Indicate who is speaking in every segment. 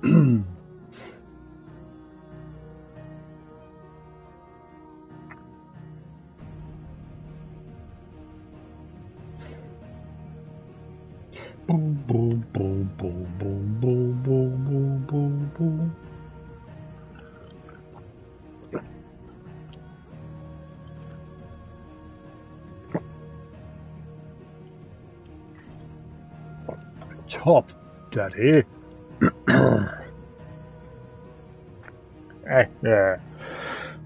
Speaker 1: Boom, boom, boom, boom, boom, boom, boom, boom, boom, boom. Top, Daddy.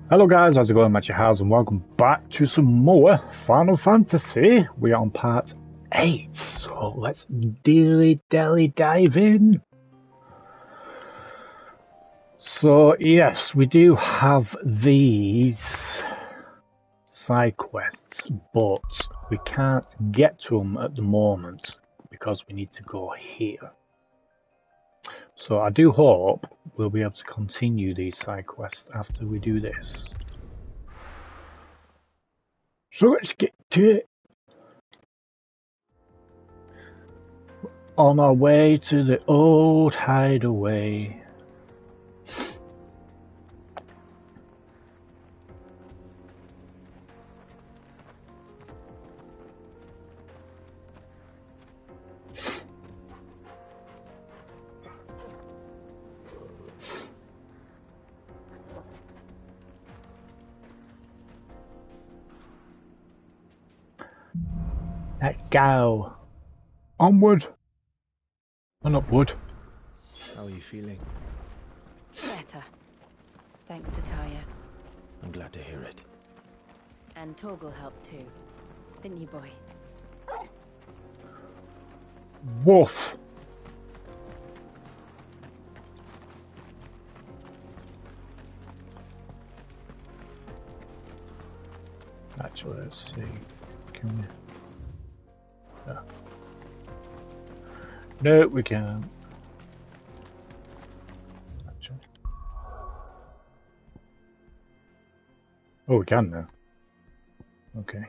Speaker 1: Hello guys, how's it going? HatCHeTHaZ and welcome back to some more Final Fantasy. We are on part 8, so let's dilly-dally dive in. So yes, we do have these side quests, but we can't get to them at the moment because we need to go here. So I do hope we'll be able to continue these side quests after we do this. So let's get to it. On our way to the old hideaway. Let's go. Onward. And upward.
Speaker 2: How are you feeling?
Speaker 3: Better. Thanks to Taya.
Speaker 2: I'm glad to hear it.
Speaker 3: And Torgal helped too. Didn't you, boy?
Speaker 1: Woof. Actually, let's see. Can we? No. No, we can't. Actually. Oh, we can now. Okay.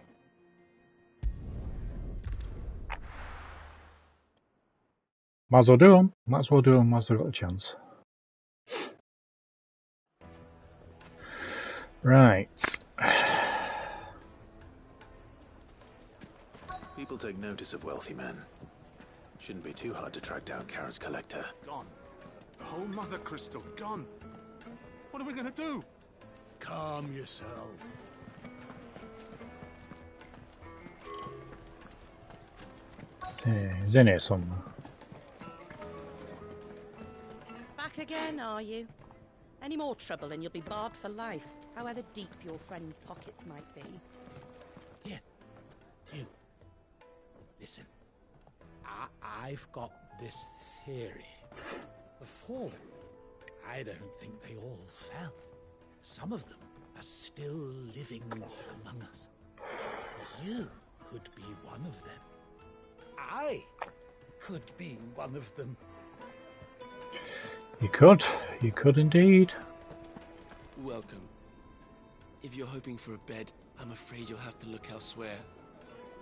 Speaker 1: Might as well do them. Might as well do them whilst I've got a chance. Right.
Speaker 2: People take notice of wealthy men. Shouldn't be too hard to track down Kara's collector.
Speaker 4: Gone. The whole mother crystal gone. What are we gonna do? Calm yourself.
Speaker 1: He's in here somewhere.
Speaker 5: Back again, are you? Any more trouble and you'll be barred for life, however deep your friend's pockets might be.
Speaker 4: Here. You. Listen. I've got this theory. The Fallen. I don't think they all fell. Some of them are still living among us. You could be one of them. I could be one of them.
Speaker 1: You could indeed.
Speaker 6: Welcome. If you're hoping for a bed, I'm afraid you'll have to look elsewhere.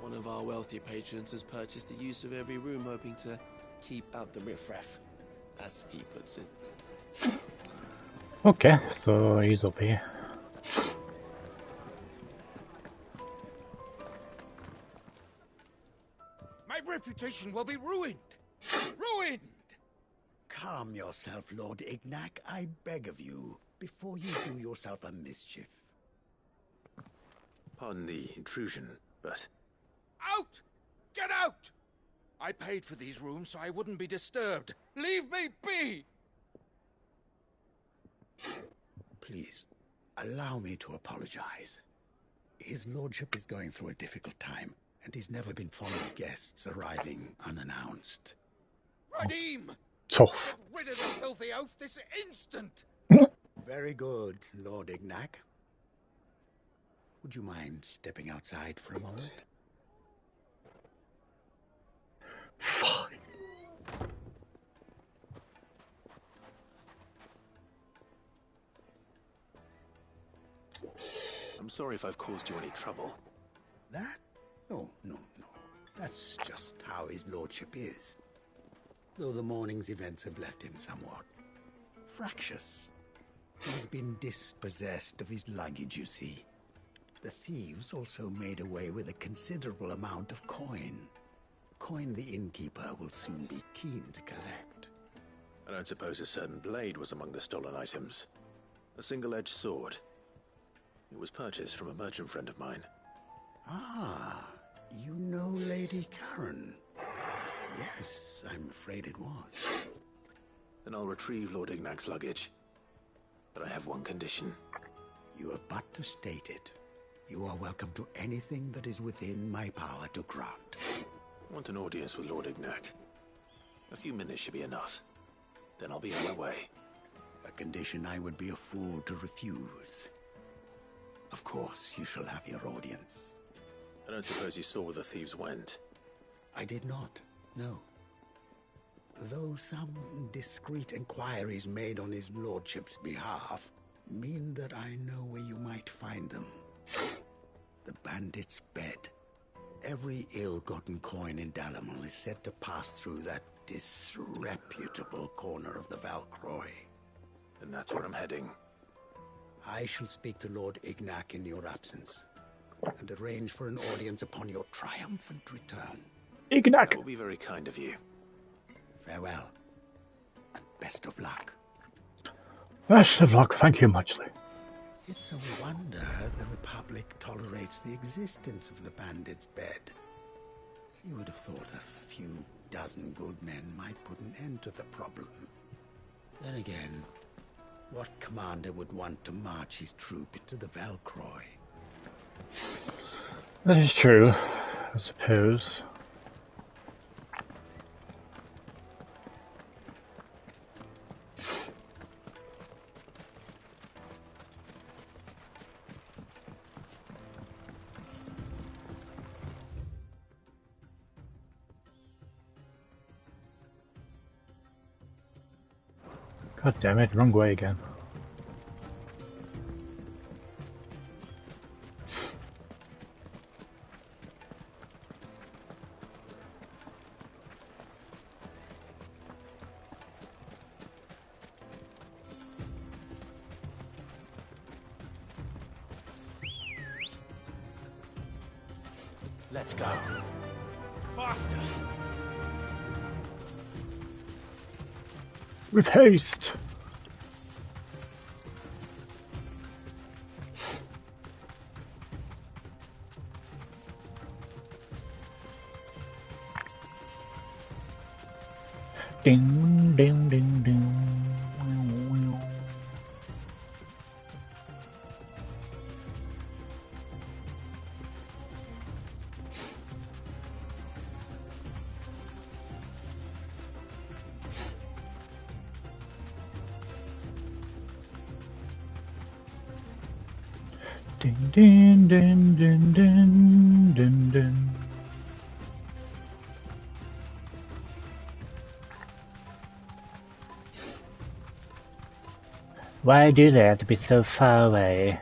Speaker 6: One of our wealthier patrons has purchased the use of every room, hoping to keep out the riffraff, as he puts it.
Speaker 1: Okay, so he's up here.
Speaker 4: My reputation will be ruined. Ruined!
Speaker 7: Calm yourself, Lord Ignac, I beg of you, before you do yourself a mischief.
Speaker 2: Pardon the intrusion, but...
Speaker 4: Out! Get out! I paid for these rooms so I wouldn't be disturbed. Leave me be!
Speaker 7: Please, allow me to apologize. His lordship is going through a difficult time, and he's never been fond of guests arriving unannounced.
Speaker 4: Radim!
Speaker 1: Tough.
Speaker 4: Get rid of the filthy oaf this instant!
Speaker 7: Very good, Lord Ignac. Would you mind stepping outside for a moment?
Speaker 1: Fuck.
Speaker 2: I'm sorry if I've caused you any trouble.
Speaker 7: That? Oh, no. That's just how his lordship is. Though the morning's events have left him somewhat fractious. He's been dispossessed of his luggage, you see. The thieves also made away with a considerable amount of coin. Coin the innkeeper will soon be keen to collect.
Speaker 2: I don't suppose a certain blade was among the stolen items. A single-edged sword. It was purchased from a merchant friend of mine.
Speaker 7: Ah, you know Lady Karen? Yes, I'm afraid it was.
Speaker 2: Then I'll retrieve Lord Ignac's luggage. But I have one condition.
Speaker 7: You have but to state it. You are welcome to anything that is within my power to grant.
Speaker 2: I want an audience with Lord Ignac. A few minutes should be enough. Then I'll be on my way.
Speaker 7: A condition I would be a fool to refuse. Of course, you shall have your audience.
Speaker 2: I don't suppose you saw where the thieves went.
Speaker 7: I did not, no. Though some discreet inquiries made on his lordship's behalf mean that I know where you might find them. The bandit's bed. Every ill-gotten coin in Dalamon is said to pass through that disreputable corner of the Valcroy.
Speaker 2: And that's where I'm heading.
Speaker 7: I shall speak to Lord Ignac in your absence, and arrange for an audience upon your triumphant return.
Speaker 1: Ignac!
Speaker 2: That will be very kind of you.
Speaker 7: Farewell, and best of luck.
Speaker 1: Best of luck, thank you muchly.
Speaker 7: It's a wonder the Republic tolerates the existence of the bandit's bed. You would have thought a few dozen good men might put an end to the problem. Then again, what commander would want to march his troop into the Valcroy?
Speaker 1: That is true, I suppose. God damn it, wrong way again.
Speaker 2: Let's go.
Speaker 4: Faster!
Speaker 1: With haste! Ding, ding, ding, ding. Ding, ding, ding, ding, ding, ding, ding. Why do they have to be so far away?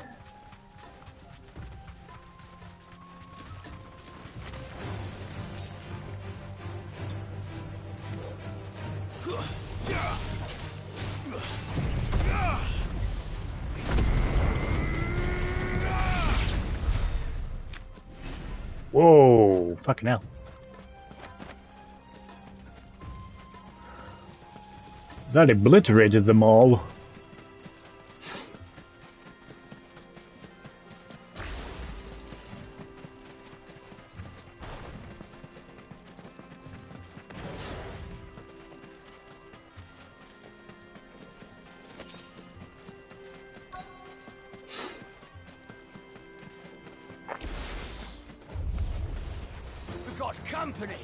Speaker 1: Whoa, fucking hell. That obliterated them all.
Speaker 6: We've got company!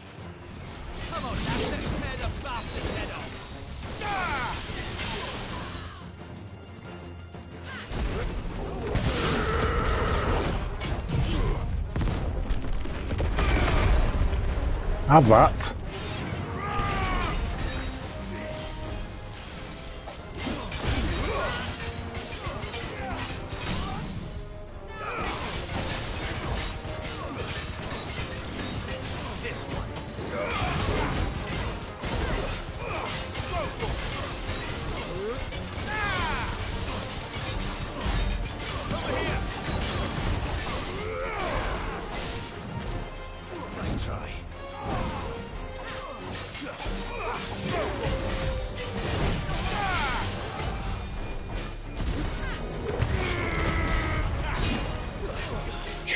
Speaker 6: Come on, lads, let's tear the bastard's head off!
Speaker 1: Have that.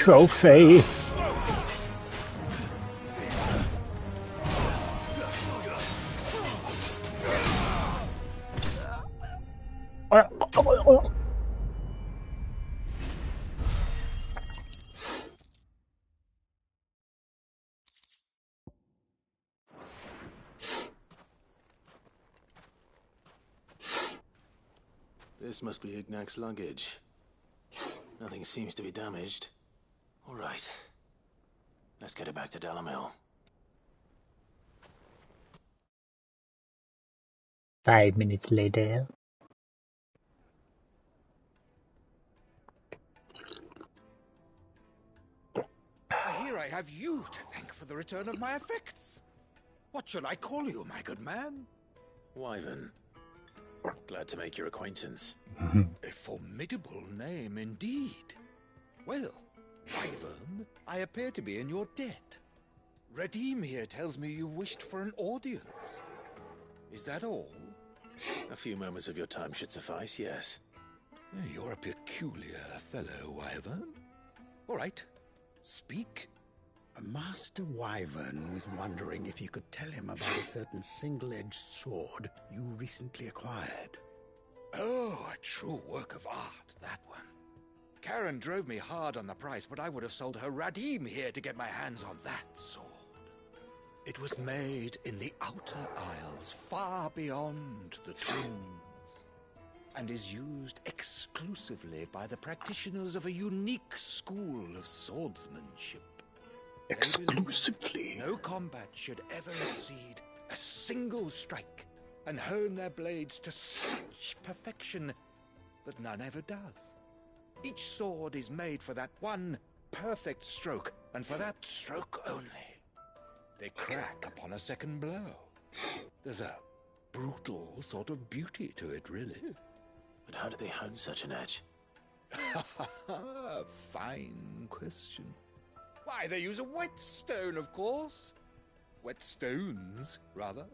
Speaker 1: trophy.
Speaker 2: This must be Ignac's luggage. Nothing seems to be damaged. All right. Let's get it back to Delamil.
Speaker 1: 5 minutes later.
Speaker 8: Here I have you to thank for the return of my effects. What shall I call you, my good man?
Speaker 2: Wyvern. Glad to make your acquaintance.
Speaker 8: A formidable name indeed. Well, Wyvern, I appear to be in your debt. Redeem here tells me you wished for an audience. Is that all?
Speaker 2: A few moments of your time should suffice, yes.
Speaker 8: You're a peculiar fellow, Wyvern. All right, speak. Master Wyvern was wondering if you could tell him about a certain single-edged sword you recently acquired. Oh, a true work of art, that one. Karen drove me hard on the price, but I would have sold her Radim here to get my hands on that sword. It was made in the Outer Isles, far beyond the Twins, and is used exclusively by the practitioners of a unique school of swordsmanship.
Speaker 1: Exclusively.
Speaker 8: No combat should ever exceed a single strike, and hone their blades to such perfection that none ever does. Each sword is made for that one perfect stroke, and for that stroke only. They crack upon a second blow. There's a brutal sort of beauty to it, really.
Speaker 2: But how do they hone such an edge?
Speaker 8: Fine question. Why, they use a whetstone, of course. Whetstones, rather.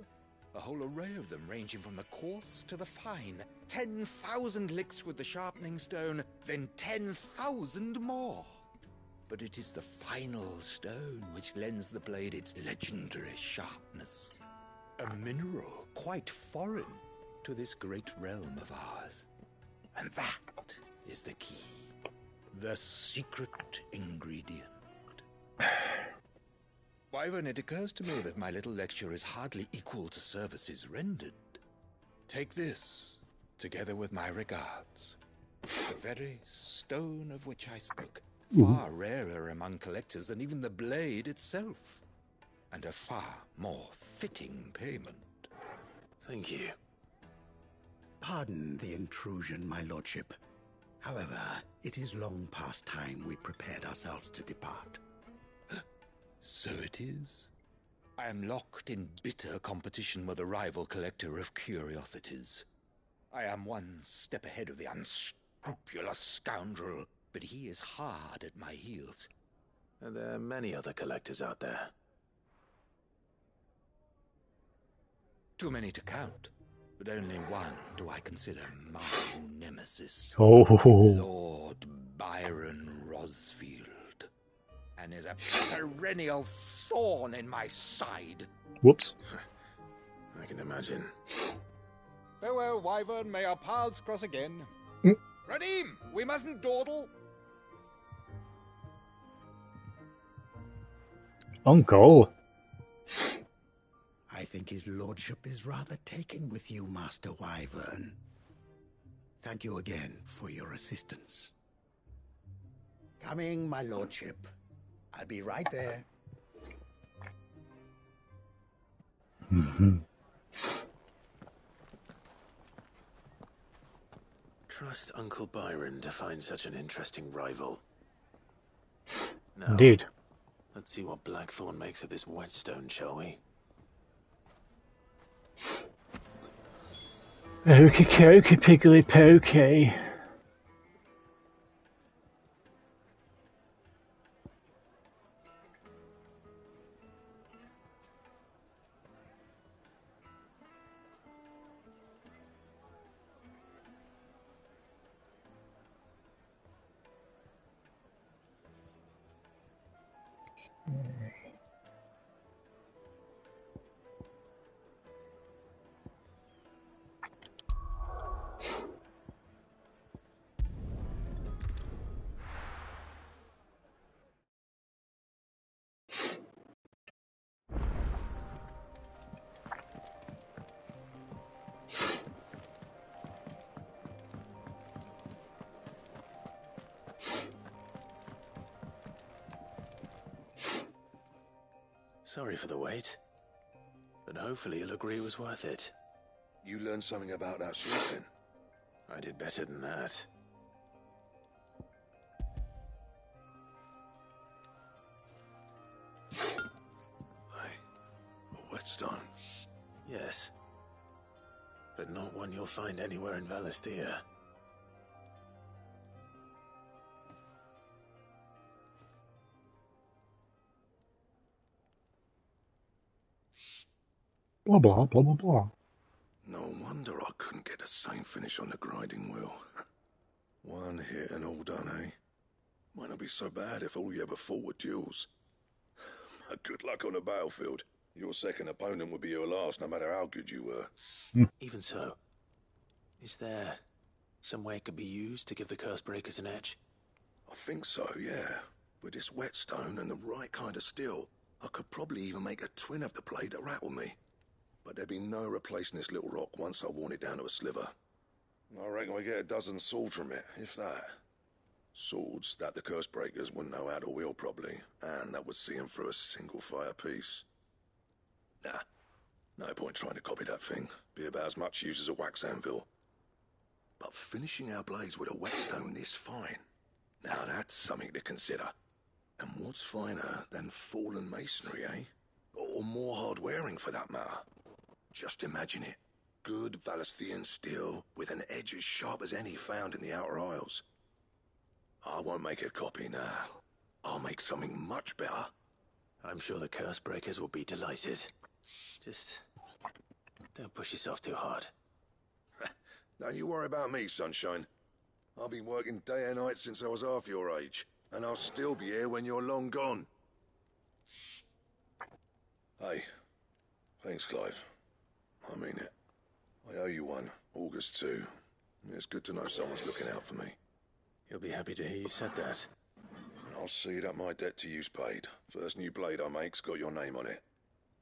Speaker 8: A whole array of them, ranging from the coarse to the fine. 10,000 licks with the sharpening stone, then 10,000 more. But it is the final stone which lends the blade its legendary sharpness. A mineral quite foreign to this great realm of ours. And that is the key. The secret ingredient. Wyvern, it occurs to me that my little lecture is hardly equal to services rendered. Take this, together with my regards. The very stone of which I spoke, far rarer among collectors than even the blade itself, and a far more fitting payment.
Speaker 2: Thank you.
Speaker 7: Pardon the intrusion, my lordship. However, it is long past time we prepared ourselves to depart.
Speaker 8: So it is. I am locked in bitter competition with a rival collector of curiosities. I am one step ahead of the unscrupulous scoundrel, but he is hard at my heels.
Speaker 2: Are there many other collectors out there?
Speaker 8: Too many to count, but only one do I consider my nemesis.
Speaker 1: Oh.
Speaker 8: Lord Byron Rosfield. And is a perennial thorn in my side.
Speaker 1: Whoops.
Speaker 2: I can imagine.
Speaker 8: Farewell, Wyvern. May our paths cross again. Radim, we mustn't dawdle.
Speaker 1: Uncle.
Speaker 7: I think his lordship is rather taken with you, Master Wyvern. Thank you again for your assistance. Coming, my lordship. I'll be right there.
Speaker 2: Trust Uncle Byron to find such an interesting rival. Now,
Speaker 1: Indeed.
Speaker 2: let's see what Blackthorn makes of this whetstone, shall we?
Speaker 1: Okey dokey, piggly pokey.
Speaker 2: Sorry for the wait, but hopefully you'll agree it was worth it.
Speaker 8: You learned something about that sword then?
Speaker 2: I did better than that.
Speaker 8: A whetstone?
Speaker 2: Yes, but not one you'll find anywhere in Valisthea.
Speaker 1: Blah, blah, blah, blah, blah.
Speaker 8: No wonder I couldn't get the same finish on the grinding wheel. One hit and all done, eh? Might not be so bad if all you ever fought were duels. But good luck on the battlefield. Your second opponent would be your last, no matter how good you were.
Speaker 2: Even so, is there some way it could be used to give the curse breakers an edge?
Speaker 8: I think so, yeah. With this whetstone and the right kind of steel, I could probably even make a twin of the blade that rattled me. But there'd be no replacing this little rock once I worn it down to a sliver. I reckon we get a dozen swords from it, if that. Swords that the curse breakers wouldn't know how to wield properly, and that would see them through a single fire piece. Nah, no point trying to copy that thing. Be about as much use as a wax anvil. But finishing our blades with a whetstone this fine, now that's something to consider. And what's finer than fallen masonry, eh? Or more hard-wearing, for that matter. Just imagine it. Good Valisthean steel with an edge as sharp as any found in the Outer Isles. I won't make a copy now. I'll make something much better.
Speaker 2: I'm sure the curse breakers will be delighted. Just don't push yourself too hard.
Speaker 8: Don't you worry about me, sunshine. I've been working day and night since I was half your age, and I'll still be here when you're long gone. Hey, thanks, Clive. I mean it. I owe you one, August too. It's good to know someone's looking out for me.
Speaker 2: You'll be happy to hear you said that.
Speaker 8: And I'll see that my debt to you's paid. First new blade I make's got your name on it.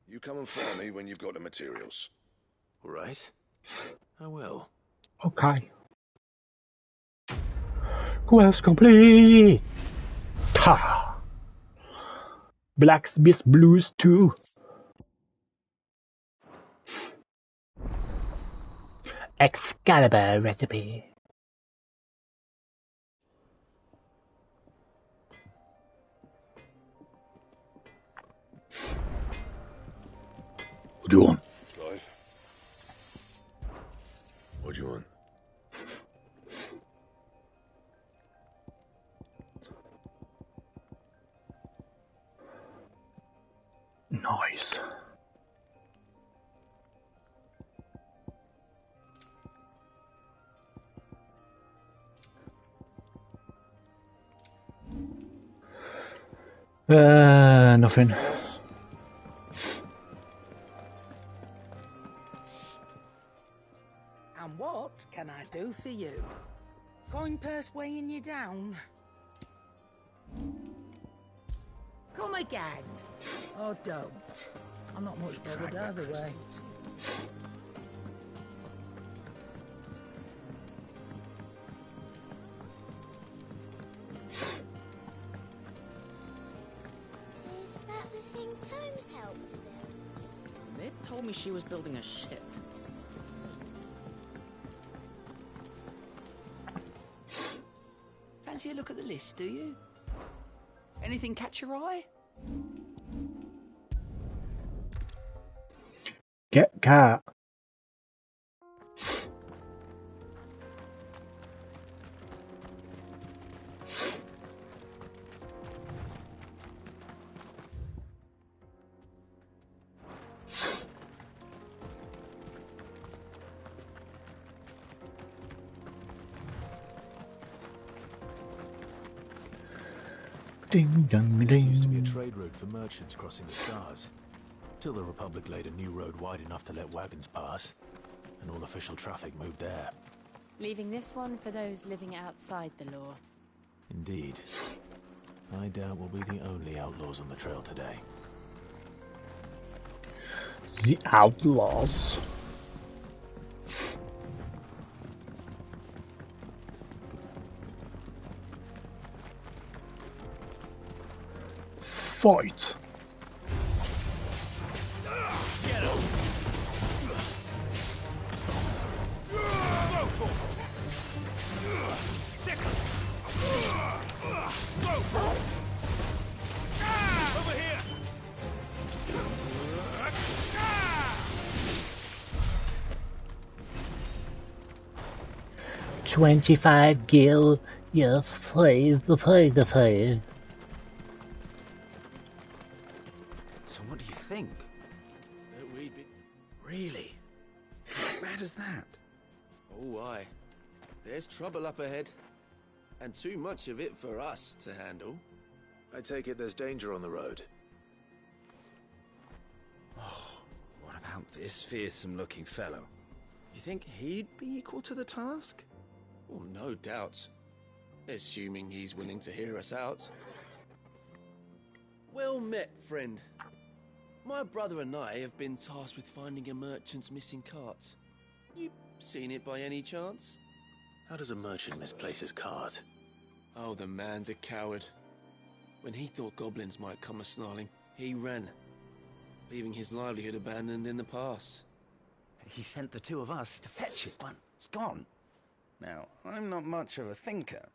Speaker 8: You come and find me when you've got the materials.
Speaker 2: All right? I will.
Speaker 1: Okay. Quest complete! Ta! Blacksmith Blues 2. Excalibur recipe. What do you want?
Speaker 8: Clive? What do you want?
Speaker 1: Nice. Nothing.
Speaker 8: Yes.
Speaker 5: And what can I do for you? Coin purse weighing you down? Come again. Or don't. I'm not much bothered either way.
Speaker 9: Is that the thing Tomes helped build?
Speaker 5: Mid told me she was building a ship.
Speaker 6: Fancy a look at the list, do you? Anything catch your eye?
Speaker 1: Get cat. Ding dong
Speaker 2: This used to be a
Speaker 1: ding.
Speaker 2: trade route for merchants crossing the stars, till the Republic laid a new road wide enough to let wagons pass, and all official traffic moved there.
Speaker 3: Leaving this one for those living outside the law.
Speaker 2: Indeed. I doubt we'll be the only outlaws on the trail today.
Speaker 1: The outlaws. Fight.
Speaker 4: Over here!
Speaker 1: 25 gil. Yes, please, please.
Speaker 10: So what do you think?
Speaker 6: That we'd be...
Speaker 10: Really? As bad as that?
Speaker 6: Oh, aye. There's trouble up ahead. And too much of it for us to handle.
Speaker 2: I take it there's danger on the road.
Speaker 10: What about this fearsome-looking fellow? You think he'd be equal to the task?
Speaker 6: Well, no doubt. Assuming he's willing to hear us out. Well met, friend. My brother and I have been tasked with finding a merchant's missing cart. You seen it by any chance?
Speaker 2: How does a merchant misplace his cart?
Speaker 6: Oh, the man's a coward. When he thought goblins might come a-snarling, he ran, leaving his livelihood abandoned in the pass.
Speaker 10: He sent the two of us to fetch it, but it's gone. Now, I'm not much of a thinker,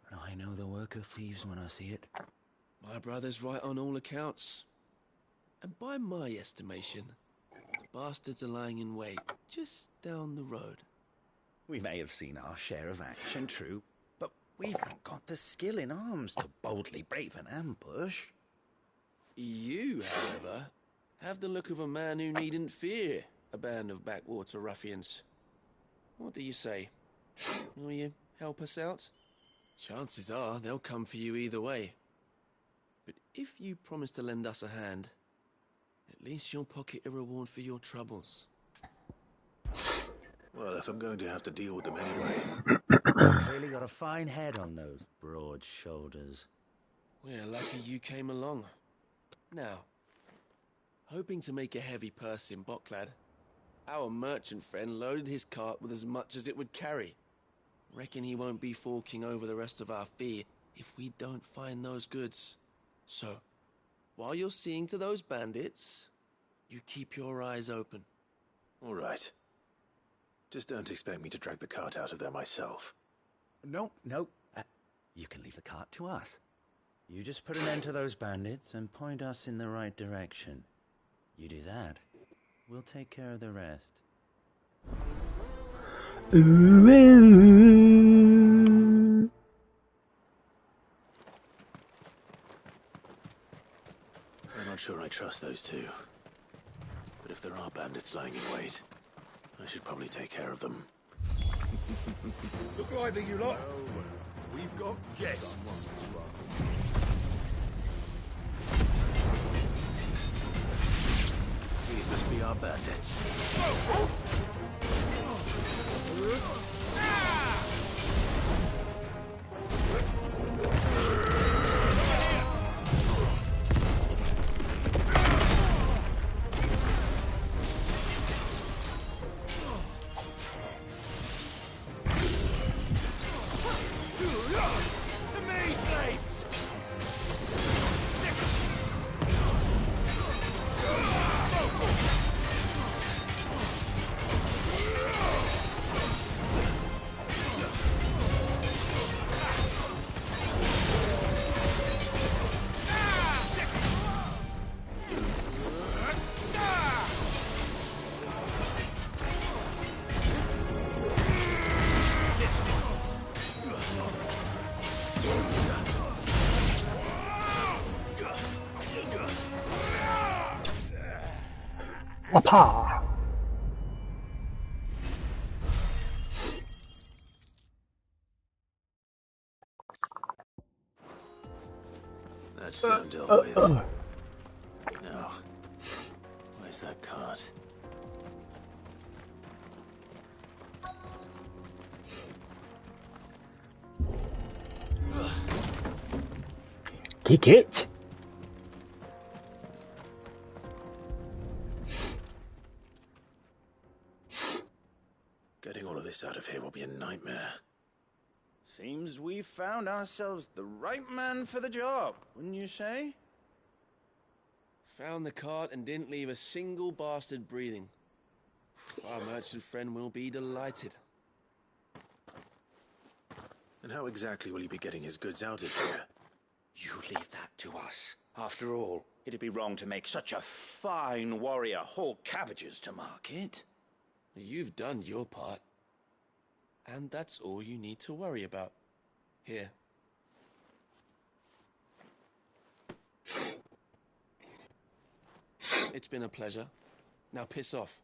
Speaker 10: but I know the work of thieves when I see it.
Speaker 6: My brother's right on all accounts. And by my estimation, the bastards are lying in wait just down the road.
Speaker 10: We may have seen our share of action, true, but we've not got the skill in arms to boldly brave an ambush.
Speaker 6: You, however, have the look of a man who needn't fear a band of backwater ruffians. What do you say? Will you help us out? Chances are they'll come for you either way. But if you promise to lend us a hand, at least you'll pocket a reward for your troubles.
Speaker 2: Well, if I'm going to have to deal with them anyway.
Speaker 10: You've clearly got a fine head on those broad shoulders.
Speaker 6: We're lucky you came along. Now, hoping to make a heavy purse in Bocklad, our merchant friend loaded his cart with as much as it would carry. Reckon he won't be forking over the rest of our fee if we don't find those goods. So, while you're seeing to those bandits, you keep your eyes open.
Speaker 2: All right. Just don't expect me to drag the cart out of there myself.
Speaker 10: No. You can leave the cart to us. You just put an end to those bandits and point us in the right direction. You do that, we'll take care of the rest.
Speaker 2: I'm not sure I trust those two. But if there are bandits lying in wait, I should probably take care of them.
Speaker 8: Look lively, you lot. We've got guests.
Speaker 2: These must be our bandits.
Speaker 1: Wapa!
Speaker 2: That's them dealt with. Now, where's that cart?
Speaker 1: Kick it!
Speaker 2: Getting all of this out of here will be a nightmare.
Speaker 10: Seems we've found ourselves the right man for the job, wouldn't you say?
Speaker 6: Found the cart and didn't leave a single bastard breathing. Our merchant friend will be delighted.
Speaker 2: And how exactly will he be getting his goods out of here?
Speaker 8: You leave that to us. After all, it'd be wrong to make such a fine warrior haul cabbages to market.
Speaker 6: You've done your part. And that's all you need to worry about. Here. It's been a pleasure. Now piss off.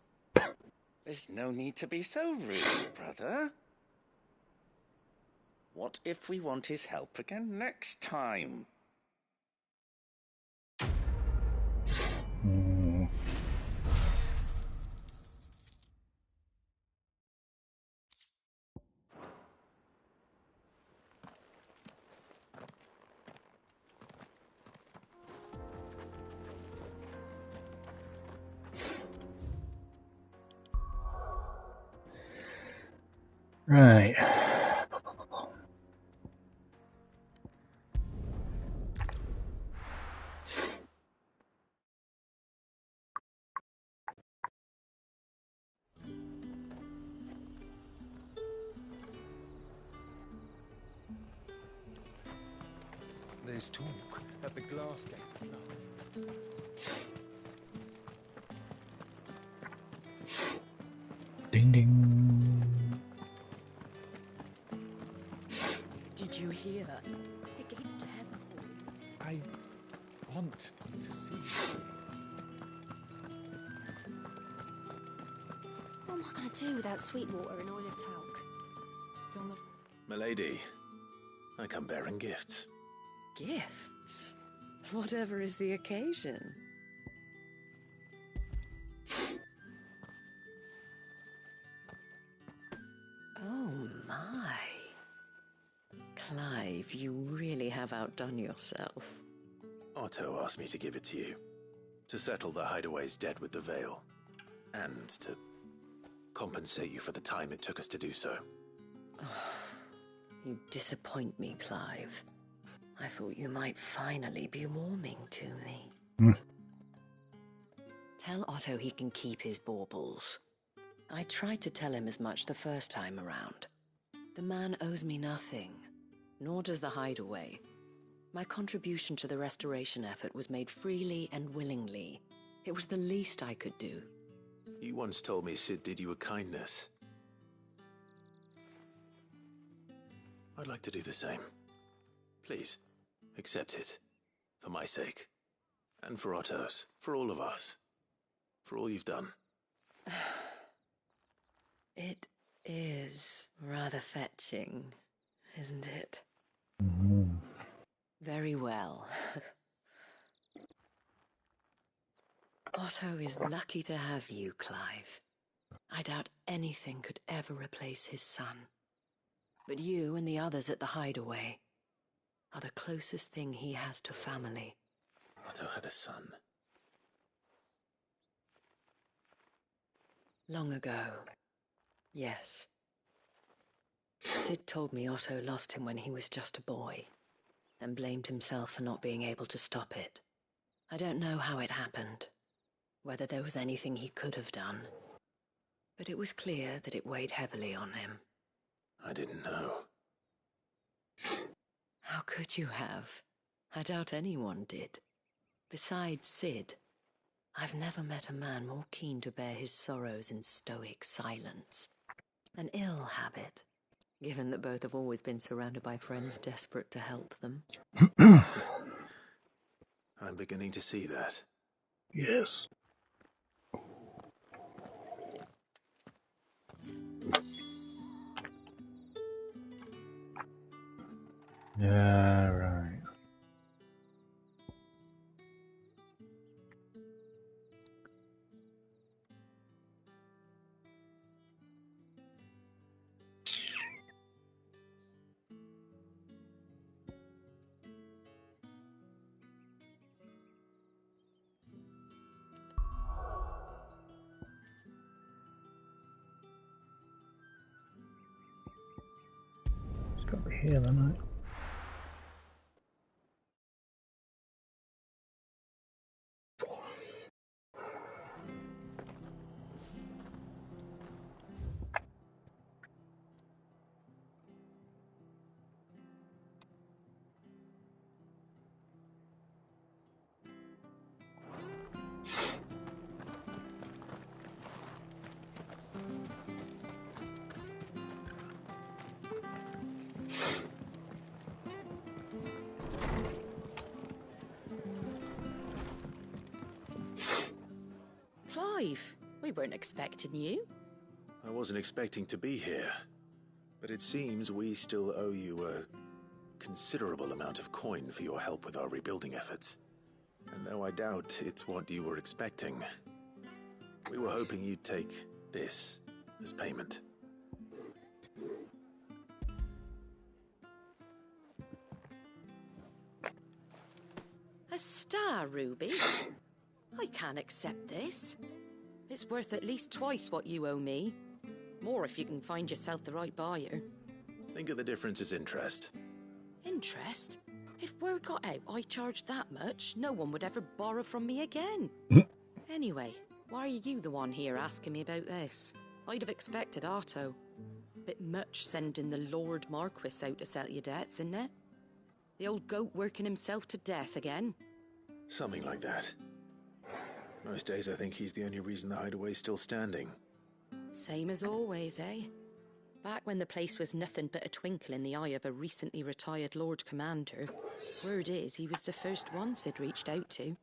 Speaker 8: There's no need to be so rude, brother. What if we want his help again next time?
Speaker 1: Right.
Speaker 11: There's talk at the glass gate.
Speaker 1: Ding ding.
Speaker 5: Did you hear? The gates to heaven.
Speaker 11: I want to see you.
Speaker 3: What am I going to do without sweet water and oil of talc? Still not...
Speaker 2: Milady, I come bearing gifts.
Speaker 5: Gifts? Whatever is the occasion. Oh my. Clive, you really have outdone yourself.
Speaker 2: Otto asked me to give it to you. To settle the Hideaway's debt with the Veil. And to compensate you for the time it took us to do so.
Speaker 5: You disappoint me, Clive. I thought you might finally be warming to me. Tell Otto he can keep his baubles. I tried to tell him as much the first time around. The man owes me nothing, nor does the Hideaway. My contribution to the restoration effort was made freely and willingly. It was the least I could do.
Speaker 2: You once told me Sid did you a kindness. I'd like to do the same. Please, accept it. For my sake. And for Otto's. For all of us. For all you've done.
Speaker 5: It is rather fetching, isn't it? Very well. Otto is lucky to have you, Clive. I doubt anything could ever replace his son. But you and the others at the Hideaway are the closest thing he has to family.
Speaker 2: Otto had a son.
Speaker 5: Long ago, yes. Sid told me Otto lost him when he was just a boy, and blamed himself for not being able to stop it. I don't know how it happened, whether there was anything he could have done, but it was clear that it weighed heavily on him.
Speaker 2: I didn't know.
Speaker 5: How could you have? I doubt anyone did. Besides Sid, I've never met a man more keen to bear his sorrows in stoic silence. An ill habit, given that both have always been surrounded by friends desperate to help them.
Speaker 2: I'm beginning to see that.
Speaker 1: Yes. Yeah, right. Got me here, then.
Speaker 5: Clive, we weren't expecting you.
Speaker 2: I wasn't expecting to be here, but it seems we still owe you a considerable amount of coin for your help with our rebuilding efforts. And though I doubt it's what you were expecting, we were hoping you'd take this as payment.
Speaker 5: A star ruby? I can't accept this. It's worth at least twice what you owe me. More if you can find yourself the right buyer.
Speaker 2: Think of the difference as interest.
Speaker 5: Interest? If word got out I charged that much, no one would ever borrow from me again. Anyway, why are you the one here asking me about this? I'd have expected Otto. Bit much sending the Lord Marquis out to settle your debts, isn't it? The old goat working himself to death again?
Speaker 2: Something like that. Most days I think he's the only reason the hideaway's still standing.
Speaker 5: Same as always, eh? Back when the place was nothing but a twinkle in the eye of a recently retired Lord Commander, word is he was the first one Sid reached out to.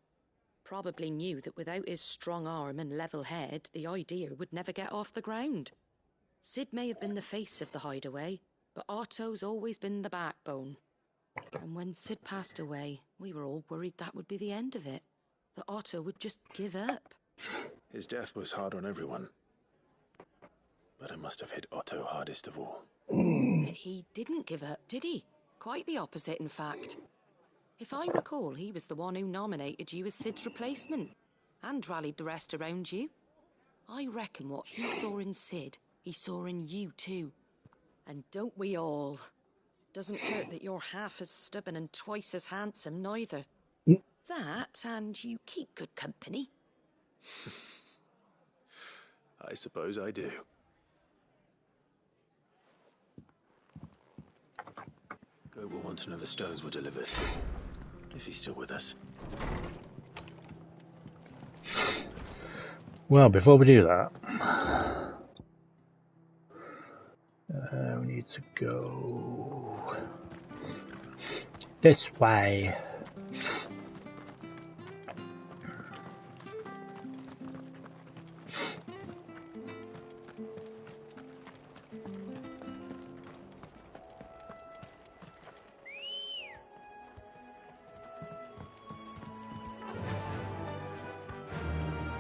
Speaker 5: Probably knew that without his strong arm and level head, the idea would never get off the ground. Sid may have been the face of the hideaway, but Otto's always been the backbone. And when Sid passed away, we were all worried that would be the end of it. That Otto would just give up.
Speaker 2: His death was hard on everyone. But it must have hit Otto hardest of all.
Speaker 5: But he didn't give up, did he? Quite the opposite, in fact. If I recall, he was the one who nominated you as Sid's replacement, and rallied the rest around you. I reckon what he saw in Sid, he saw in you too. And don't we all? Doesn't hurt that you're half as stubborn and twice as handsome, neither. That, and you keep good company.
Speaker 2: I suppose I do. Goat will want to know the stones were delivered. If he's still with us.
Speaker 1: Well, before we do that, we need to go this way.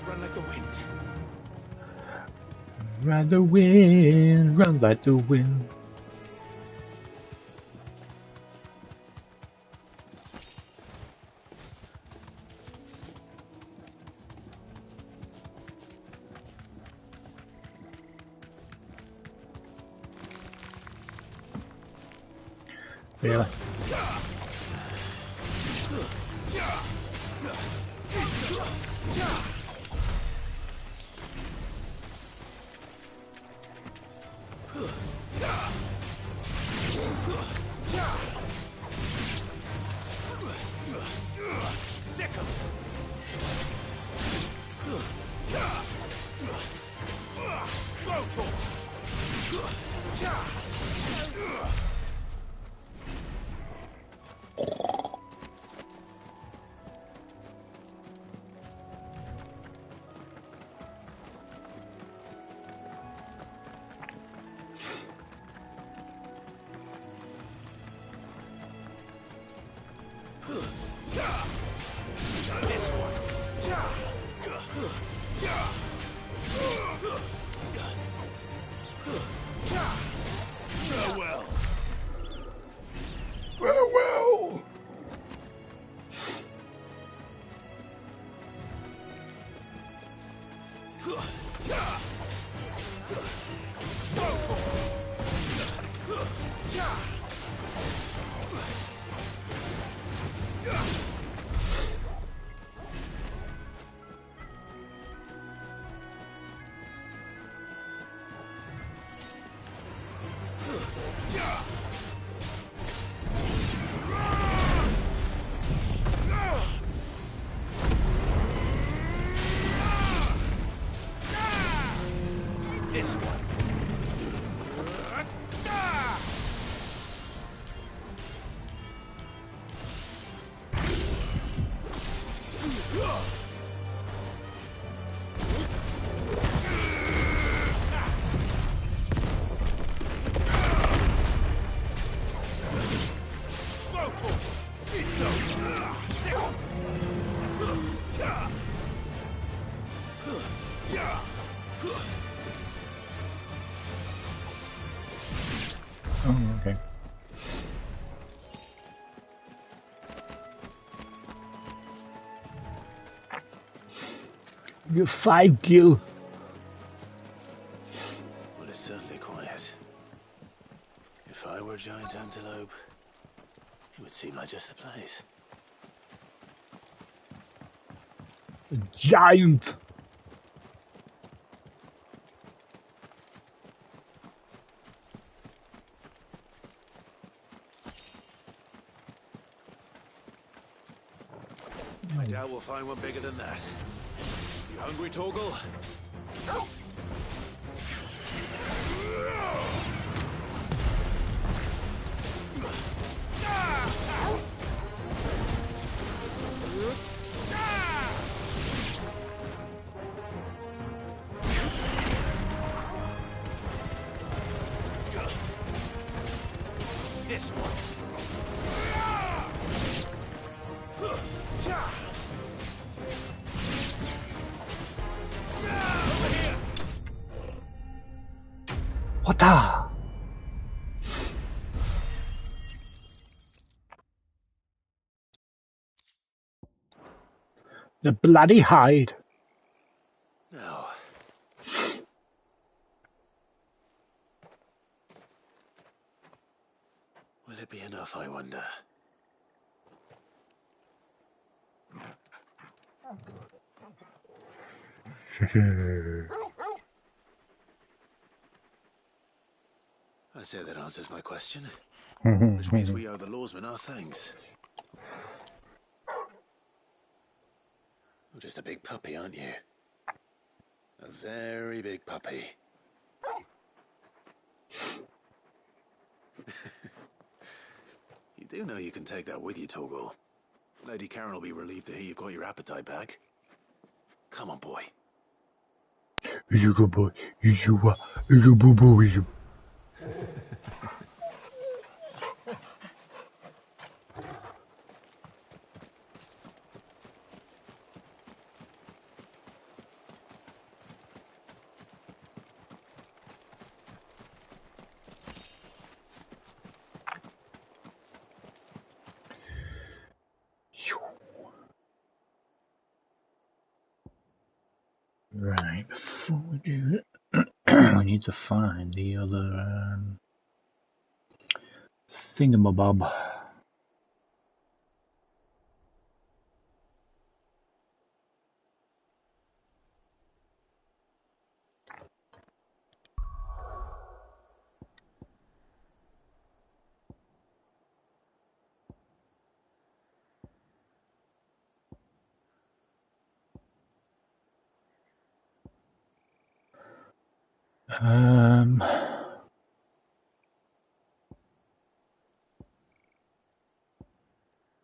Speaker 2: Run like the wind.
Speaker 1: Run the wind, run like the wind. Really? Farewell.
Speaker 2: This one. It's over.
Speaker 1: Oh, okay. You're 5 gil.
Speaker 2: Well, it's certainly quiet. If I were a giant antelope, it would seem like just the place.
Speaker 1: A giant.
Speaker 2: I doubt we'll find one bigger than that. You hungry, Torgal? This one.
Speaker 1: What the? The bloody hide.
Speaker 2: No. Will it be enough, I wonder? I say that answers my question. Which means we owe the lawsmen our thanks. You're just a big puppy, aren't you? A very big puppy. You do know you can take that with you, Torgal. Lady Karen will be relieved to hear you've got your appetite back. Come on, boy.
Speaker 1: He's a good boy. He's a boo boo. Right, before we do it, we need to find the other thingamabob.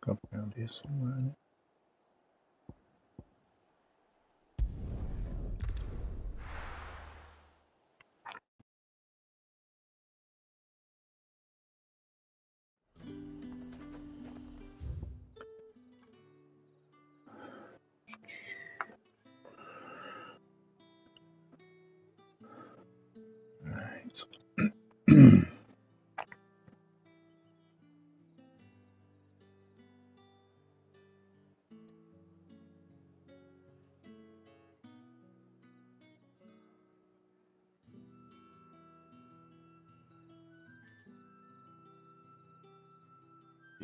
Speaker 1: Got around here somewhere.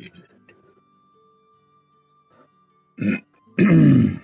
Speaker 1: Isn't it? Right.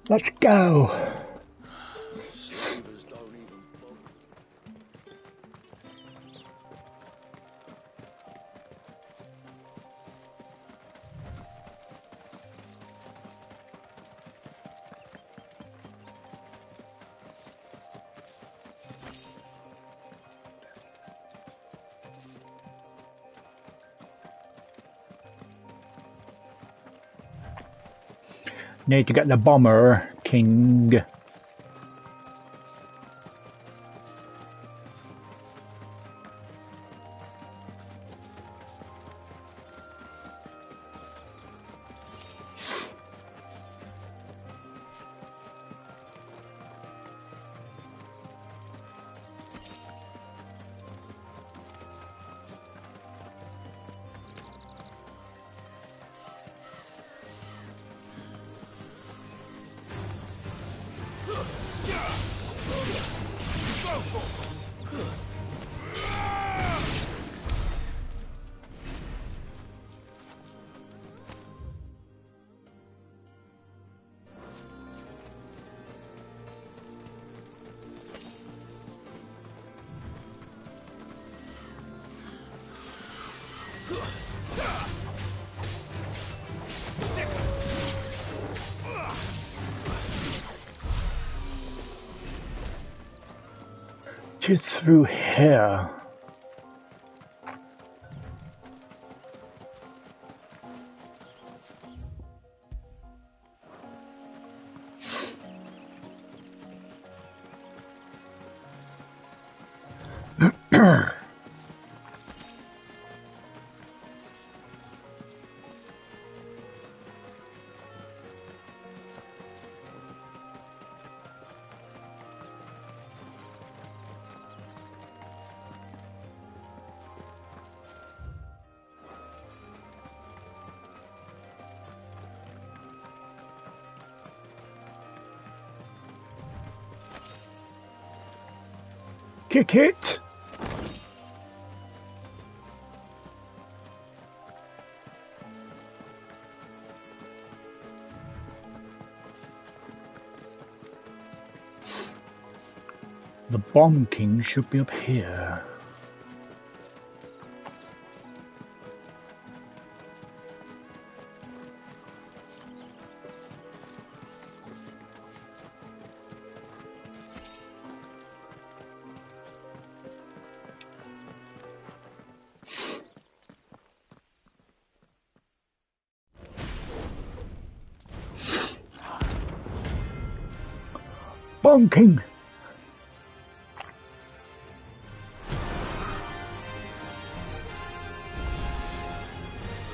Speaker 1: Let's go.
Speaker 2: Slavers don't even bother.
Speaker 1: Need to get the bomber, King. Just through here. Kick it! The Bomb King should be up here. Bomb King!
Speaker 2: Look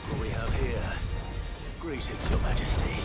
Speaker 2: what we have here. Greetings, Your Majesty.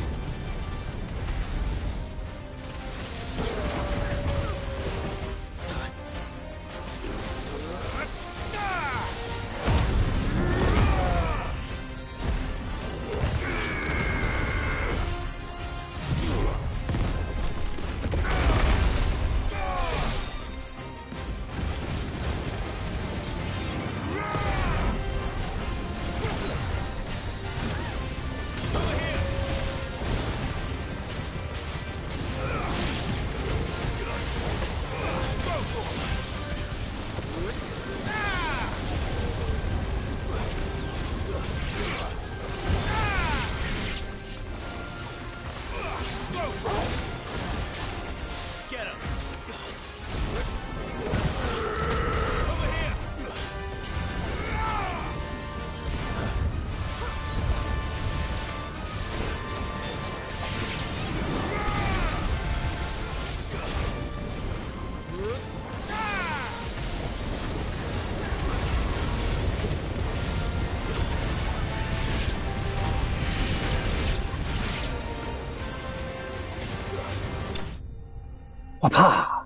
Speaker 1: Wapa!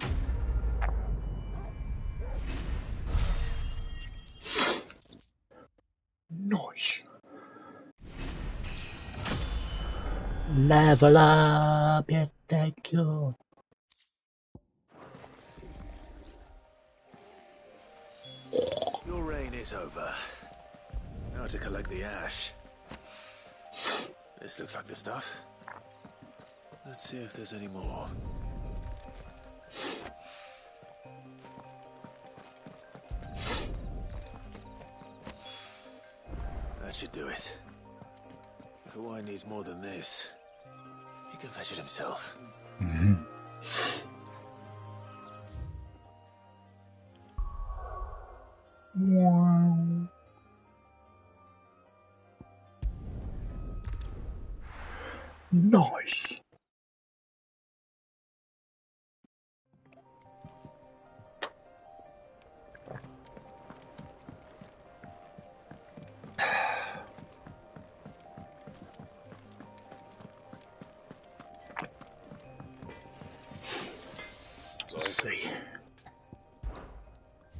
Speaker 1: Nice. Level up, yes, thank you.
Speaker 2: Your reign is over. Now to collect the ash. This looks like the stuff. Let's see if there's any more. That should do it. If a wine needs more than this, he can fetch it himself.
Speaker 1: Wow. Nice. Let's see.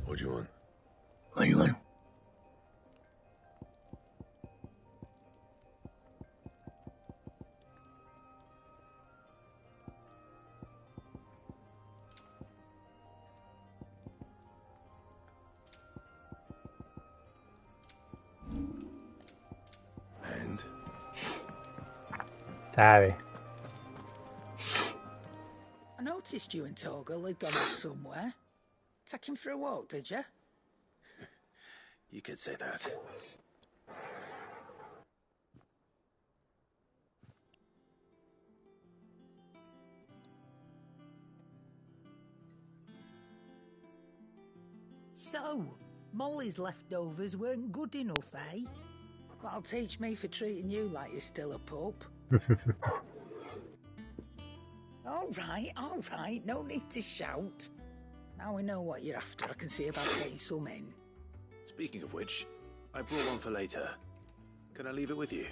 Speaker 2: What do you want?
Speaker 1: What do you want?
Speaker 2: And?
Speaker 1: Sorry.
Speaker 12: I noticed you and Torgal had gone off somewhere. Take him for a walk, did you?
Speaker 2: You could say that.
Speaker 12: So, Molly's leftovers weren't good enough, eh? That'll teach me for treating you like you're still a pup. All right, no need to shout. Now we know what you're after, I can see about getting some in.
Speaker 2: Speaking of which, I brought one for later. Can I leave it with you?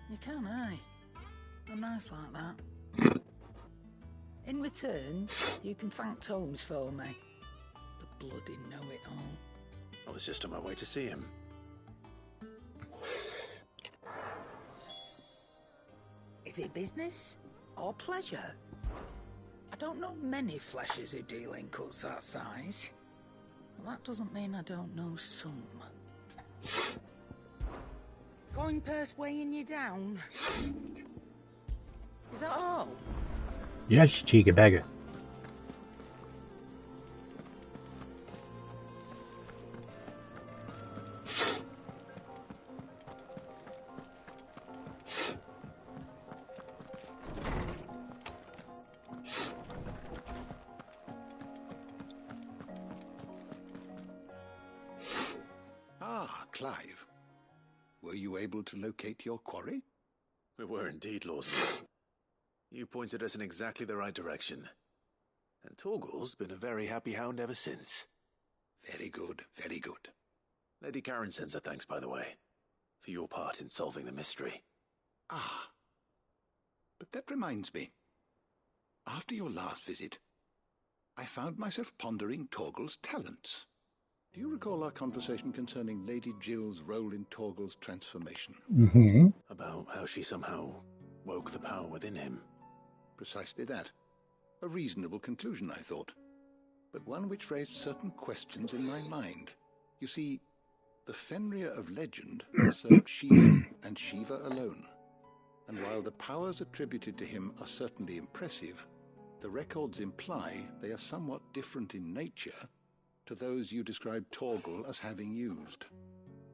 Speaker 12: You can, aye. I'm nice like that. In return, you can thank Tomes for me. The bloody know-it-all.
Speaker 2: I was just on my way to see him.
Speaker 12: Is it business or pleasure? I don't know many fleshers who deal in cuts that size. Well, that doesn't mean I don't know some. Coin purse weighing you down? Is that all?
Speaker 1: Yes, you cheeky beggar.
Speaker 8: Ah, Clive. Were you able to locate your quarry?
Speaker 2: We were indeed, Lawsman. You pointed us in exactly the right direction. And Torgal's been a very happy hound ever since.
Speaker 8: Very good, very good.
Speaker 2: Lady Karen sends her thanks, by the way, for your part in solving the mystery.
Speaker 8: Ah. But that reminds me. After your last visit, I found myself pondering Torgal's talents. Do you recall our conversation concerning Lady Jill's role in Torgal's transformation?
Speaker 1: Mm-hmm.
Speaker 2: About how she somehow woke the power within him.
Speaker 8: Precisely that. A reasonable conclusion, I thought, but one which raised certain questions in my mind. You see, the Fenrir of legend served Shiva and Shiva alone. And while the powers attributed to him are certainly impressive, the records imply they are somewhat different in nature to those you described Torgal as having used.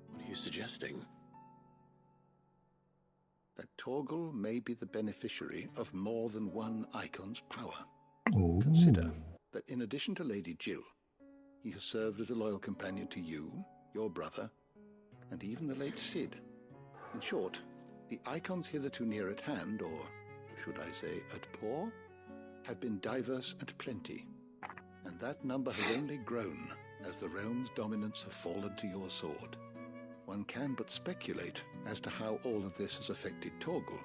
Speaker 2: What are you suggesting?
Speaker 8: That Torgal may be the beneficiary of more than one icon's power.
Speaker 1: Ooh.
Speaker 8: Consider that in addition to Lady Jill, he has served as a loyal companion to you, your brother, and even the late Cid. In short, the icons hitherto near at hand, or should I say at paw, have been diverse and plenty, and that number has only grown as the realm's dominance have fallen to your sword. One can but speculate as to how all of this has affected Torgal.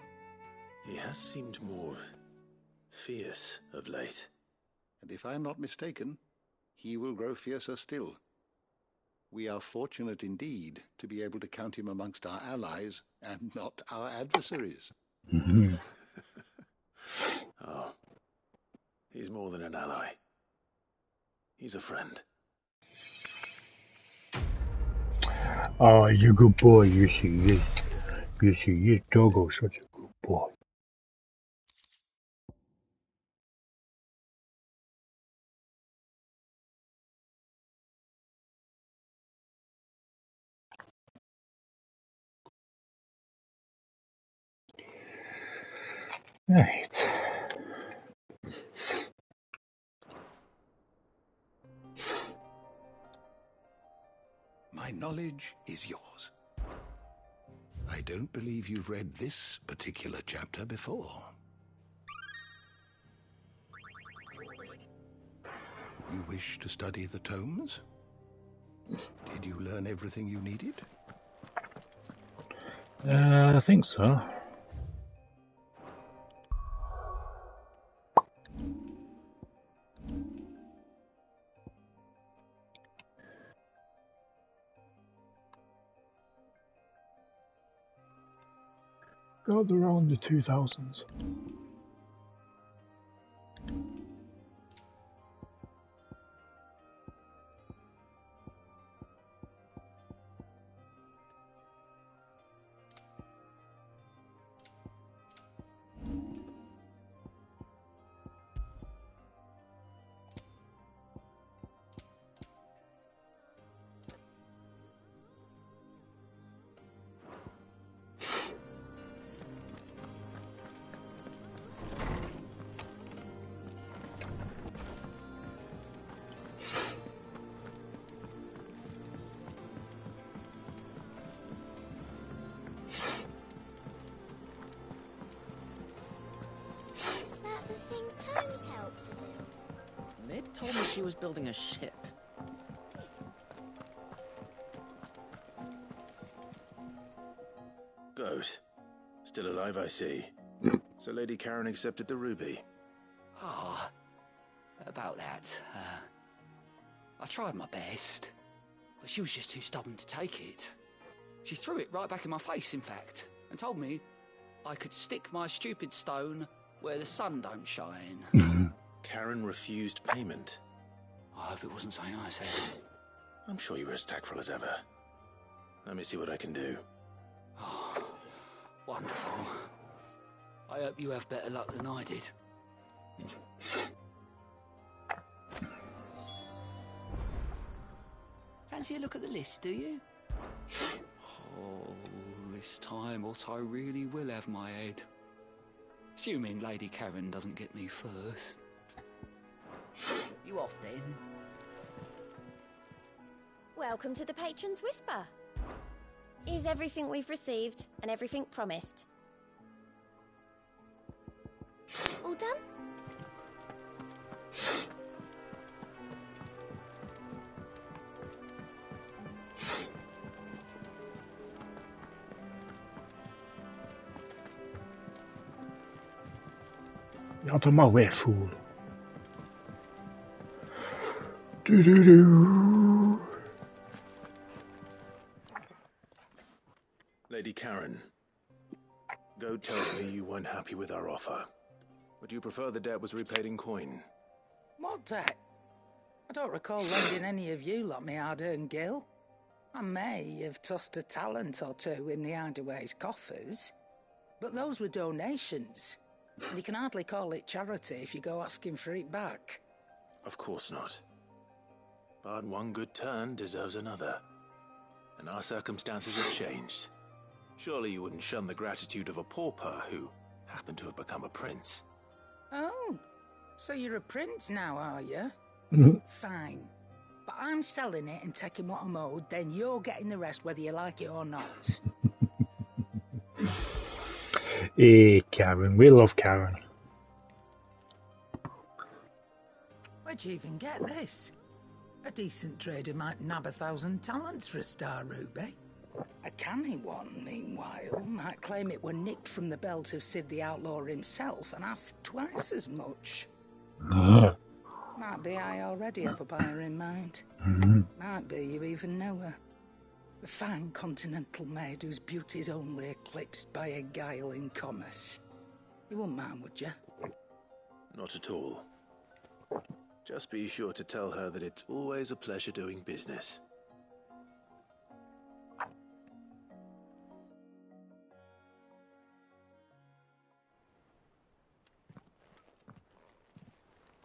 Speaker 2: He has seemed more fierce of late.
Speaker 8: And if I am not mistaken, he will grow fiercer still. We are fortunate indeed to be able to count him amongst our allies and not our adversaries.
Speaker 1: Mm-hmm.
Speaker 2: Oh, he's more than an ally. He's a friend.
Speaker 1: Oh, you're a good boy, you see, yes. You see, yes, Doggo's such a good boy. Right.
Speaker 8: My knowledge is yours. I don't believe you've read this particular chapter before. You wish to study the tomes? Did you learn everything you needed?
Speaker 1: I think so. God, around the 2000s.
Speaker 9: Is that the thing Tomes helped to build?
Speaker 13: Mid told me she was building a ship.
Speaker 2: Goat. Still alive, I see. So Lady Karen accepted the ruby.
Speaker 14: Ah, about that. I tried my best, but she was just too stubborn to take it. She threw it right back in my face, in fact, and told me I could stick my stupid stone where the sun don't shine.
Speaker 2: Karen refused payment.
Speaker 14: I hope it wasn't something I said.
Speaker 2: I'm sure you were as tactful as ever. Let me see what I can do.
Speaker 14: Oh, wonderful. I hope you have better luck than I did. Fancy a look at the list, do you? Oh, this time Otto really will have my head. Assuming Lady Karen doesn't get me first. You off then?
Speaker 9: Welcome to the Patron's Whisper. Is everything we've received and everything promised? All done?
Speaker 1: Out of my way, fool. Do-do-do.
Speaker 2: Lady Karen, Goat tells me you weren't happy with our offer. Would you prefer the debt was repaid in coin?
Speaker 12: What debt? I don't recall lending any of you lot me hard-earned gil. I may have tossed a talent or two in the Hideaway's coffers, but those were donations, and you can hardly call it charity if you go asking for it back.
Speaker 2: Of course not. But one good turn deserves another, and our circumstances have changed. Surely you wouldn't shun the gratitude of a pauper who happened to have become a prince.
Speaker 12: Oh, so you're a prince now, are you? Fine. But I'm selling it and taking what I'm owed, then you're getting the rest whether you like it or not.
Speaker 1: Hey, Karen. We love Karen.
Speaker 12: Where'd you even get this? A decent trader might nab 1,000 talents for a star ruby. A canny one, meanwhile, might claim it were nicked from the belt of Sid the Outlaw himself and ask twice as much. Might be I already have a buyer in mind. Might be you even know her. A fine continental maid whose beauty's only eclipsed by a guile in commerce. You wouldn't mind, would you?
Speaker 2: Not at all. Just be sure to tell her that it's always a pleasure doing business.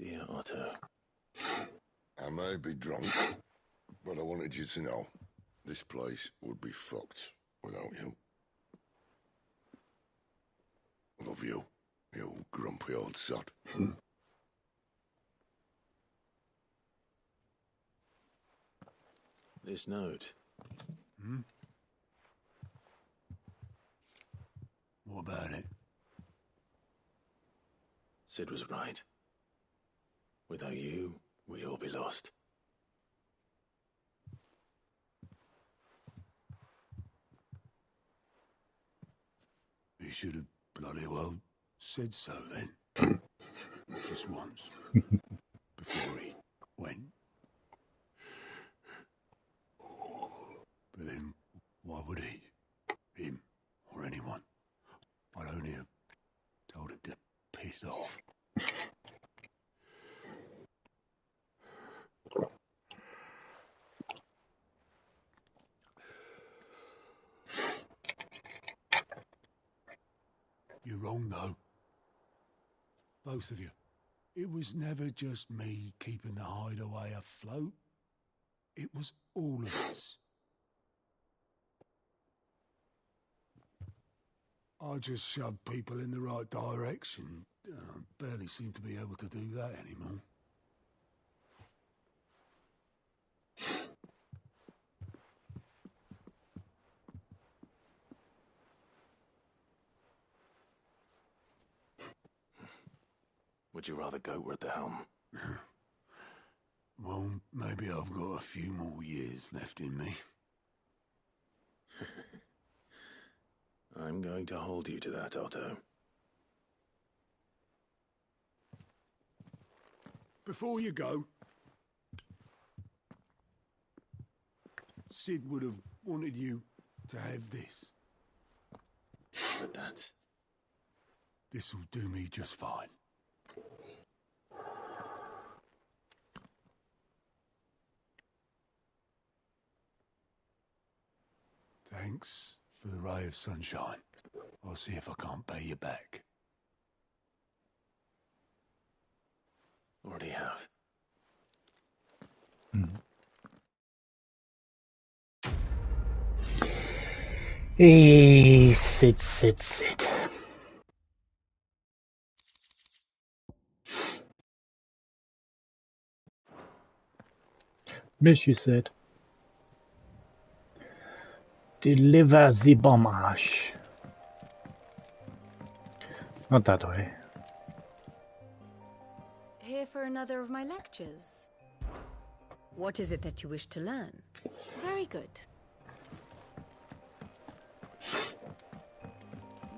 Speaker 2: Dear Otto.
Speaker 15: I may be drunk, but I wanted you to know this place would be fucked without you. Love you, you grumpy old sod.
Speaker 2: This note.
Speaker 16: Hmm? What about it?
Speaker 2: Sid was right. Without you, we'd all be lost.
Speaker 16: He should have bloody well said so then. Just once. Before he went. But then, why would he? Him, or anyone? I'd only have told him to piss off. You're wrong, though. Both of you. It was never just me keeping the hideaway afloat. It was all of us. I just shoved people in the right direction. I barely seem to be able to do that anymore.
Speaker 2: Would you rather goat were at the helm?
Speaker 16: Well, maybe I've got a few more years left in me.
Speaker 2: I'm going to hold you to that, Otto.
Speaker 16: Before you go, Sid would have wanted you to have this.
Speaker 2: But that's...
Speaker 16: This'll do me just fine. Thanks for the ray of sunshine. I'll see if I can't pay you back.
Speaker 2: Already have.
Speaker 1: Sid. Miss you said. Deliver the bomb ash. Not that way.
Speaker 3: Here for another of my lectures. What is it that you wish to learn? Very good.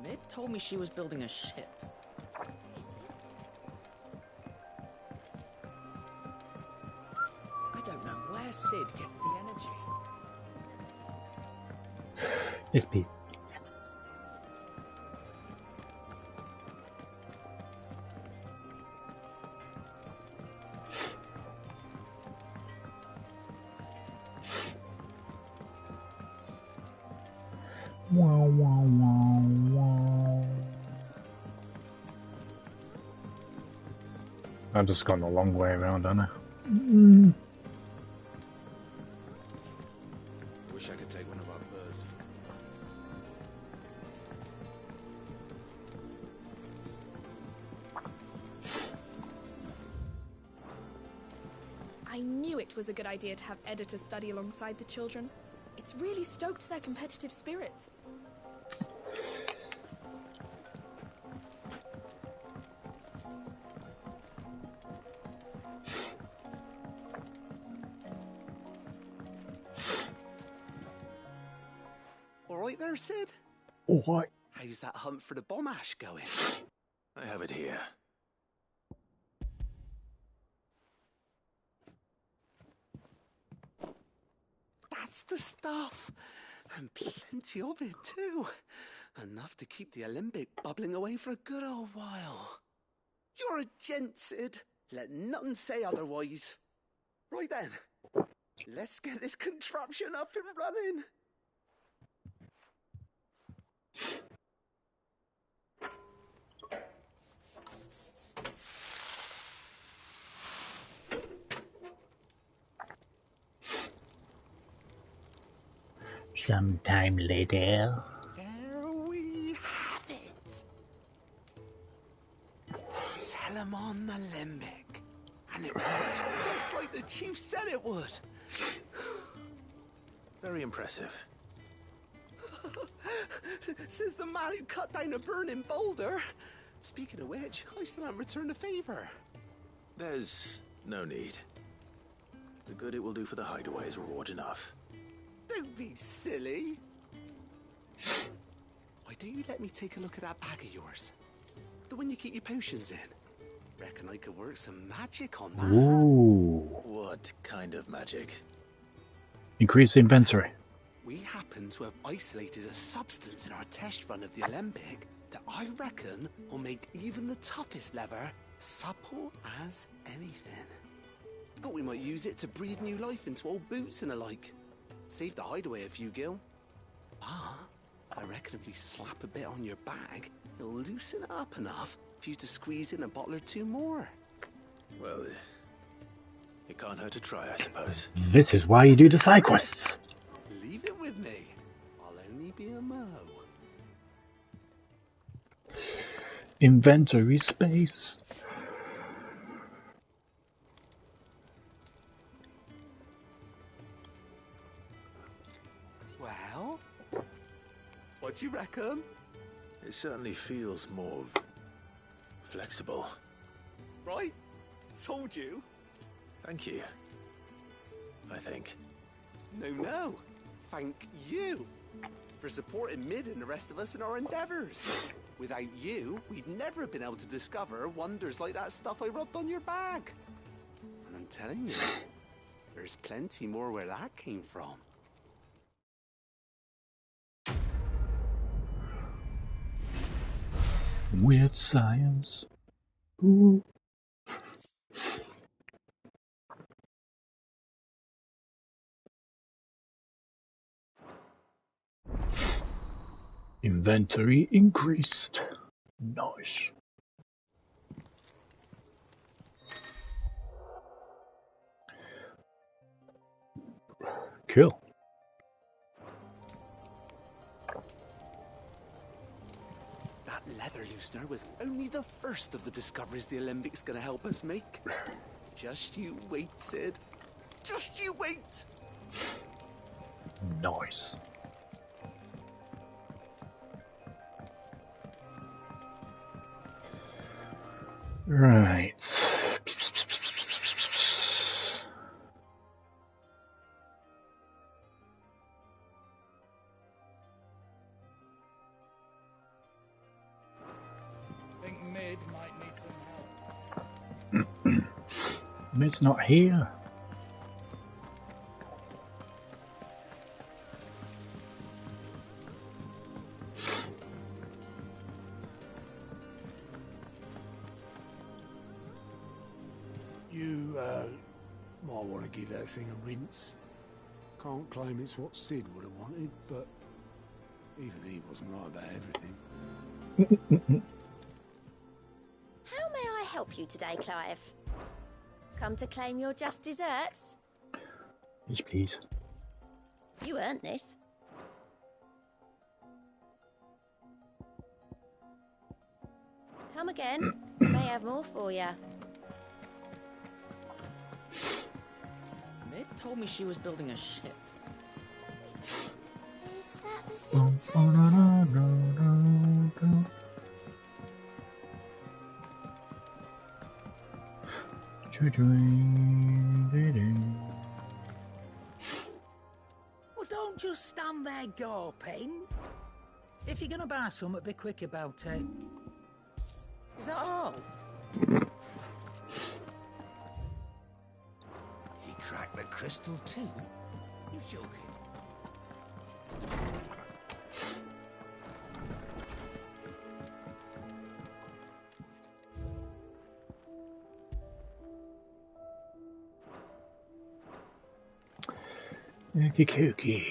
Speaker 13: Mid told me she was building a ship.
Speaker 14: I don't know where Sid gets the energy.
Speaker 1: Yes, Pete. Wow, wow, wow, wow. I've just gone the long way around, haven't I?
Speaker 11: Wish I could take one of our birds.
Speaker 17: I knew it was a good idea to have editors study alongside the children. It's really stoked their competitive spirit.
Speaker 14: All right there, Sid?
Speaker 1: All right.
Speaker 14: How's that hunt for the bomb ash going?
Speaker 2: I have it here.
Speaker 14: That's the stuff. And plenty of it, too. Enough to keep the Olympic bubbling away for a good old while. You're a gent, Sid. Let none say otherwise. Right then. Let's get this contraption up and running.
Speaker 1: Sometime later.
Speaker 14: There we have it. Telemon Alembic. And it works just like the chief said it would.
Speaker 2: Very impressive.
Speaker 14: Says the man who cut down a burning boulder. Speaking of which, I still haven't returned the favor.
Speaker 2: There's no need. The good it will do for the hideaway is reward enough.
Speaker 14: Don't be silly. Why don't you let me take a look at that bag of yours? The one you keep your potions in. Reckon I could work some magic on that.
Speaker 1: Ooh.
Speaker 2: What kind of magic?
Speaker 1: Increase inventory.
Speaker 14: We happen to have isolated a substance in our test run of the Alembic that I reckon will make even the toughest lever supple as anything. But we might use it to breathe new life into old boots and the like. Save the hideaway a few gil. Ah, I reckon if we slap a bit on your bag, it'll loosen it up enough for you to squeeze in a bottle or two more.
Speaker 2: Well, it can't hurt to try, I suppose.
Speaker 1: This is why you do the side quests.
Speaker 14: Leave it with me. I'll only be a mo.
Speaker 1: Inventory space.
Speaker 14: Well, what do you reckon?
Speaker 2: It certainly feels more flexible.
Speaker 14: Right? Told you.
Speaker 2: Thank you. I think.
Speaker 14: No. Thank you for supporting Mid and the rest of us in our endeavors. Without you, we'd never have been able to discover wonders like that stuff I rubbed on your bag. And I'm telling you, there's plenty more where that came from.
Speaker 1: Weird science. Ooh. Inventory increased. Nice. Cool.
Speaker 14: That leather loosener was only the first of the discoveries the Alembics gonna help us make. Just you wait, Sid. Just you wait.
Speaker 1: Nice. Right.
Speaker 4: Think Mid might need some help.
Speaker 1: Mid's not here.
Speaker 16: You, might want to give that thing a rinse. Can't claim it's what Sid would have wanted, but even he wasn't right about everything.
Speaker 9: How may I help you today, Clive? Come to claim your just desserts?
Speaker 1: Yes, please.
Speaker 9: You earned this. Come again. May have more for you.
Speaker 13: Mid told me she was building a ship.
Speaker 9: Is that the thing Tom
Speaker 12: Well, don't just stand there gawping. If you're gonna buy something, be quick about it. Is that all?
Speaker 14: He cracked the crystal too? You're joking.
Speaker 1: Okey dokey.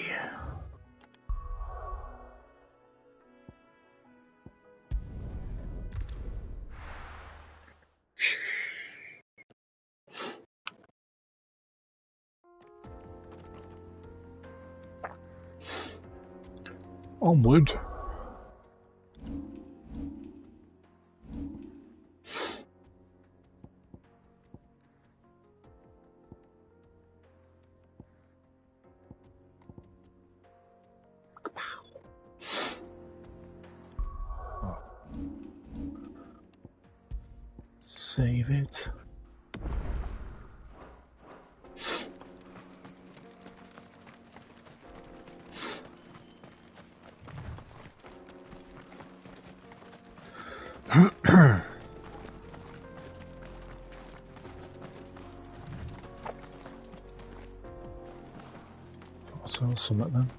Speaker 1: Onward. Save it. So something then.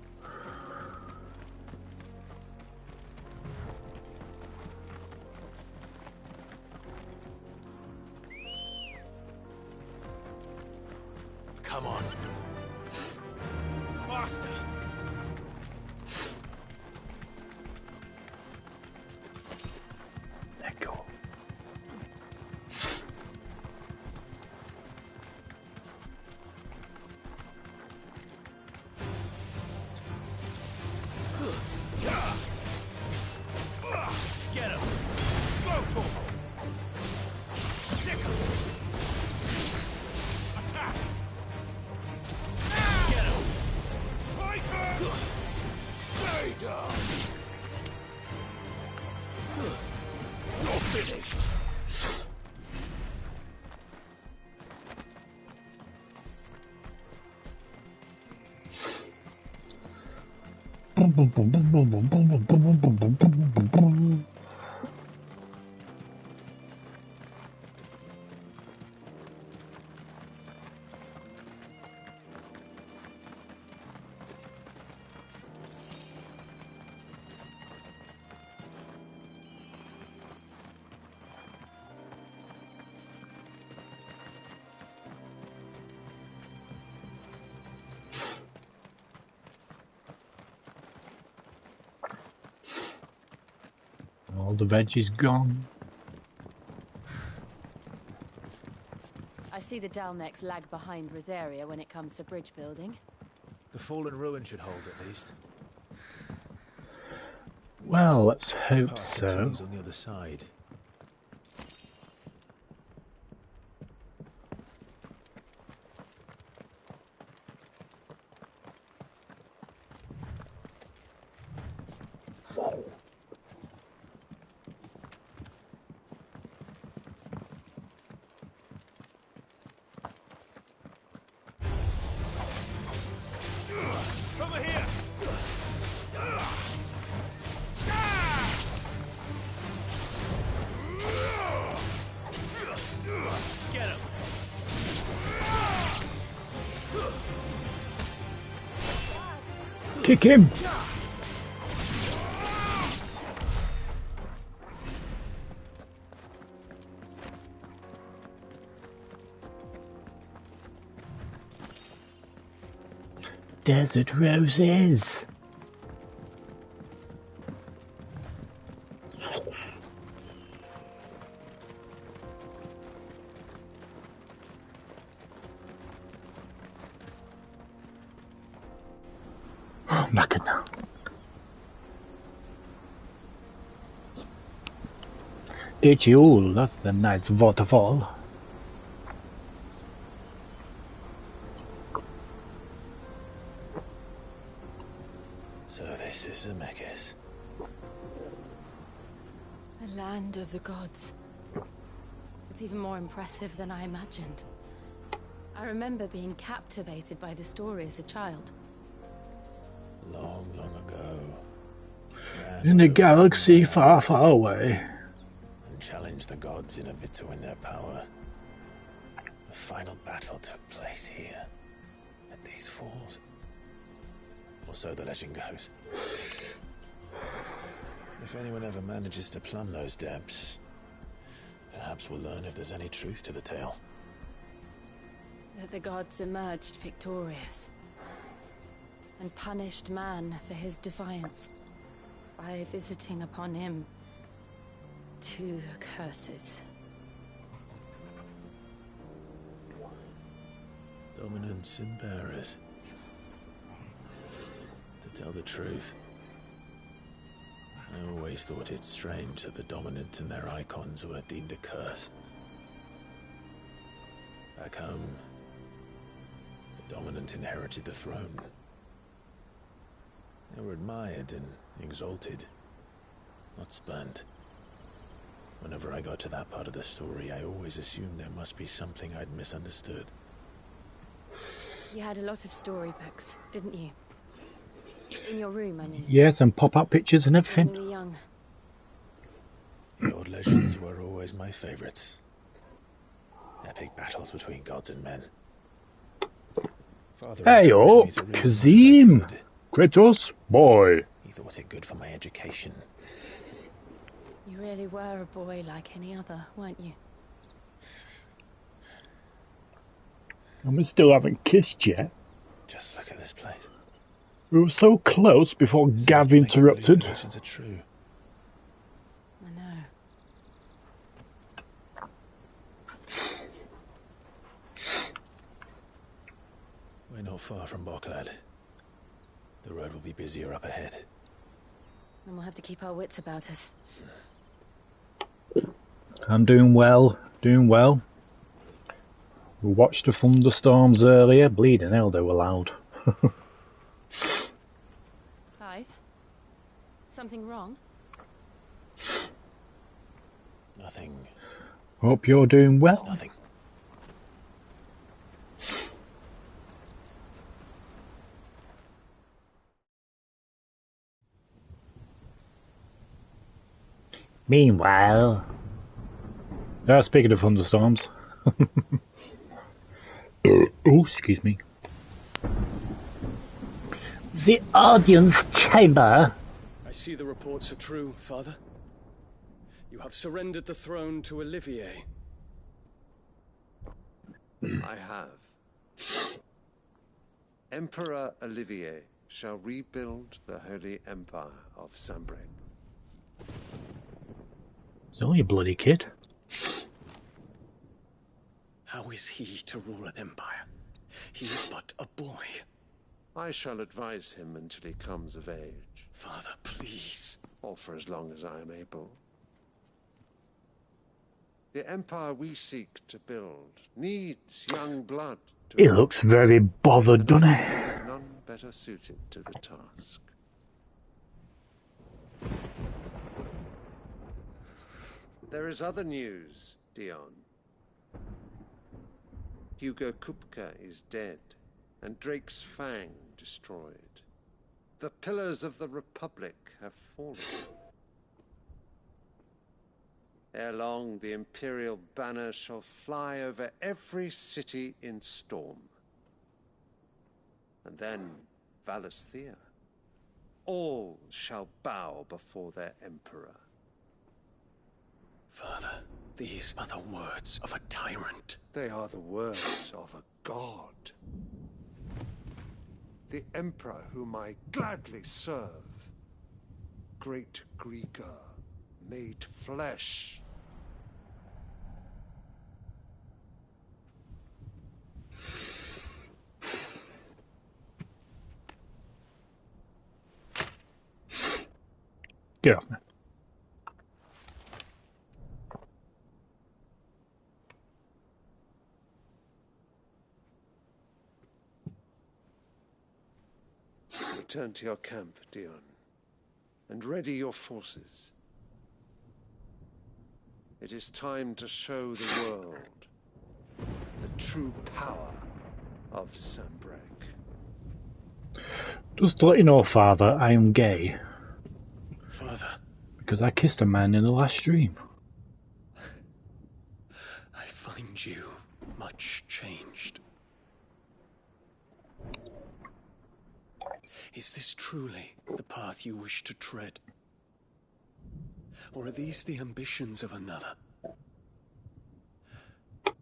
Speaker 2: Come on. Faster.
Speaker 1: Let go.
Speaker 2: Get him. Go to him. Stick him. Attack. Get him. Fighter. Stay down. You're finished.
Speaker 1: All the veg is gone.
Speaker 18: I see the Dalmex lag behind Rosaria when it comes to bridge building.
Speaker 2: The fallen ruin should hold at least.
Speaker 1: Well, let's hope
Speaker 2: Path
Speaker 1: so.
Speaker 2: continues on the other side. Over here! Get him!
Speaker 1: Kick him! Desert roses. Oh, knackered now. Itchy, that's the nice waterfall.
Speaker 2: So this is Zemeckis.
Speaker 18: The land of the gods. It's even more impressive than I imagined. I remember being captivated by the story as a child.
Speaker 2: Long, long ago.
Speaker 1: In a galaxy far, far away.
Speaker 2: And challenged the gods in a bid to win their power. The final battle took place here, at these falls. Or so the legend goes. If anyone ever manages to plumb those depths, perhaps we'll learn if there's any truth to the tale.
Speaker 18: That the gods emerged victorious and punished man for his defiance by visiting upon him 2 curses.
Speaker 2: Dominance and bearers. To tell the truth, I always thought it strange that the dominant and their icons were deemed a curse. Back home, the dominant inherited the throne. They were admired and exalted, not spurned. Whenever I got to that part of the story, I always assumed there must be something I'd misunderstood.
Speaker 18: You had a lot of storybooks, didn't you? In your room, I mean.
Speaker 1: Yes, and pop-up pictures and
Speaker 18: When
Speaker 1: everything.
Speaker 18: we were young.
Speaker 2: The old legends were always my favorites. Epic battles between gods and men. Father
Speaker 1: Hey,
Speaker 2: encouraged
Speaker 1: up,
Speaker 2: me to read as much as I
Speaker 1: Kazim!
Speaker 2: could.
Speaker 1: Kratos, boy!
Speaker 2: He thought it good for my education.
Speaker 18: You really were a boy like any other, weren't you?
Speaker 1: And we still haven't kissed yet.
Speaker 2: Just look at this place.
Speaker 1: We were so close before Gav interrupted.
Speaker 2: The legends are true.
Speaker 18: I know.
Speaker 2: We're not far from Boklad. The road will be busier up ahead.
Speaker 18: And we'll have to keep our wits about us.
Speaker 1: I'm doing well, doing well. We watched the thunderstorms earlier. Bleeding hell, they were loud.
Speaker 18: Clive? Something wrong?
Speaker 2: Nothing.
Speaker 1: Hope you're doing well.
Speaker 2: It's nothing.
Speaker 1: Meanwhile... speaking of thunderstorms. Oh, excuse me. The audience chamber.
Speaker 19: I see the reports are true, Father. You have surrendered the throne to Olivier.
Speaker 20: I have. Emperor Olivier shall rebuild the Holy Empire of Sanbreque.
Speaker 1: It's only a bloody kid.
Speaker 19: How is he to rule an empire? He is but a boy.
Speaker 20: I shall advise him until he comes of age.
Speaker 19: Father, please.
Speaker 20: Or for as long as I am able. The empire we seek to build needs young blood.
Speaker 1: He looks very bothered, doesn't he?
Speaker 20: None better suited to the task. There is other news, Dion. Hugo Kupka is dead, and Drake's Fang destroyed. The pillars of the Republic have fallen. Ere long, the Imperial banner shall fly over every city in Storm. And then Valisthea. All shall bow before their Emperor.
Speaker 19: Father, these are the words of a tyrant.
Speaker 20: They are the words of a god. The Emperor whom I gladly serve. Great Greeker, made flesh.
Speaker 1: Get off me.
Speaker 20: Return to your camp, Dion, and ready your forces. It is time to show the world the true power of Sanbreque.
Speaker 1: Just to let you know, Father, I am gay.
Speaker 19: Father.
Speaker 1: Because I kissed a man in the last stream.
Speaker 19: I find you much changed. Is this truly the path you wish to tread? Or are these the ambitions of another?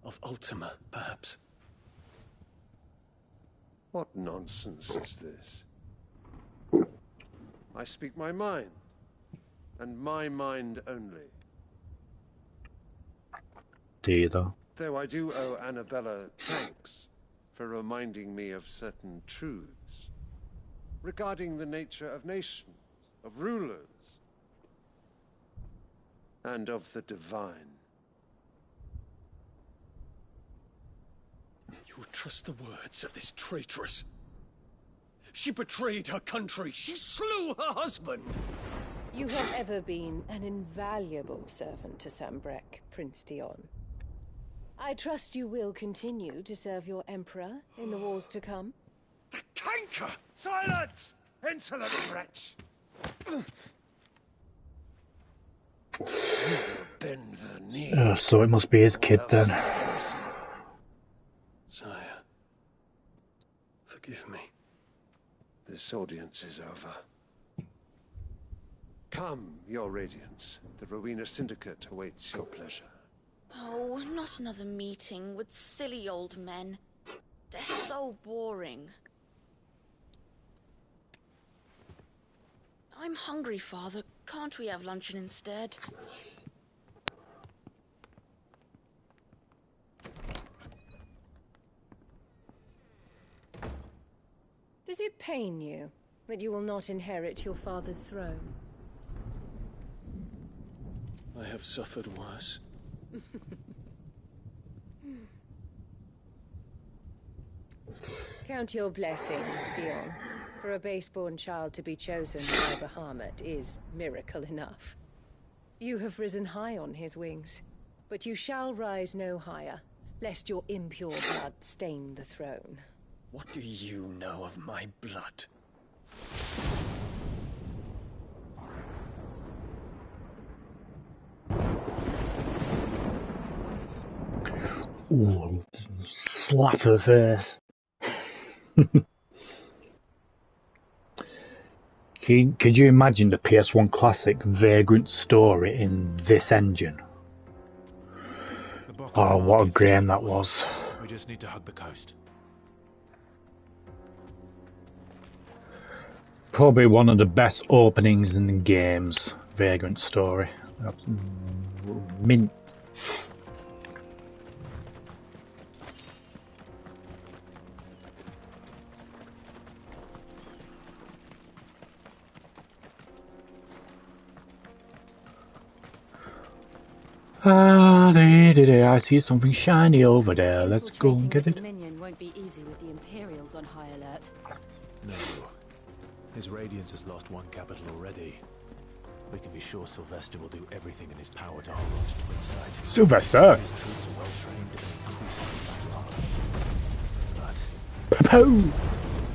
Speaker 19: Of Ultima, perhaps?
Speaker 20: What nonsense is this? I speak my mind, and my mind only.
Speaker 1: Do you, though?
Speaker 20: Though I do owe Annabella thanks for reminding me of certain truths regarding the nature of nations, of rulers, and of the divine.
Speaker 19: You would trust the words of this traitress? She betrayed her country. She slew her husband.
Speaker 5: You have ever been an invaluable servant to Sambrek, Prince Dion. I trust you will continue to serve your emperor in the wars to come.
Speaker 20: The canker! Silence! Insolent wretch! You will bend the knee.
Speaker 1: So it must be his kid then.
Speaker 19: Sire, forgive me.
Speaker 20: This audience is over. Come, your radiance. The Rowena Syndicate awaits your pleasure.
Speaker 13: Oh, not another meeting with silly old men. They're so boring. I'm hungry, Father. Can't we have luncheon instead?
Speaker 5: Does it pain you that you will not inherit your father's throne?
Speaker 19: I have suffered worse.
Speaker 5: Count your blessings, Dion. For a base-born child to be chosen by Bahamut is miracle enough. You have risen high on his wings, but you shall rise no higher, lest your impure blood stain the throne.
Speaker 19: What do you know of my blood?
Speaker 1: Ooh, slap to the face. Could you imagine the PS1 classic Vagrant story in this engine? Oh, what a game that was.
Speaker 2: We just need to hug the coast.
Speaker 1: Probably one of the best openings in the games, Vagrant story. Mint. I see something shiny over there. Let's go and get it.
Speaker 18: Dominion won't be easy with the Imperials on high alert.
Speaker 2: No. His Radiance has lost one capital already. We can be sure Sylvester will do everything in his power to hold on to Twinside.
Speaker 1: Sylvester!
Speaker 2: His troops are well trained and increasingly battle hardened. But...
Speaker 1: Pooh!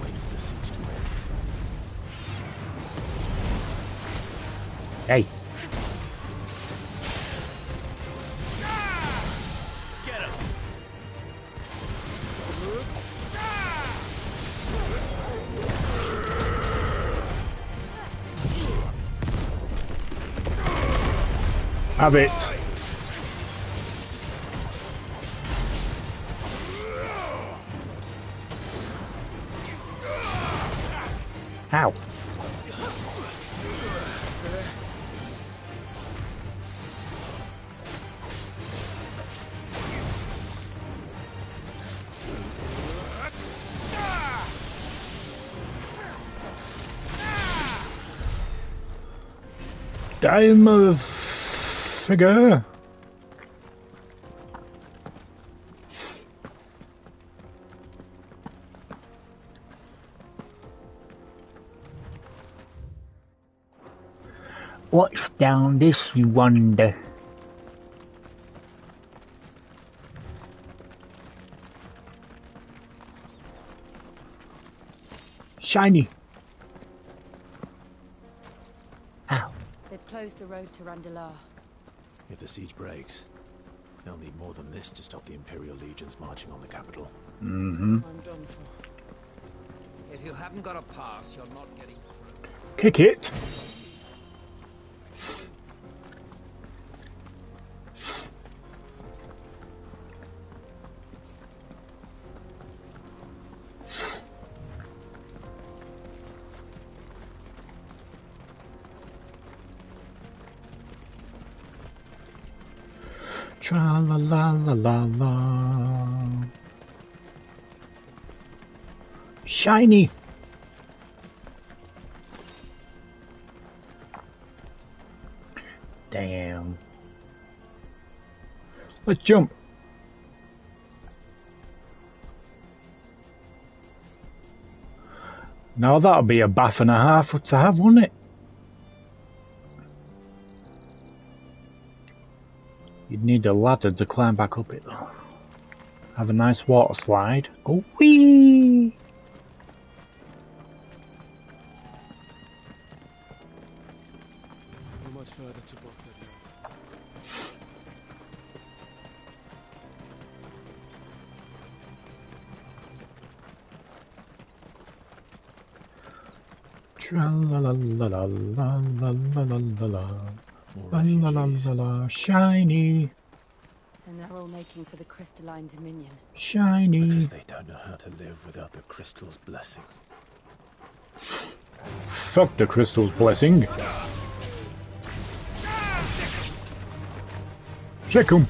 Speaker 2: Wait for the siege to end.
Speaker 1: Hey. Have it. Ow. Time of figure. What's down this, you wonder? Shiny. Ow.
Speaker 18: They've closed the road to Randalar.
Speaker 2: If the siege breaks, they'll need more than this to stop the Imperial legions marching on the capital.
Speaker 1: Mm-hmm.
Speaker 11: I'm done for. If you haven't got a pass, you're not getting through.
Speaker 1: Kick it. Tra la la la la la. Shiny. Damn. Let's jump. Now that'll be a bath and a half to have, wouldn't it? You'd need a ladder to climb back up it though. Have a nice water slide. Go whee!
Speaker 6: Not much further to walk that
Speaker 1: Tra-la-la-la-la-la-la-la-la-la. La-la-la-la-la. Shiny.
Speaker 18: And they're all making for the crystalline dominion.
Speaker 1: Shiny.
Speaker 2: Because they don't know how to live without the crystal's blessing.
Speaker 1: Fuck the crystal's blessing. Check 'em.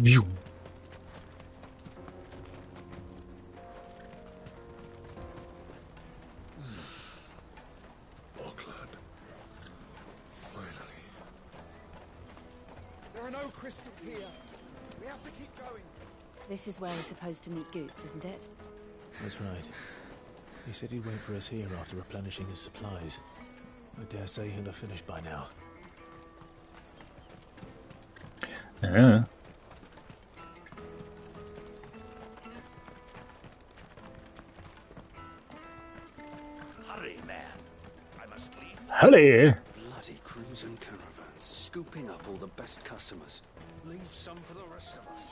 Speaker 1: View.
Speaker 19: Auckland. Finally. There are no crystals here. We have to keep going.
Speaker 18: This is where we're supposed to meet Goots, isn't it?
Speaker 2: That's right. He said he'd wait for us here after replenishing his supplies. I dare say he'll have finished by now.
Speaker 1: Yeah.
Speaker 8: Hurry, man. I must leave.
Speaker 1: Hello.
Speaker 21: Bloody crimson caravans, scooping up all the best customers.
Speaker 8: Leave some for the rest of us.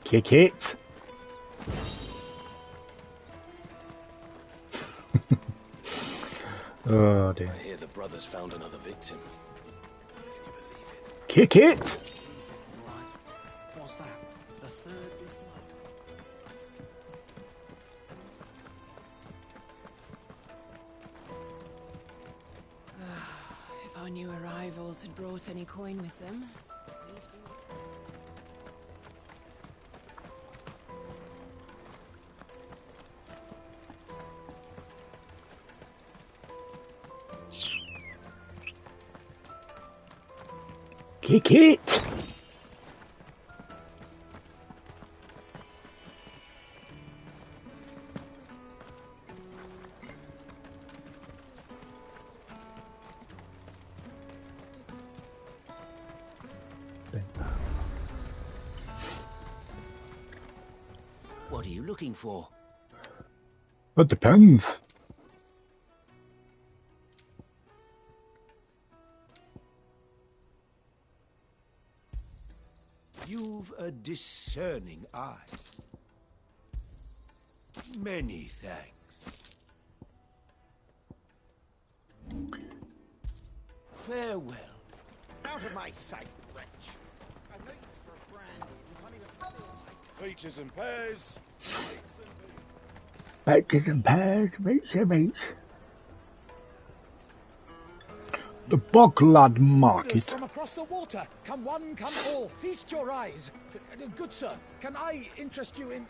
Speaker 1: Kick it. Oh dear.
Speaker 21: I hear the brothers found another victim.
Speaker 1: Kick it.
Speaker 21: What's that? The third this month?
Speaker 3: If our new arrivals had brought any coin with them.
Speaker 1: Kick it.
Speaker 8: What are you looking for?
Speaker 1: It depends.
Speaker 8: You've a discerning eye. Many thanks. Farewell. Out of my sight, wretch. I'm looking for a brandy. You can't even fill my...
Speaker 19: Peaches and pears.
Speaker 1: Peaches and pears, meats and meats. The Boglad Market.
Speaker 4: From across the water. Come one, come all. Feast your eyes. Good sir, can I interest you in...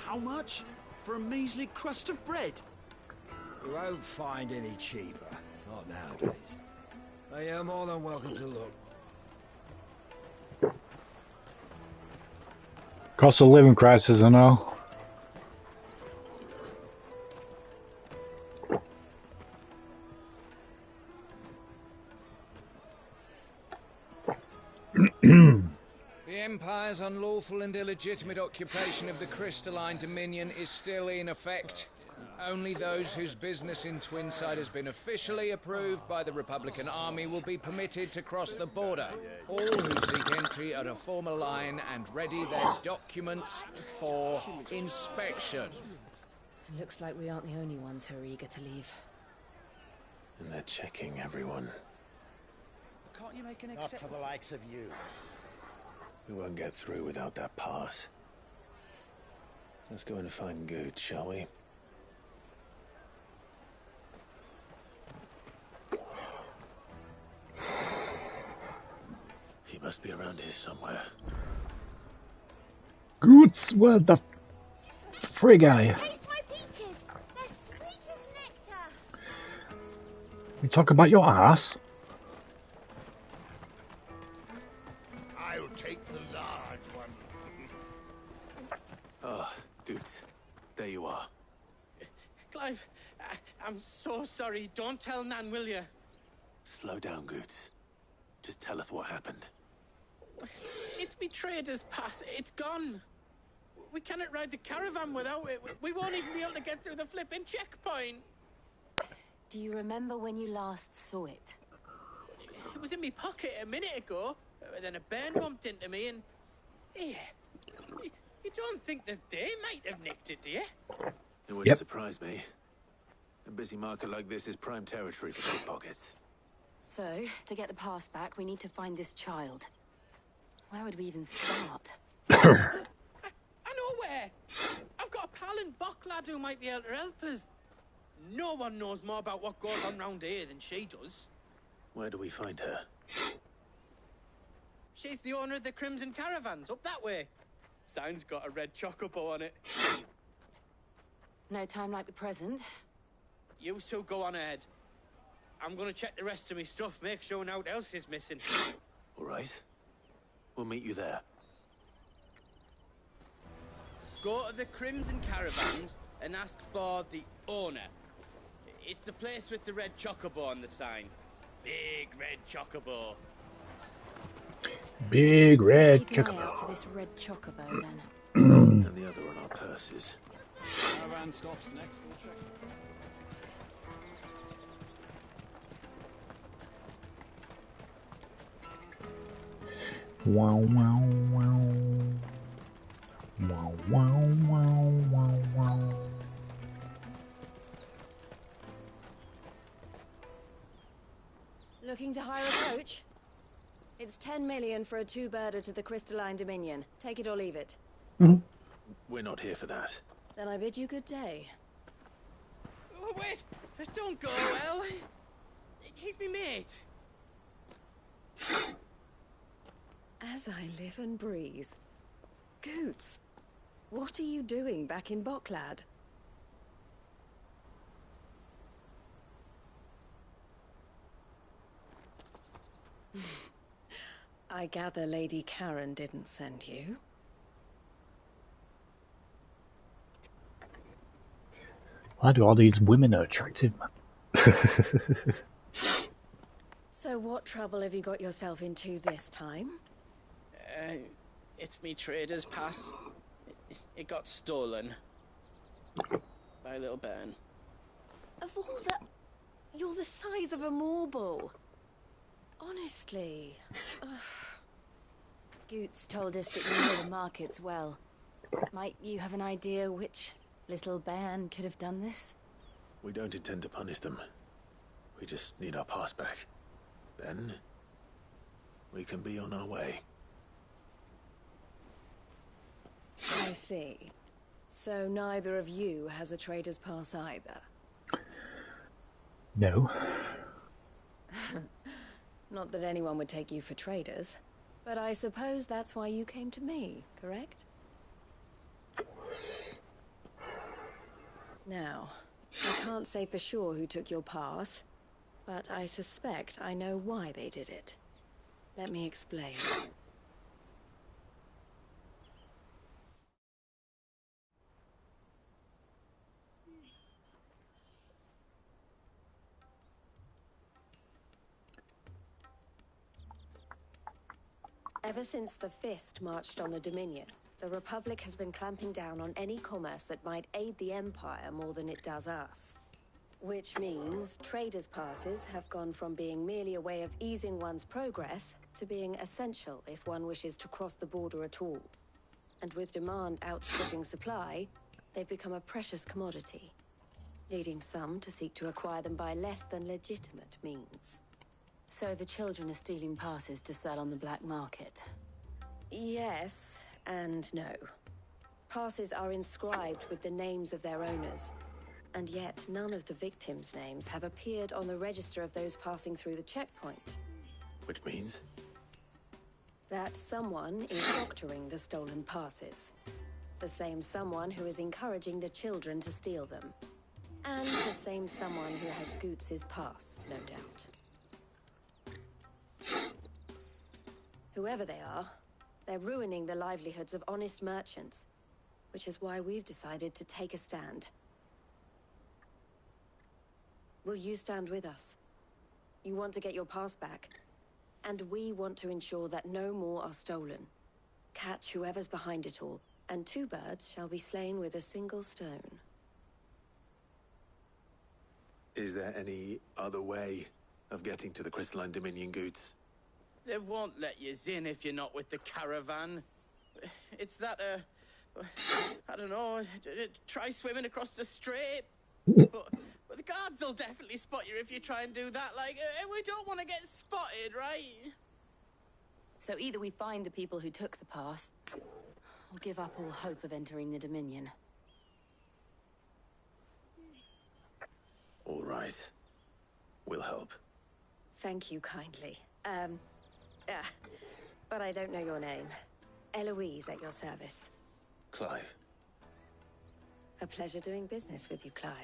Speaker 8: How much? For a measly crust of bread?
Speaker 11: You won't find any cheaper. Not nowadays. But you're more than welcome to look.
Speaker 1: Cost of living crisis, I know.
Speaker 22: The Empire's unlawful and illegitimate occupation of the crystalline dominion is still in effect. Only those whose business in Twinside has been officially approved by the Republican Army will be permitted to cross the border. All who seek entry are to form a line and ready their documents for inspection.
Speaker 3: Looks like we aren't the only ones who are eager to leave.
Speaker 2: And they're checking everyone.
Speaker 21: Can't you make an
Speaker 11: Not for the likes of you.
Speaker 2: We won't get through without that pass. Let's go and find Good, shall we? He must be around here somewhere.
Speaker 1: Good, where the frig are you?
Speaker 9: Taste my peaches. They're sweet as nectar.
Speaker 1: You talk about your ass?
Speaker 15: I'll take the large one.
Speaker 2: Ah, Good. There you are.
Speaker 6: Clive, I'm so sorry. Don't tell Nan, will you?
Speaker 2: Slow down, Good. Just tell us what happened.
Speaker 6: It's me trader's pass. It's gone. We cannot ride the caravan without it. We won't even be able to get through the flipping checkpoint.
Speaker 18: Do you remember when you last saw it?
Speaker 6: It was in my pocket a minute ago. Then a bairn bumped into me and... Yeah. You don't think that they might have nicked it, do you?
Speaker 2: It wouldn't surprise me. A busy market like this is prime territory for pickpockets.
Speaker 18: So, to get the pass back, we need to find this child. Where would we even start?
Speaker 6: I know where. I've got a pal in Bocklad who might be able to help us. No one knows more about what goes on round here than she does.
Speaker 2: Where do we find her?
Speaker 6: She's the owner of the Crimson Caravans, up that way. Sign's got a red chocobo on it.
Speaker 18: No time like the present.
Speaker 6: You two go on ahead. I'm gonna check the rest of my stuff, make sure no one else is missing.
Speaker 2: All right. We'll meet you there.
Speaker 6: Go to the Crimson Caravans and ask for the owner. It's the place with the red chocobo on the sign. Big red chocobo.
Speaker 1: Big red
Speaker 18: Keep an eye
Speaker 1: chocobo.
Speaker 18: out for this red chocobo, then.
Speaker 2: And the other on our purses.
Speaker 21: Caravan stops next. We'll check.
Speaker 1: Wow, wow, wow. Wow, wow, wow, wow, wow.
Speaker 3: Looking to hire a coach? It's 10 million for a two-birder to the Crystalline Dominion. Take it or leave it.
Speaker 2: We're not here for that.
Speaker 3: Then I bid you good day.
Speaker 6: Oh, wait! Don't go, El. He's me mate.
Speaker 3: As I live and breathe. Goots, what are you doing back in Bocklad? I gather Lady Karen didn't send you.
Speaker 1: Why do all these women are attractive, man?
Speaker 3: So what trouble have you got yourself into this time?
Speaker 6: It's me trader's pass. It got stolen. By a little bairn.
Speaker 3: Of all the... You're the size of a marble. Honestly. Ugh.
Speaker 18: Goots told us that you know the markets well. Might you have an idea which little bairn could have done this?
Speaker 2: We don't intend to punish them. We just need our pass back. Then, we can be on our way.
Speaker 3: I see. So neither of you has a trader's pass either?
Speaker 1: No.
Speaker 3: Not that anyone would take you for traders, but I suppose that's why you came to me, correct? Now, I can't say for sure who took your pass, but I suspect I know why they did it. Let me explain. Ever since the Fist marched on the Dominion, The Republic has been clamping down on any commerce that might aid the Empire more than it does us. Which means traders' passes have gone from being merely a way of easing one's progress to being essential if one wishes to cross the border at all. And with demand outstripping supply, they've become a precious commodity, leading some to seek to acquire them by less than legitimate means.
Speaker 18: So the children are stealing passes to sell on the black market?
Speaker 3: Yes and no. Passes are inscribed with the names of their owners, and yet none of the victims' names have appeared on the register of those passing through the checkpoint.
Speaker 2: Which means?
Speaker 3: That someone is doctoring the stolen passes. The same someone who is encouraging the children to steal them. And the same someone who has Goots' pass, no doubt. Whoever they are, they're ruining the livelihoods of honest merchants, which is why we've decided to take a stand. Will you stand with us? You want to get your pass back, and we want to ensure that no more are stolen. Catch whoever's behind it all, and 2 birds shall be slain with a single stone.
Speaker 2: Is there any other way of getting to the Crystalline Dominion Goots?
Speaker 7: They won't let you in if you're not with the caravan. It's that, I don't know, try swimming across the strait. But the guards will definitely spot you if you try and do that. Like, we don't want to get spotted, right?
Speaker 18: So either we find the people who took the pass, or give up all hope of entering the Dominion.
Speaker 2: All right. We'll help.
Speaker 3: Thank you kindly. But I don't know your name. Eloise at your service.
Speaker 2: Clive.
Speaker 3: A pleasure doing business with you, Clive.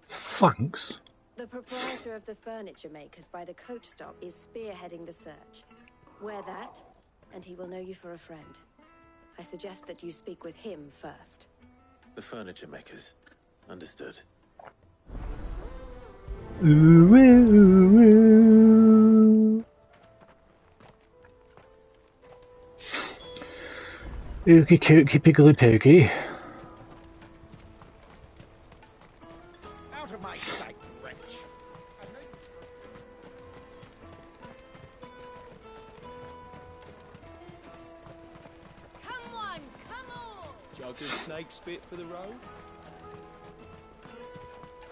Speaker 1: Thanks.
Speaker 3: The proprietor of the furniture makers by the coach stop is spearheading the search. Wear that, and he will know you for a friend. I suggest that you speak with him first.
Speaker 2: The furniture makers. Understood.
Speaker 1: Ooh, ooh, ooh. Ookie kookie piggly pookie.
Speaker 11: Out of my sight, wretch!
Speaker 10: Come on, come on!
Speaker 19: Jug of snake spit for the road?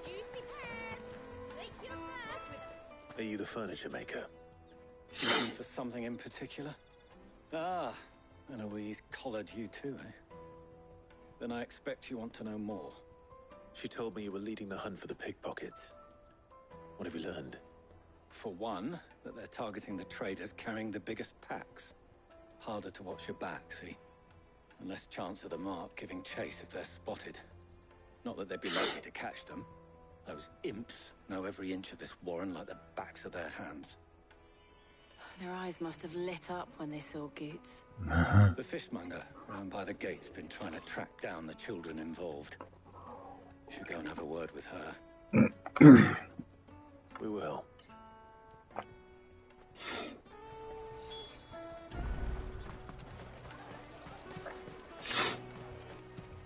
Speaker 10: Juicy pears! Snake your thirst with
Speaker 2: Are you the furniture maker?
Speaker 21: Looking for something in particular? Ah, Eloise collared you too, eh? Then I expect you want to know more.
Speaker 2: She told me you were leading the hunt for the pickpockets. What have you learned?
Speaker 21: For one, that they're targeting the traders carrying the biggest packs. Harder to watch your back, see? And less chance of the mark giving chase if they're spotted. Not that they'd be likely to catch them. Those imps know every inch of this warren like the backs of their hands.
Speaker 18: Their eyes must have lit up when they saw Goots.
Speaker 21: The fishmonger round by the gate's been trying to track down the children involved. Should go and have a word with her.
Speaker 2: We will.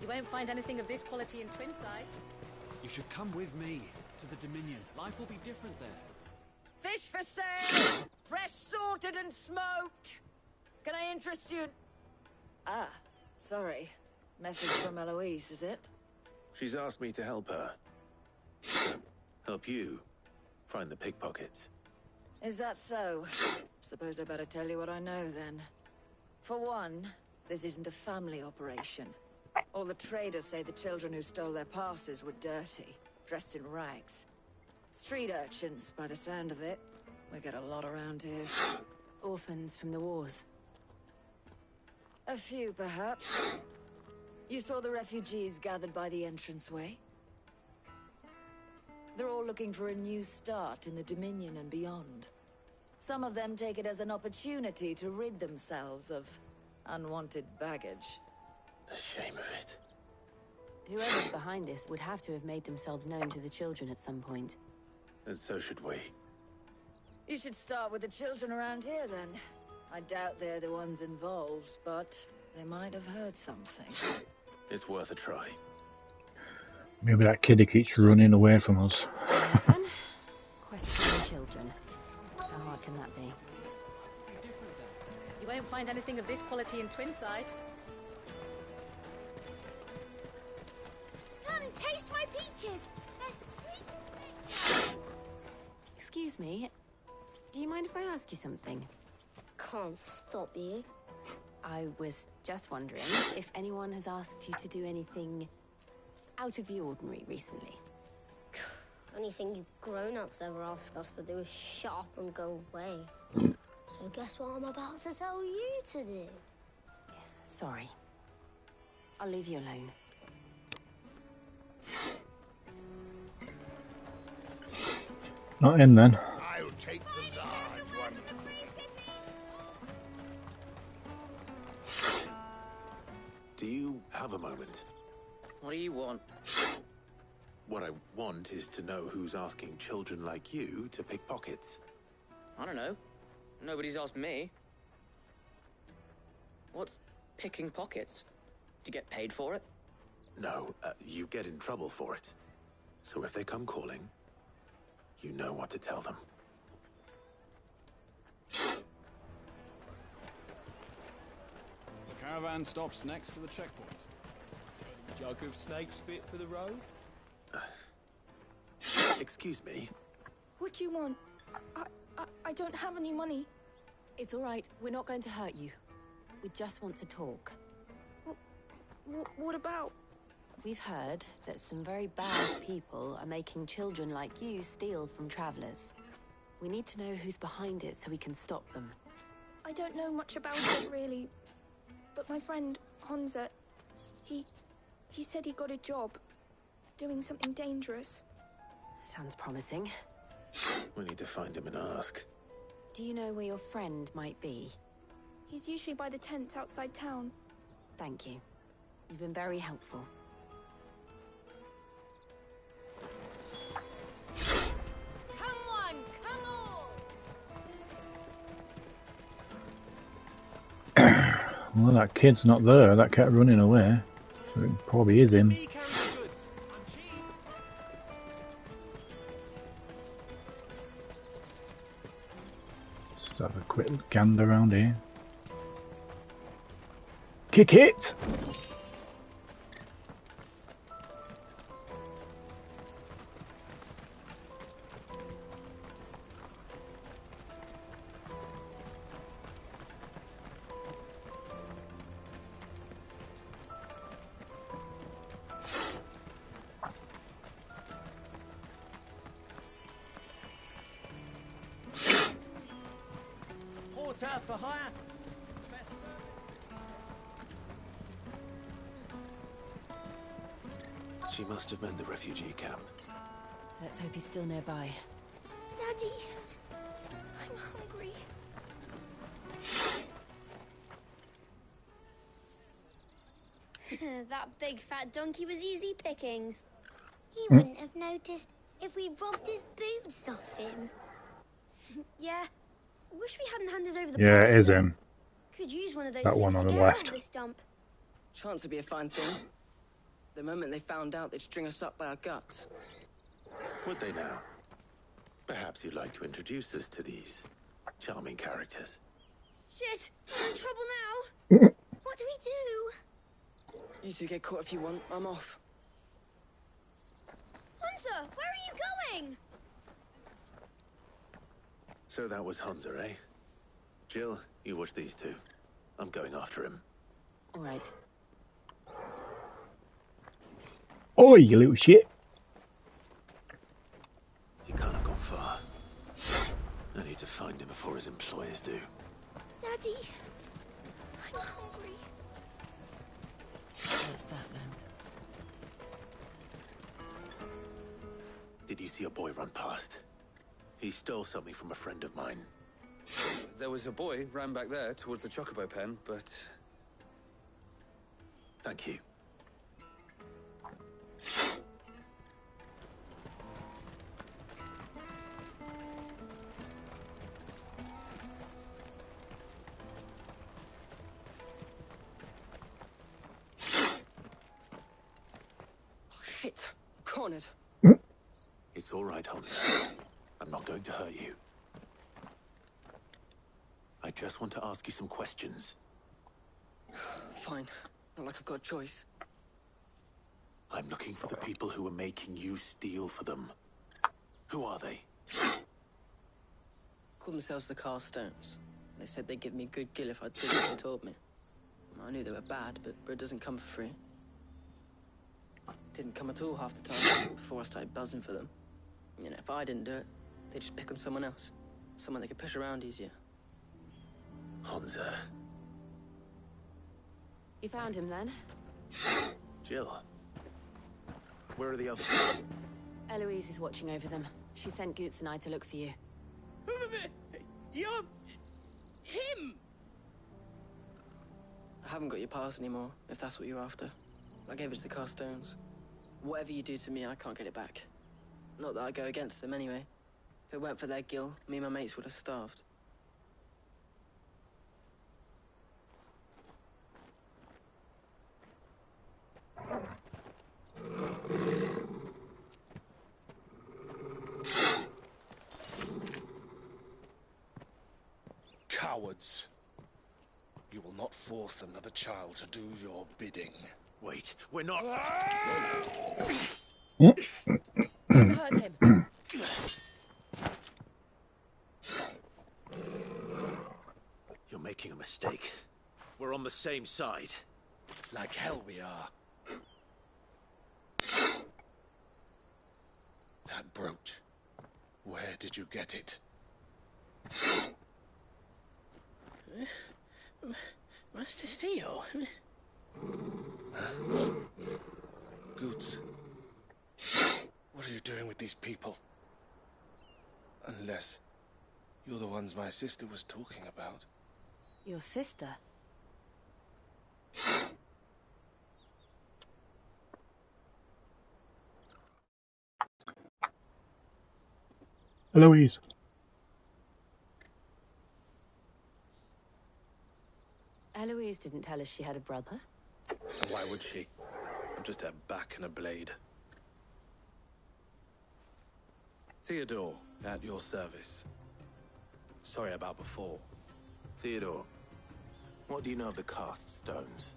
Speaker 10: You won't find anything of this quality in Twinside.
Speaker 21: You should come with me to the Dominion. Life will be different there.
Speaker 23: Fish for sale! Fresh sorted and smoked! Can I interest you? Ah, sorry. Message from Eloise, is it?
Speaker 2: She's asked me to help her. To help you find the pickpockets.
Speaker 23: Is that so? Suppose I better tell you what I know then. For one, this isn't a family operation. All the traders say the children who stole their passes were dirty, dressed in rags. Street urchins, by the sound of it. We get a lot around here.
Speaker 18: Orphans from the wars.
Speaker 23: A few, perhaps. You saw the refugees gathered by the entranceway? They're all looking for a new start in the Dominion and beyond. Some of them take it as an opportunity to rid themselves of unwanted baggage.
Speaker 2: The shame of it.
Speaker 5: Whoever's behind this would have to have made themselves known to the children at some point.
Speaker 2: And so should we.
Speaker 3: You should start with the children around here, then. I doubt they're the ones involved, but they might have heard something.
Speaker 2: It's worth a try.
Speaker 1: Maybe that kid who keeps running away from us.
Speaker 5: Questioning children. How hard can that be?
Speaker 10: You won't find anything of this quality in Twinside.
Speaker 9: Come, taste my peaches! They're sweet as nectar!
Speaker 5: Excuse me, do you mind if I ask you something?
Speaker 9: Can't stop you.
Speaker 5: I was just wondering if anyone has asked you to do anything out of the ordinary recently.
Speaker 9: Anything you grown-ups ever ask us to do is shut up and go away. So guess what I'm about to tell you to do?
Speaker 5: Sorry. I'll leave you alone.
Speaker 1: Not in then.
Speaker 15: I'll take the large one.
Speaker 2: Do you have a moment?
Speaker 7: What do you want?
Speaker 2: What I want is to know who's asking children like you to pick pockets.
Speaker 7: I don't know. Nobody's asked me. What's picking pockets? Do you get paid for it?
Speaker 2: No, you get in trouble for it. So if they come calling, you know what to tell them.
Speaker 12: The caravan stops next to the checkpoint.
Speaker 19: Jug of snake spit for the road?
Speaker 2: Excuse me?
Speaker 16: What do you want? I don't have any money.
Speaker 5: It's all right. We're not going to hurt you. We just want to talk.
Speaker 16: What about?
Speaker 5: We've heard that some very bad people are making children like you steal from travelers. We need to know who's behind it so we can stop them.
Speaker 16: I don't know much about it, really. But my friend, Hansa, he said he got a job doing something dangerous.
Speaker 5: Sounds promising.
Speaker 2: We need to find him and ask.
Speaker 5: Do you know where your friend might be?
Speaker 16: He's usually by the tents outside town.
Speaker 5: Thank you. You've been very helpful.
Speaker 10: Come on, come on!
Speaker 1: Well, that kid's not there. That kept running away. So it probably is him. Let's have a quick gander around here. Kick it!
Speaker 19: Port out for hire. Best
Speaker 2: She must have meant the refugee camp.
Speaker 5: Let's hope he's still nearby.
Speaker 16: Daddy, I'm hungry.
Speaker 9: That big fat donkey was easy pickings. He wouldn't have noticed if we'd robbed his boots off him. Yeah. Wish we hadn't handed over the
Speaker 1: Yeah, it
Speaker 9: parcel.
Speaker 1: is him.
Speaker 9: Could use one of those
Speaker 1: That
Speaker 9: to
Speaker 1: one on the
Speaker 9: scare
Speaker 1: left.
Speaker 9: out this dump.
Speaker 7: Chance to be a fine thing. The moment they found out, they'd string us up by our guts.
Speaker 2: Would they now? Perhaps you'd like to introduce us to these charming characters.
Speaker 9: Shit! We're in trouble now. What do we do?
Speaker 7: You two get caught if you want. I'm off.
Speaker 9: Hunter, where are you going?
Speaker 2: So that was Hansa, eh? Jill, you watch these two. I'm going after him.
Speaker 5: All right.
Speaker 1: Oi, you little shit.
Speaker 2: He can't have gone far. I need to find him before his employers do.
Speaker 16: Daddy, I'm hungry.
Speaker 5: What's that then?
Speaker 2: Did you see a boy run past? He stole something from a friend of mine.
Speaker 17: There was a boy ran back there towards the chocobo pen, but...
Speaker 2: Thank you.
Speaker 7: cornered.
Speaker 2: It's all right, Hans. I'm not going to hurt you. I just want to ask you some questions.
Speaker 7: Fine. Not like I've got a choice.
Speaker 2: I'm looking for the people who are making you steal for them. Who are they?
Speaker 7: Call themselves the Carstones. They said they'd give me good gill if I did what they told me. I knew they were bad, but bread doesn't come for free. Didn't come at all half the time before I started buzzing for them. You know, if I didn't do it, they'd just pick on someone else. Someone they could push around easier.
Speaker 2: Hansa.
Speaker 5: You found him then?
Speaker 2: Jill. Where are the others?
Speaker 5: Eloise is watching over them. She sent Goots and I to look for you.
Speaker 7: You're... him! I haven't got your pass anymore, if that's what you're after. I gave it to the Carstones. Whatever you do to me, I can't get it back. Not that I go against them anyway. If it weren't for their gill, me and my mates would have starved.
Speaker 13: Cowards. You will not force another child to do your bidding.
Speaker 2: Wait, we're not...
Speaker 5: Hurt him.
Speaker 2: You're making a mistake. We're on the same side.
Speaker 13: Like hell we are. That brooch. Where did you get it?
Speaker 7: Master Theo?
Speaker 13: Goots. What are you doing with these people? Unless you're the ones my sister was talking about.
Speaker 5: Your sister?
Speaker 1: Eloise.
Speaker 5: Eloise didn't tell us she had a brother.
Speaker 14: And why would she? I'm just a back and a blade. Theodore, at your service. Sorry about before.
Speaker 2: Theodore, what do you know of the Cast Stones?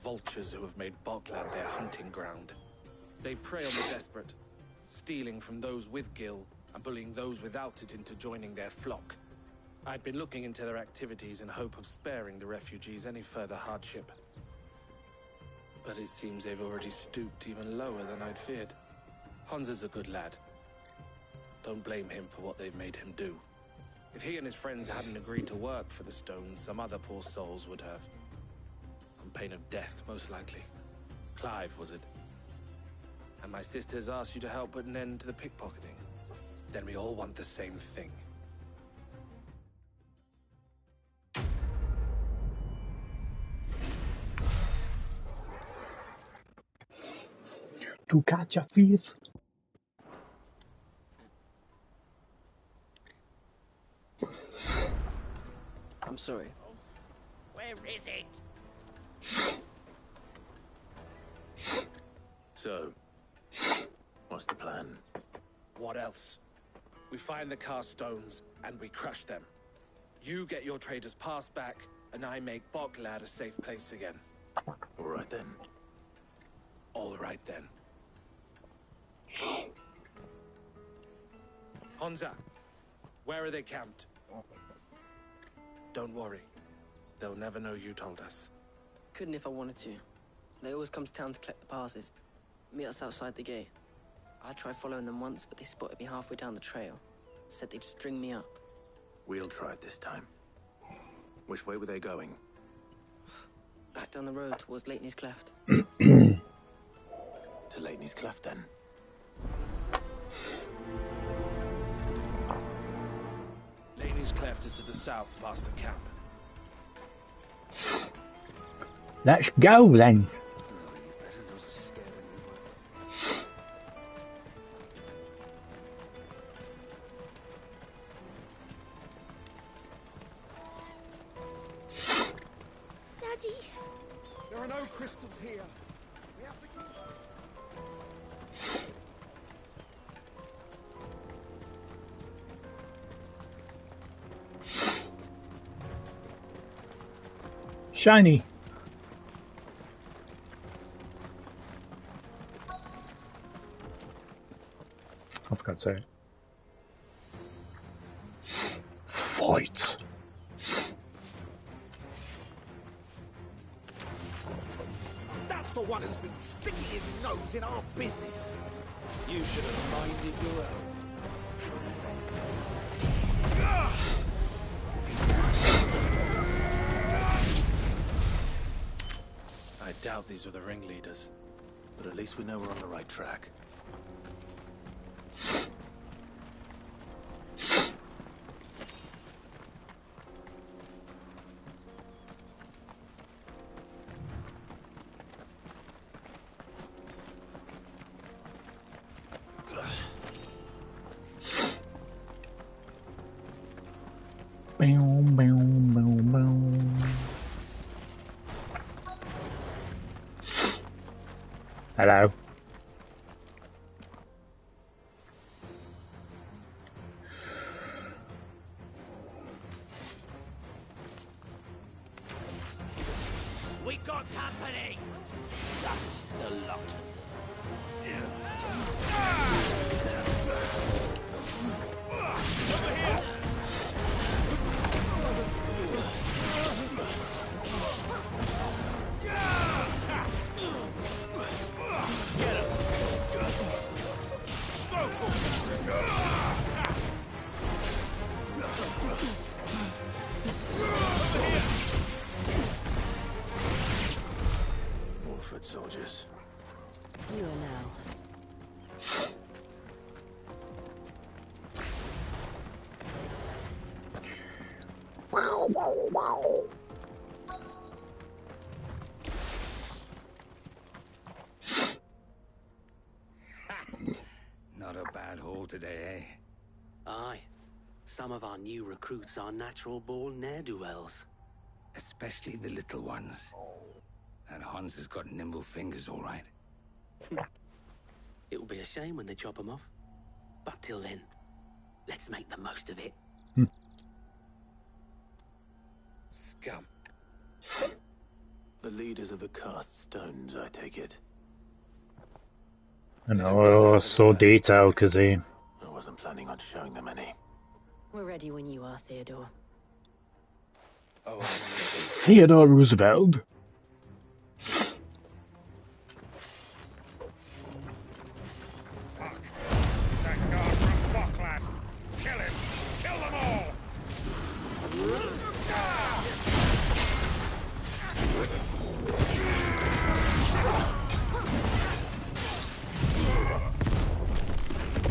Speaker 14: Vultures who have made Botland their hunting ground. They prey on the desperate, stealing from those with gill and bullying those without it into joining their flock. I'd been looking into their activities in hope of sparing the refugees any further hardship. But it seems they've already stooped even lower than I'd feared. Hans is a good lad. Don't blame him for what they've made him do. If he and his friends hadn't agreed to work for the Stones, some other poor souls would have. On pain of death, most likely. Clive, was it? And my sisters asked you to help put an end to the pickpocketing. Then we all want the same thing.
Speaker 1: To catch a thief.
Speaker 7: I'm sorry.
Speaker 10: Where is it?
Speaker 2: So, what's the plan?
Speaker 14: What else? We find the Cast Stones and we crush them. You get your trader's pass back, and I make Botland a safe place again.
Speaker 2: All right then.
Speaker 14: All right then. Hansa, where are they camped? Don't worry. They'll never know you told us.
Speaker 7: Couldn't if I wanted to. They always come to town to collect the passes. Meet us outside the gate. I tried following them once, but they spotted me halfway down the trail. Said they'd string me up.
Speaker 2: We'll try it this time. Which way were they going?
Speaker 7: Back down the road towards Leighton's Cleft.
Speaker 2: To Leighton's Cleft, then.
Speaker 14: Leighton's Cleft is to the south, past the camp.
Speaker 1: Let's go then.
Speaker 10: Daddy!
Speaker 11: There are no crystals here. We have to keep...
Speaker 1: shiny. I forgot to say it. Fight.
Speaker 13: That's the one who's been sticking his nose in our business.
Speaker 14: You should have minded your own. I doubt these were the ringleaders.
Speaker 2: But at least we know we're on the right track.
Speaker 1: Boom, boom, boom, boom. Hello.
Speaker 13: We got company. That's the lot of them. Over here.
Speaker 2: More foot soldiers.
Speaker 5: You are now.
Speaker 1: Wow, wow, wow.
Speaker 11: Not a bad haul today, eh?
Speaker 4: Aye. Some of our new recruits are natural-born ne'er-do-wells.
Speaker 11: Especially the little ones. That Hans has got nimble fingers, all right.
Speaker 4: It will be a shame when they chop them off. But till then, let's make the most of it.
Speaker 2: Scum. The leaders of the cast stones, I take it.
Speaker 1: I know, so detailed, Kazim.
Speaker 2: I wasn't planning on showing them any.
Speaker 5: We're ready when you are, Theodore.
Speaker 14: Oh,
Speaker 1: Theodore Roosevelt.
Speaker 19: Fuck. That guard from Buckland. Kill him. Kill them all.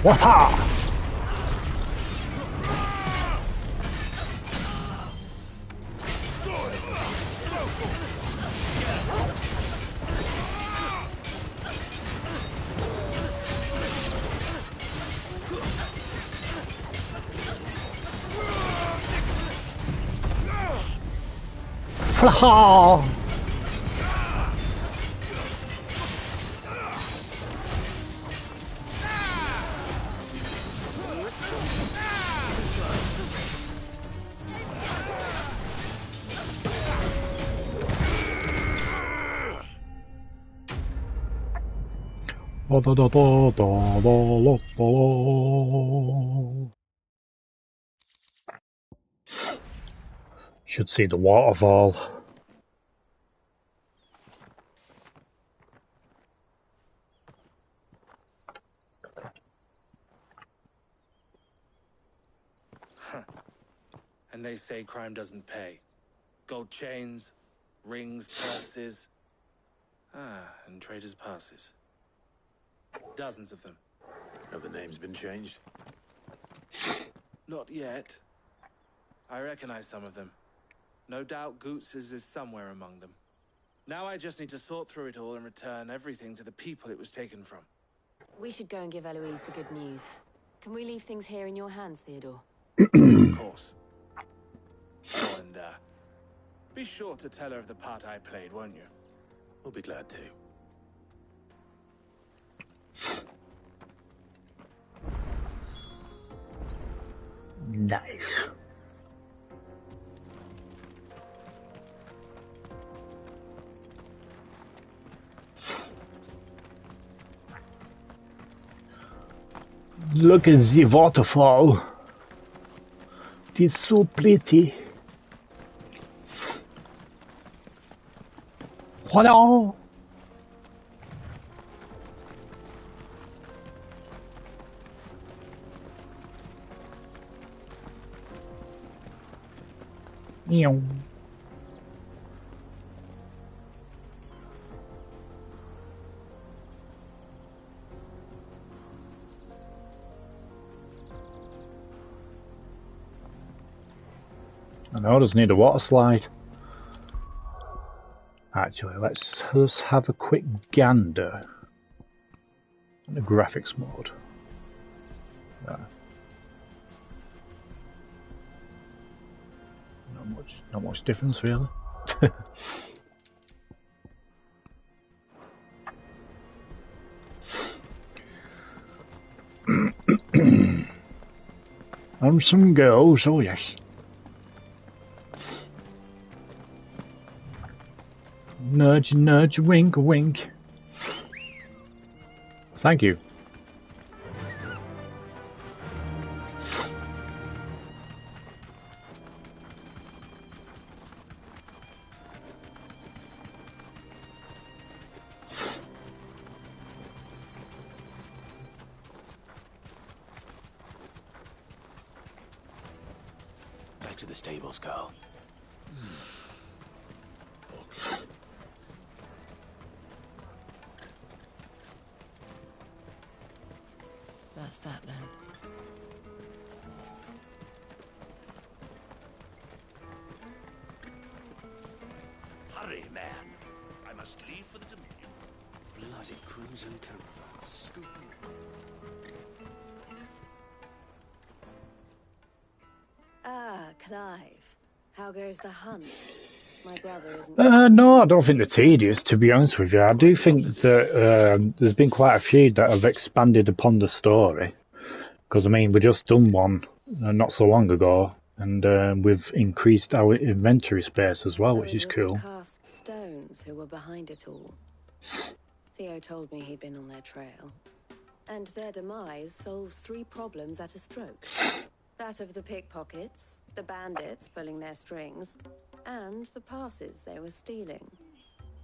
Speaker 1: Waha! Flaha! Da, da, da, da, da, da, da. Should see the waterfall.
Speaker 14: And they say crime doesn't pay. Gold chains, rings, purses. And traders' passes. Dozens of them.
Speaker 2: Have the names been changed?
Speaker 14: Not yet. I recognize some of them. No doubt Goots's is somewhere among them. Now I just need to sort through it all and return everything to the people it was taken from.
Speaker 5: We should go and give Eloise the good news. Can we leave things here in your hands, Theodore?
Speaker 14: Of course. Oh, and be sure to tell her of the part I played, won't you?
Speaker 2: We'll be glad to.
Speaker 1: Nice. Look at the waterfall. It is so pretty. Hello. Meow. I know, doesn't need a water slide. Actually, let's just have a quick gander in the graphics mode. Not much difference really. And some girls, oh yes. Nudge, nudge, wink, wink. Thank you.
Speaker 2: Back to the stables, girl.
Speaker 5: That's that then.
Speaker 8: Hurry, man. I must leave for the Dominion.
Speaker 4: Bloody crimson caravan. Scoop.
Speaker 3: Ah, Clive. How goes the hunt? My brother isn't...
Speaker 1: No, I don't think they're tedious, to be honest with you. I do think that there's been quite a few that have expanded upon the story. Because, I mean, we just done one not so long ago, and we've increased our inventory space as well, which is cool.
Speaker 3: The cast stones who were behind it all. Theo told me he'd been on their trail. And their demise solves 3 problems at a stroke. That of the pickpockets, the bandits pulling their strings, and the passes they were stealing.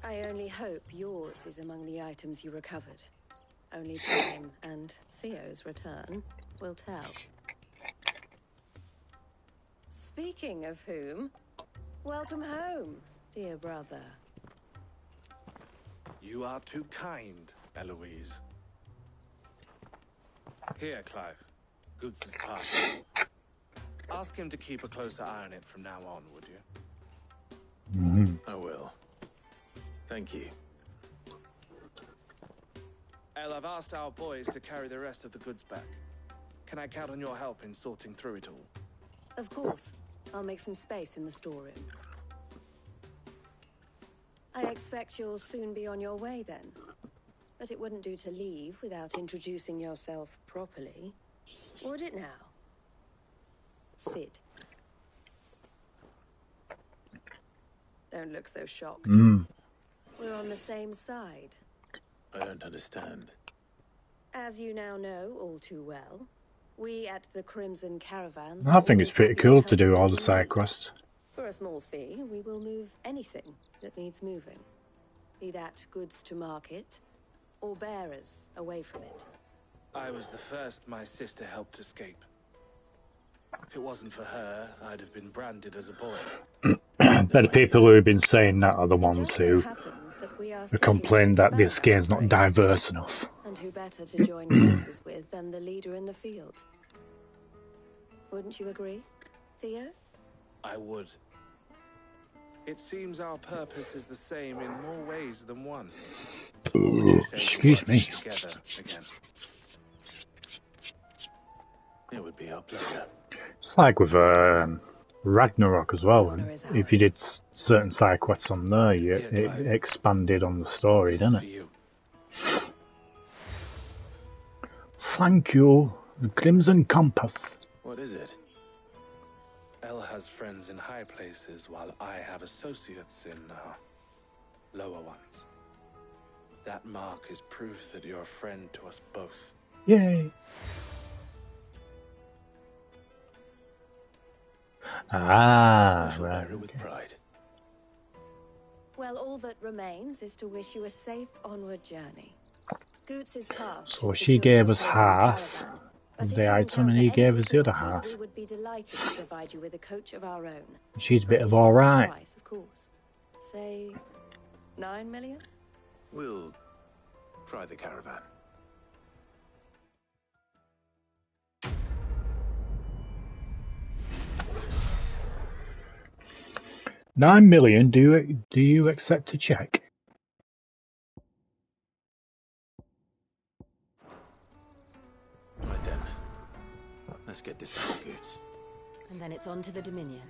Speaker 3: I only hope yours is among the items you recovered. Only time and Theo's return will tell. Speaking of whom, welcome home, dear brother.
Speaker 14: You are too kind, Eloise. Here, Clive. Goods' pass. Ask him to keep a closer eye on it from now on, would you?
Speaker 1: Mm-hmm.
Speaker 2: I will. Thank you.
Speaker 14: El, I've asked our boys to carry the rest of the goods back. Can I count on your help in sorting through it all?
Speaker 3: Of course. I'll make some space in the storeroom. I expect you'll soon be on your way then. But it wouldn't do to leave without introducing yourself properly. Would it now? Sid. Don't look so shocked. We're on the same side.
Speaker 2: I don't understand.
Speaker 3: As you now know all too well, we at the Crimson Caravans...
Speaker 1: I think it's pretty cool to do all the side quests.
Speaker 3: For a small fee, we will move anything that needs moving. Be that goods to market, or bearers away from it.
Speaker 14: I was the first my sister helped escape. If it wasn't for her, I'd have been branded as a boy.
Speaker 1: The people who have been saying that are the ones who complain that this game's not diverse enough.
Speaker 3: And who better to join forces with than the leader in the field? Wouldn't you agree, Theo?
Speaker 14: I would. It seems our purpose is the same in more ways than one.
Speaker 1: Excuse me.
Speaker 14: Together again?
Speaker 2: It would be our pleasure.
Speaker 1: It's like with Ragnarok as well. If you did certain side quests on there, it expanded on the story, didn't it? Thank you, the Crimson Compass.
Speaker 2: What is it?
Speaker 14: El has friends in high places, while I have associates in lower ones. That mark is proof that you're a friend to us both.
Speaker 1: Yay! Ah,
Speaker 2: I shall
Speaker 1: right.
Speaker 2: bear it with pride.
Speaker 3: Well, all that remains is to wish you a safe onward journey. Goots's path
Speaker 1: So
Speaker 3: should
Speaker 1: she
Speaker 3: secure
Speaker 1: gave
Speaker 3: your
Speaker 1: us
Speaker 3: place on the
Speaker 1: half
Speaker 3: caravan,
Speaker 1: of
Speaker 3: but if
Speaker 1: the
Speaker 3: you
Speaker 1: item and
Speaker 3: encounter
Speaker 1: he
Speaker 3: any
Speaker 1: gave us the other
Speaker 3: difficulties,
Speaker 1: half.
Speaker 3: we would be delighted to provide you with a coach of our own.
Speaker 1: She's a
Speaker 3: For
Speaker 1: bit of
Speaker 3: discounted
Speaker 1: alright.
Speaker 3: price, of course. Say 9 million?
Speaker 2: We'll try the caravan.
Speaker 1: $9 million. Do you accept a check?
Speaker 2: Right then. Let's get this back to Goots.
Speaker 18: And then it's on to the Dominion.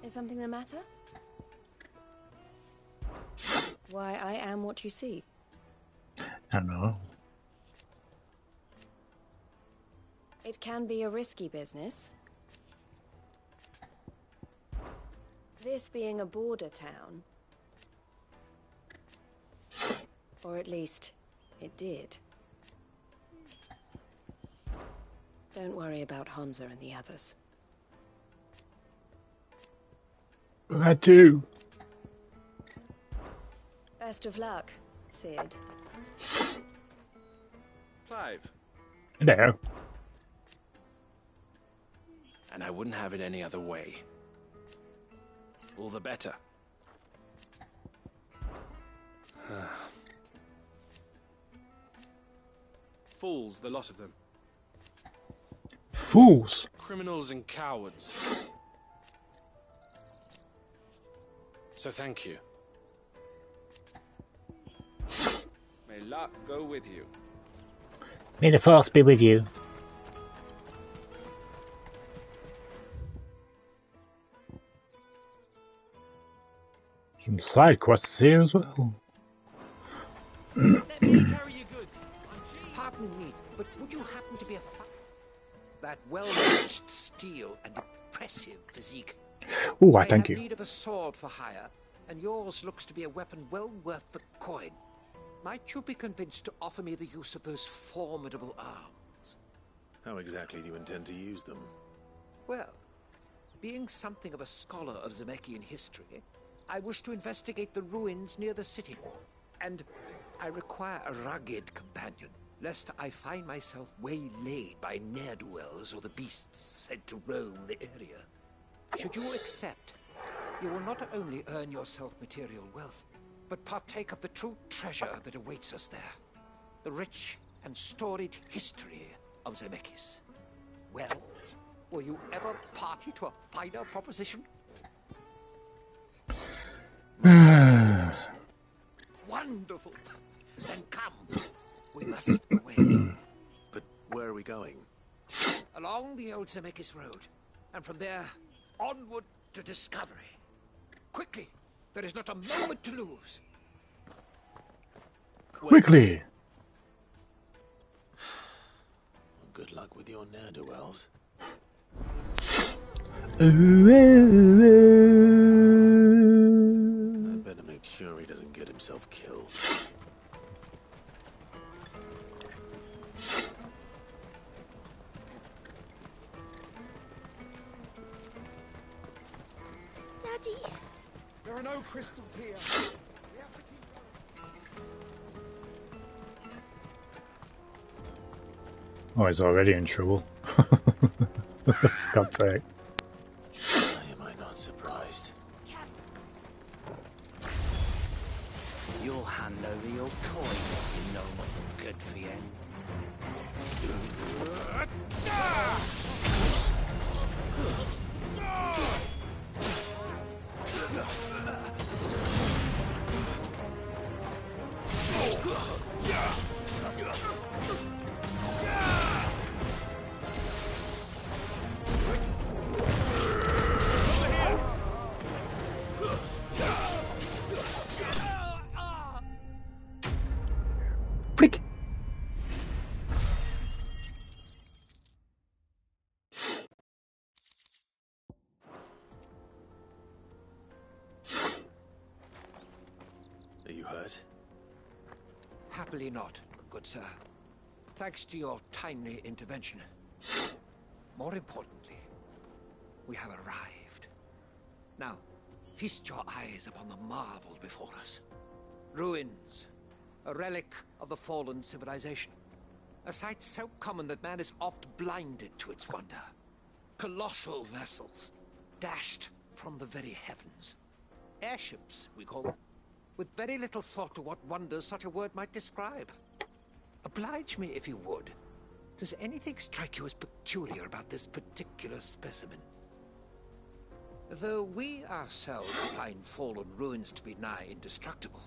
Speaker 3: Is something the matter? Why, I am what you see.
Speaker 1: I don't know.
Speaker 3: It can be a risky business. This being a border town. Or at least, it did. Don't worry about Hansa and the others.
Speaker 1: I do.
Speaker 3: Best of luck, Sid.
Speaker 14: Clive.
Speaker 1: No.
Speaker 14: And I wouldn't have it any other way. All the better. Fools, the lot of them.
Speaker 1: Fools.
Speaker 14: Criminals and cowards. So thank you. May luck go with you.
Speaker 1: May the force be with you. Some side quests here as well.
Speaker 6: Let me carry your goods. Pardon me, but would you happen to be a that well-matched steel and impressive physique?
Speaker 1: Oh, I thank
Speaker 6: have
Speaker 1: you.
Speaker 6: Need of a sword for hire, and yours looks to be a weapon well worth the coin. Might you be convinced to offer me the use of those formidable arms?
Speaker 2: How exactly do you intend to use them?
Speaker 6: Well, being something of a scholar of Zemeckis history, I wish to investigate the ruins near the city, and I require a rugged companion, lest I find myself waylaid by ne'er-do-wells or the beasts said to roam the area. Should you accept, you will not only earn yourself material wealth, but partake of the true treasure that awaits us there. The rich and storied history of Zemeckis. Well, were you ever party to a finer proposition? Wonderful! Then come. We must away.
Speaker 2: But where are we going?
Speaker 6: Along the old Zemeckis Road, and from there, onward to discovery. Quickly! There is not a moment to lose.
Speaker 1: Quickly!
Speaker 2: Good luck with your ne'er-do-wells.
Speaker 1: I
Speaker 2: better make sure he doesn't get himself killed.
Speaker 9: Daddy!
Speaker 11: There are no crystals here.
Speaker 1: Oh, he's already in trouble. God's sake.
Speaker 2: Am I not surprised?
Speaker 4: You'll hand over your coin if you know what's good for you.
Speaker 1: Prick!
Speaker 2: Are you hurt?
Speaker 6: Happily not, good sir. Thanks to your timely intervention. more importantly, we have arrived. Now, feast your eyes upon the marvel before us. Ruins, a relic of the fallen civilization. A sight so common that man is oft blinded to its wonder. Colossal vessels, dashed from the very heavens. Airships, we call them, with very little thought to what wonders such a word might describe. Oblige me, if you would. Does anything strike you as peculiar about this particular specimen? Though we ourselves find fallen ruins to be nigh indestructible,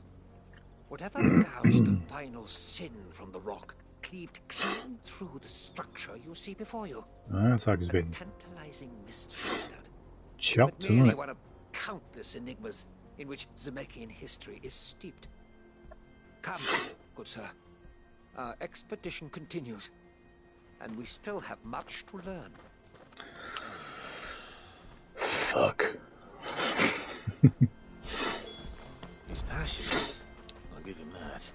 Speaker 6: whatever gouged the final sin from the rock cleaved clean through the structure you see before you.
Speaker 1: That's like it's been
Speaker 6: Tantalizing mystery, no doubt.
Speaker 1: chopped,
Speaker 6: But
Speaker 1: isn't
Speaker 6: merely
Speaker 1: it?
Speaker 6: one of countless enigmas in which Zemeckis history is steeped. Come, good sir. Our expedition continues, and we still have much to learn.
Speaker 1: Fuck.
Speaker 2: He's passionate. I'll give him that.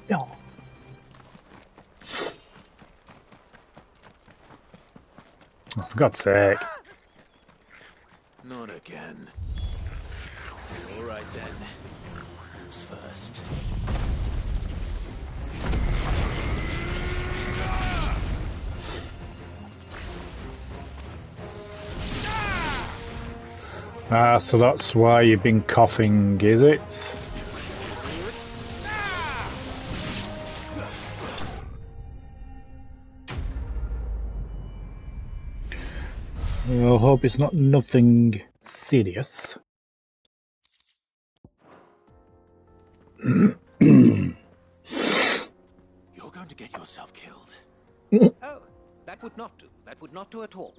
Speaker 1: Yeah. Oh, for God's sake.
Speaker 2: Not again. All right then. Who's first?
Speaker 1: Ah, so that's why you've been coughing, is it? I hope it's not nothing serious.
Speaker 2: You're going to get yourself killed.
Speaker 6: Oh, that would not do. That would not do at all.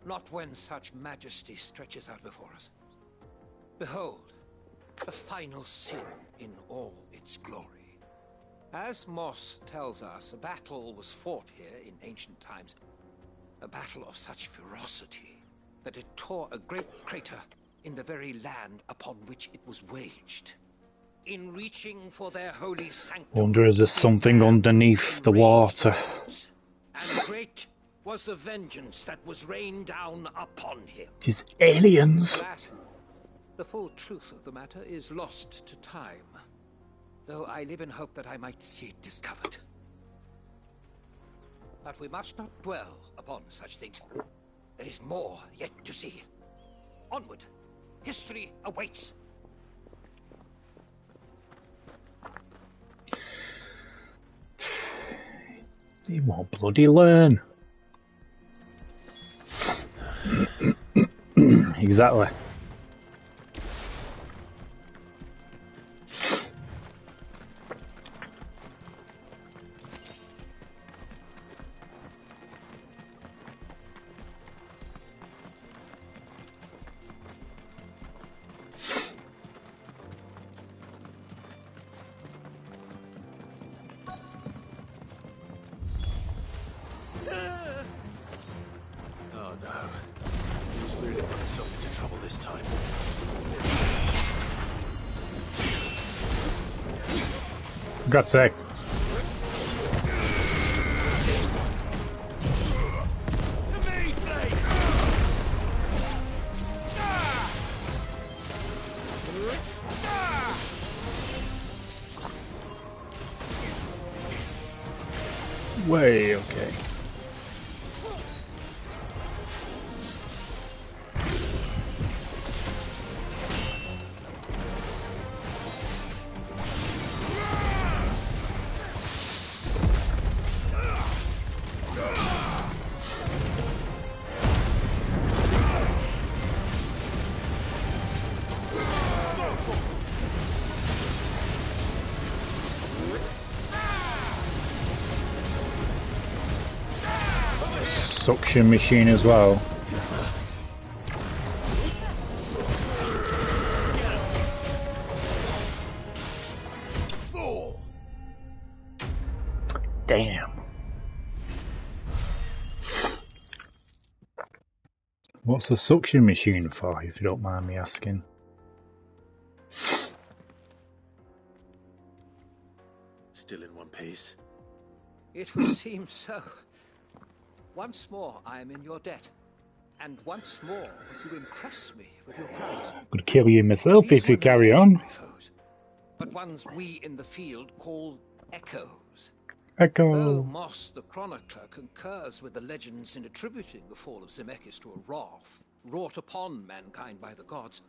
Speaker 6: Not when such majesty stretches out before us. Behold, the final sin in all its glory. As Moss tells us, a battle was fought here in ancient times. A battle of such ferocity that it tore a great crater in the very land upon which it was waged. In reaching for their holy sanctum,
Speaker 1: Wonder if there's something underneath the water.
Speaker 6: and great was the vengeance that was rained down upon him.
Speaker 1: These aliens.
Speaker 6: Alas, the full truth of the matter is lost to time, though I live in hope that I might see it discovered. But we must not dwell upon such things. There is more yet to see. Onward. History awaits.
Speaker 1: They won't bloody learn. Exactly.
Speaker 2: Oh no. He's really got himself into trouble this time.
Speaker 1: For God's sake. Way okay. suction machine as well. Damn. What's the suction machine for, if you don't mind me asking?
Speaker 2: Still in one piece?
Speaker 6: It would seem so. Once more, I am in your debt. And once more, you impress me with your prowess.
Speaker 1: Could kill you myself
Speaker 6: These
Speaker 1: if you
Speaker 6: were
Speaker 1: carry
Speaker 6: no
Speaker 1: on.
Speaker 6: ordinary foes, but ones we in the field call echoes. Though
Speaker 1: Echo.
Speaker 6: Moss the Chronicler concurs with the legends in attributing the fall of Zemeckis to a wrath wrought upon mankind by the gods,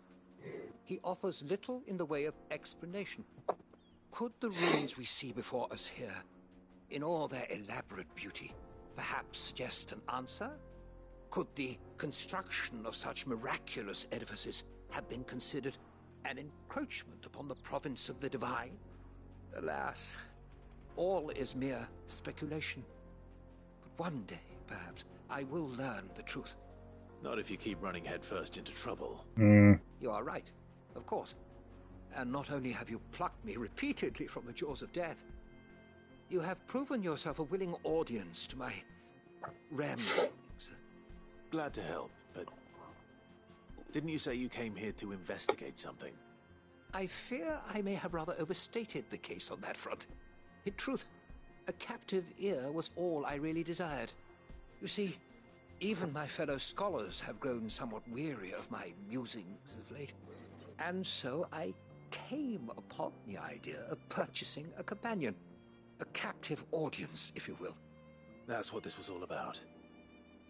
Speaker 6: he offers little in the way of explanation. Could the ruins we see before us here, in all their elaborate beauty, perhaps suggest an answer? Could the construction of such miraculous edifices have been considered an encroachment upon the province of the divine? Alas, all is mere speculation. But one day, perhaps, I will learn the truth.
Speaker 2: Not if you keep running headfirst into trouble.
Speaker 6: You are right, of course. And not only have you plucked me repeatedly from the jaws of death, you have proven yourself a willing audience to my ramblings.
Speaker 2: Glad to help, but didn't you say you came here to investigate something?
Speaker 6: I fear I may have rather overstated the case on that front. In truth, a captive ear was all I really desired. You see, even my fellow scholars have grown somewhat weary of my musings of late. And so I came upon the idea of purchasing a companion. A captive audience, if you will.
Speaker 2: That's what this was all about.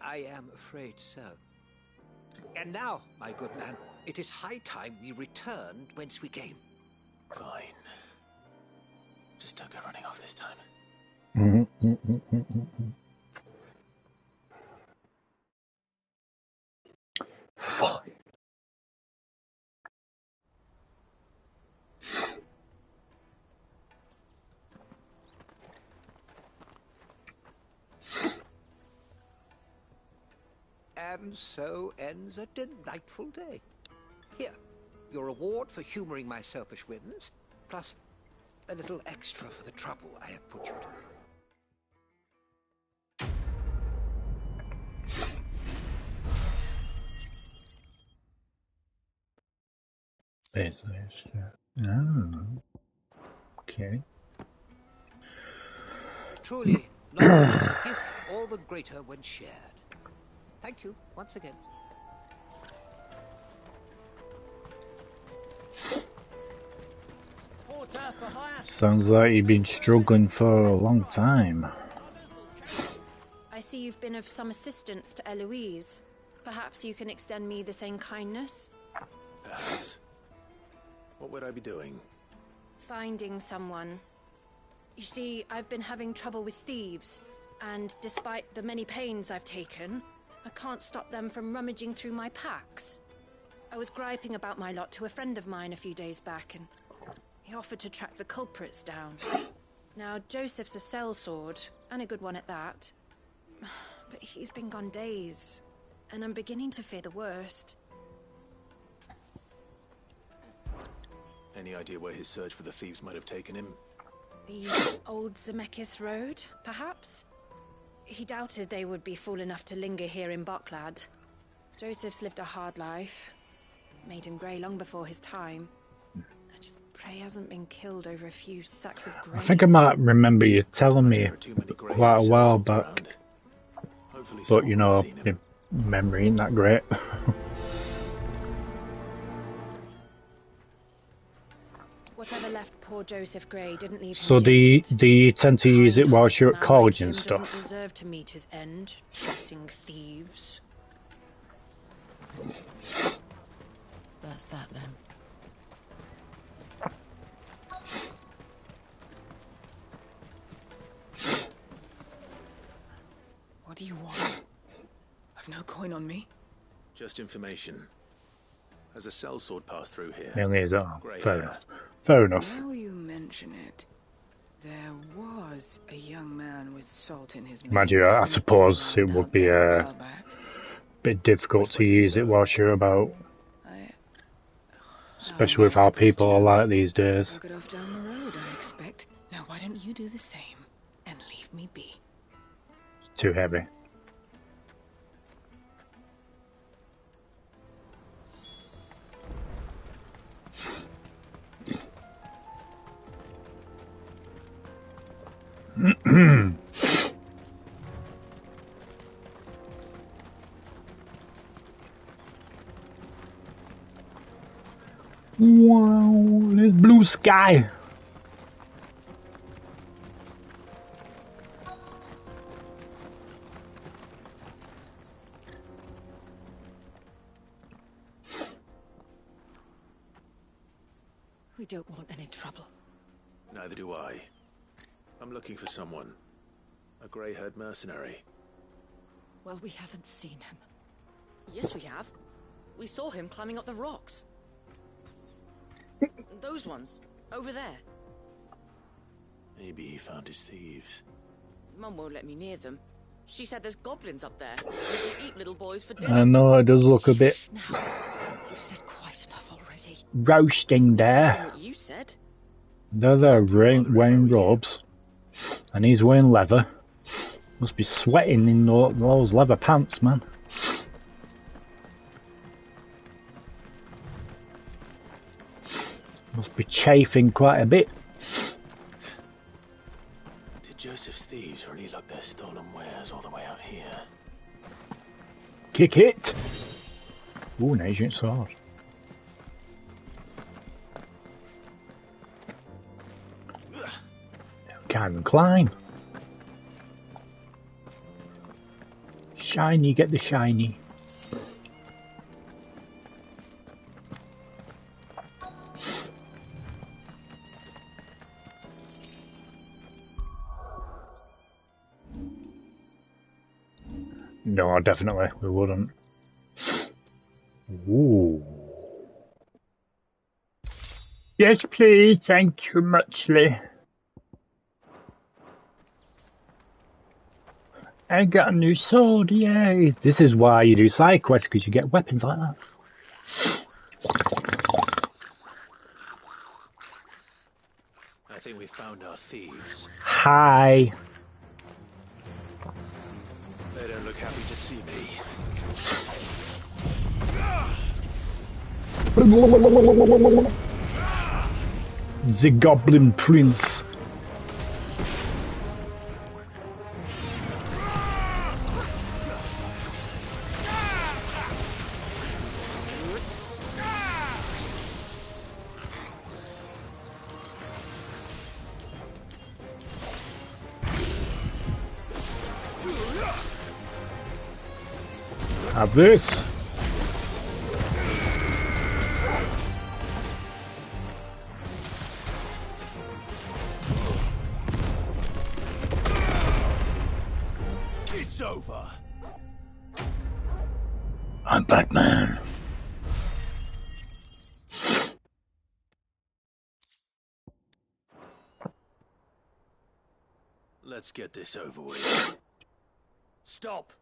Speaker 6: I am afraid so. And now, my good man, it is high time we returned whence we came.
Speaker 2: Fine. Just don't go running off this time.
Speaker 1: Fine.
Speaker 6: And so ends a delightful day. Here, your reward for humoring my selfish whims, plus a little extra for the trouble I have put you to.
Speaker 1: Oh, okay.
Speaker 6: Truly, knowledge is a gift all the greater when shared. Thank you once again.
Speaker 1: Sounds like you've been struggling for a long time.
Speaker 16: I see you've been of some assistance to Eloise. Perhaps you can extend me the same kindness?
Speaker 2: Perhaps. What would I be doing?
Speaker 16: Finding someone. You see, I've been having trouble with thieves, and despite the many pains I've taken, I can't stop them from rummaging through my packs. I was griping about my lot to a friend of mine a few days back, and he offered to track the culprits down. Now, Joseph's a sellsword, and a good one at that. But he's been gone days, and I'm beginning to fear the worst.
Speaker 2: Any idea where his search for the thieves might have taken him?
Speaker 16: The old Zemeckis Road, perhaps? He doubted they would be fool enough to linger here in Boklad. Joseph's lived a hard life. Made him grey long before his time. I just pray he hasn't been killed over a few sacks of grain.
Speaker 1: I think I might remember you telling me quite a while back. But you know, my memory ain't that great.
Speaker 16: Whatever left poor Joseph Grey didn't leave him.
Speaker 1: So do you tend to use it whilst you're at college and stuff?
Speaker 16: Doesn't deserve to meet his end, chasing thieves.
Speaker 18: That's that then.
Speaker 20: What do you want? I've no coin on me.
Speaker 2: Just information. Has a sellsword passed through here?
Speaker 1: Nearly is. Oh,
Speaker 2: Grey
Speaker 1: fair
Speaker 2: hair.
Speaker 1: enough. Fair enough.
Speaker 20: Now you mention it. There was a young man with salt in his
Speaker 1: Mind you, I suppose it would be a bit difficult to use it whilst you're about. Especially with how people are like these days.
Speaker 20: I'll get off down the road, I expect. Now why don't you do the same and leave me be?
Speaker 1: Too heavy. Wow, there's blue sky.
Speaker 20: We don't want any trouble.
Speaker 2: Neither do I. I'm looking for someone. A grey-haired mercenary.
Speaker 20: Well, we haven't seen him.
Speaker 21: Yes, we have. We saw him climbing up the rocks. Those ones, over there.
Speaker 2: Maybe he found his thieves.
Speaker 21: Mum won't let me near them. She said there's goblins up there. They eat little boys for dinner.
Speaker 1: I know it does look a bit
Speaker 20: You've said quite enough already.
Speaker 1: roasting there.
Speaker 21: What you said.
Speaker 1: They're wearing robes, and he's wearing leather. Must be sweating in those leather pants, man. Must be chafing quite a bit.
Speaker 2: Did Joseph's thieves really lug their stolen wares all the way out here?
Speaker 1: Kick it! Ooh, an ancient sword. Can't even climb. Shiny, get the shiny. No, definitely, we wouldn't. Ooh. Yes, please, thank you muchly. I got a new sword, yay! This is why you do side quests, because you get weapons like that.
Speaker 2: I think we found our thieves.
Speaker 1: Hi.
Speaker 2: They don't look happy to see me.
Speaker 1: The Goblin Prince. Have this.
Speaker 2: It's over.
Speaker 1: I'm Batman.
Speaker 2: Let's get this over with.
Speaker 8: Stop!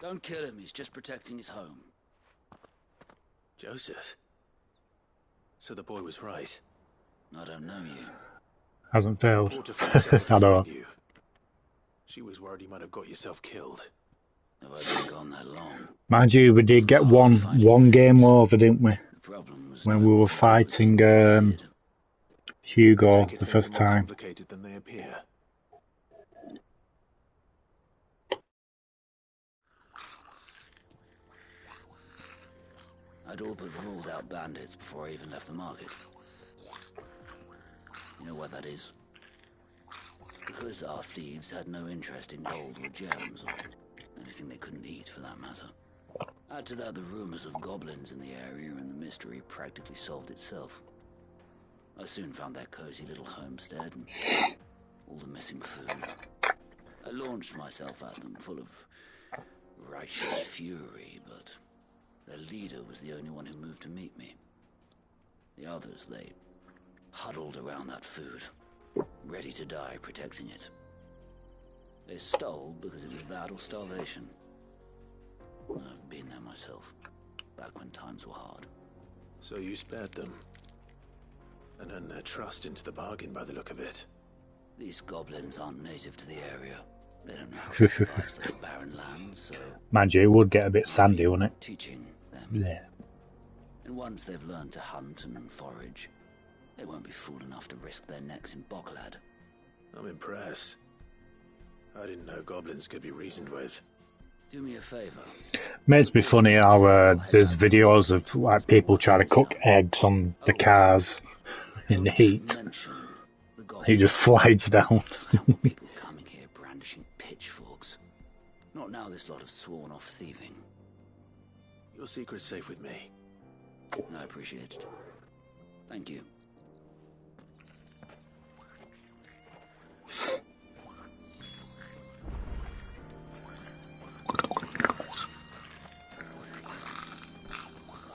Speaker 8: Don't kill him, he's just protecting his home.
Speaker 2: Joseph? So the boy was right.
Speaker 8: I don't know you.
Speaker 1: Hasn't failed.
Speaker 2: Reporter from Sarah
Speaker 1: I know.
Speaker 2: found you. She was worried you might have got yourself killed.
Speaker 8: Have I been gone that long?
Speaker 1: Mind you, we did get one game over, didn't we? When we were fighting Hugo the first time.
Speaker 2: Complicated than they appear.
Speaker 8: I'd all but ruled out bandits before I even left the market. You know why that is? Because our thieves had no interest in gold or gems, or anything they couldn't eat for that matter. Add to that the rumors of goblins in the area, and the mystery practically solved itself. I soon found their cozy little homestead and all the missing food. I launched myself at them, full of righteous fury, but their leader was the only one who moved to meet me. The others, they huddled around that food, ready to die protecting it. They stole because it was that or starvation. I've been there myself, back when times were hard.
Speaker 2: So you spared them, and earned their trust into the bargain by the look of it.
Speaker 8: These goblins aren't native to the area. They don't know how to survive such a barren land, so...
Speaker 1: Mind you, it would get a bit sandy, wouldn't it?
Speaker 8: Teaching them.
Speaker 1: Yeah.
Speaker 8: And once they've learned to hunt and forage, they won't be fool enough to risk their necks in Bocklad.
Speaker 2: I'm impressed. I didn't know goblins could be reasoned with.
Speaker 8: Do me a favor.
Speaker 1: Makes me funny how there's videos of like people trying to cook eggs on the cars in the heat. He just slides down.
Speaker 8: People coming here brandishing pitchforks. Not now this lot of sworn off thieving.
Speaker 2: Your secret's safe with me.
Speaker 8: I appreciate it. Thank you.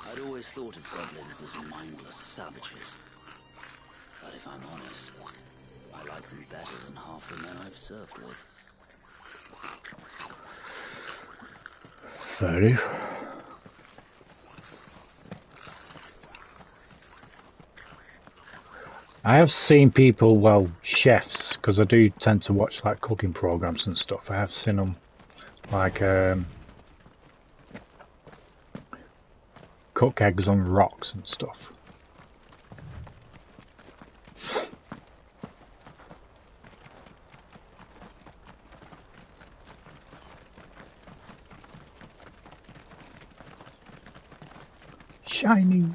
Speaker 8: I'd always thought of goblins as mindless savages. But if I'm honest, I like them better than half the men I've served with.
Speaker 1: Fair enough. I have seen people, well, chefs, because I do tend to watch like cooking programs and stuff. I have seen them like cook eggs on rocks and stuff. Shiny.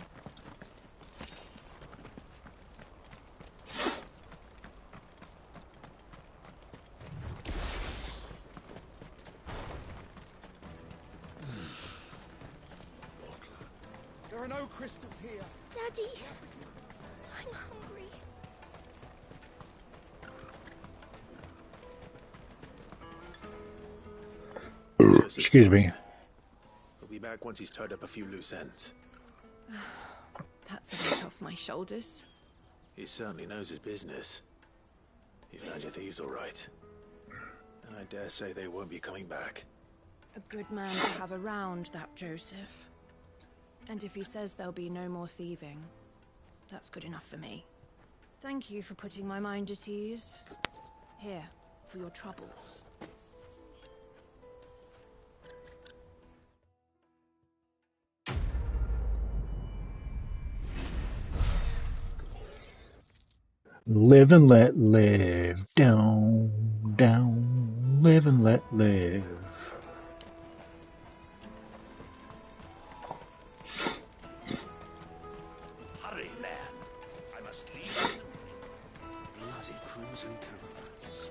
Speaker 10: There are no crystals here. Daddy, I'm hungry.
Speaker 1: Excuse me.
Speaker 2: He'll be back once he's tied up a few loose ends.
Speaker 16: That's a weight off my shoulders.
Speaker 2: He certainly knows his business. You found your thieves all right. And I dare say they won't be coming back.
Speaker 16: A good man to have around, that Joseph. And if he says there'll be no more thieving, that's good enough for me. Thank you for putting my mind at ease. Here, for your troubles.
Speaker 1: Live and let live. Down, down. Live and let live.
Speaker 11: Hurry, man. I must leave. Bloody crimson caravans.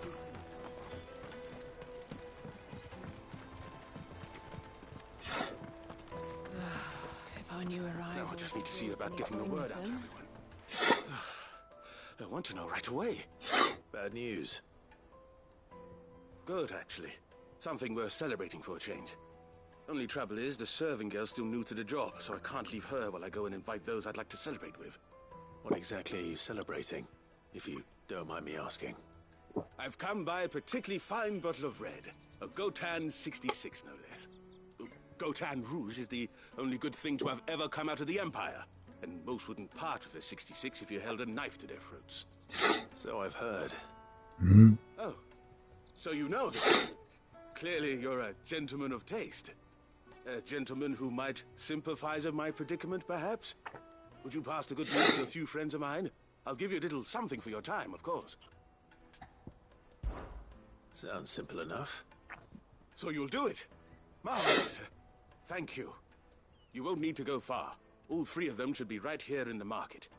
Speaker 21: If I knew arrival...
Speaker 13: Now I just need to see about getting the word out to everyone. I want to know right away.
Speaker 2: Bad news.
Speaker 13: Good, actually. Something worth celebrating for a change. Only trouble is, the serving girl's still new to the job, so I can't leave her while I go and invite those I'd like to celebrate with.
Speaker 2: What exactly are you celebrating, if you don't mind me asking?
Speaker 13: I've come by a particularly fine bottle of red. A Gotan 66, no less. Gotan Rouge is the only good thing to have ever come out of the Empire. And most wouldn't part with a 66 if you held a knife to their throats.
Speaker 2: So I've heard.
Speaker 13: Oh, so you know that. Clearly you're a gentleman of taste. A gentleman who might sympathize with my predicament, perhaps? Would you pass the good news to a few friends of mine? I'll give you a little something for your time, of course.
Speaker 2: Sounds simple enough.
Speaker 13: So you'll do it? Marvelous. Thank you. You won't need to go far. All three of them should be right here in the market.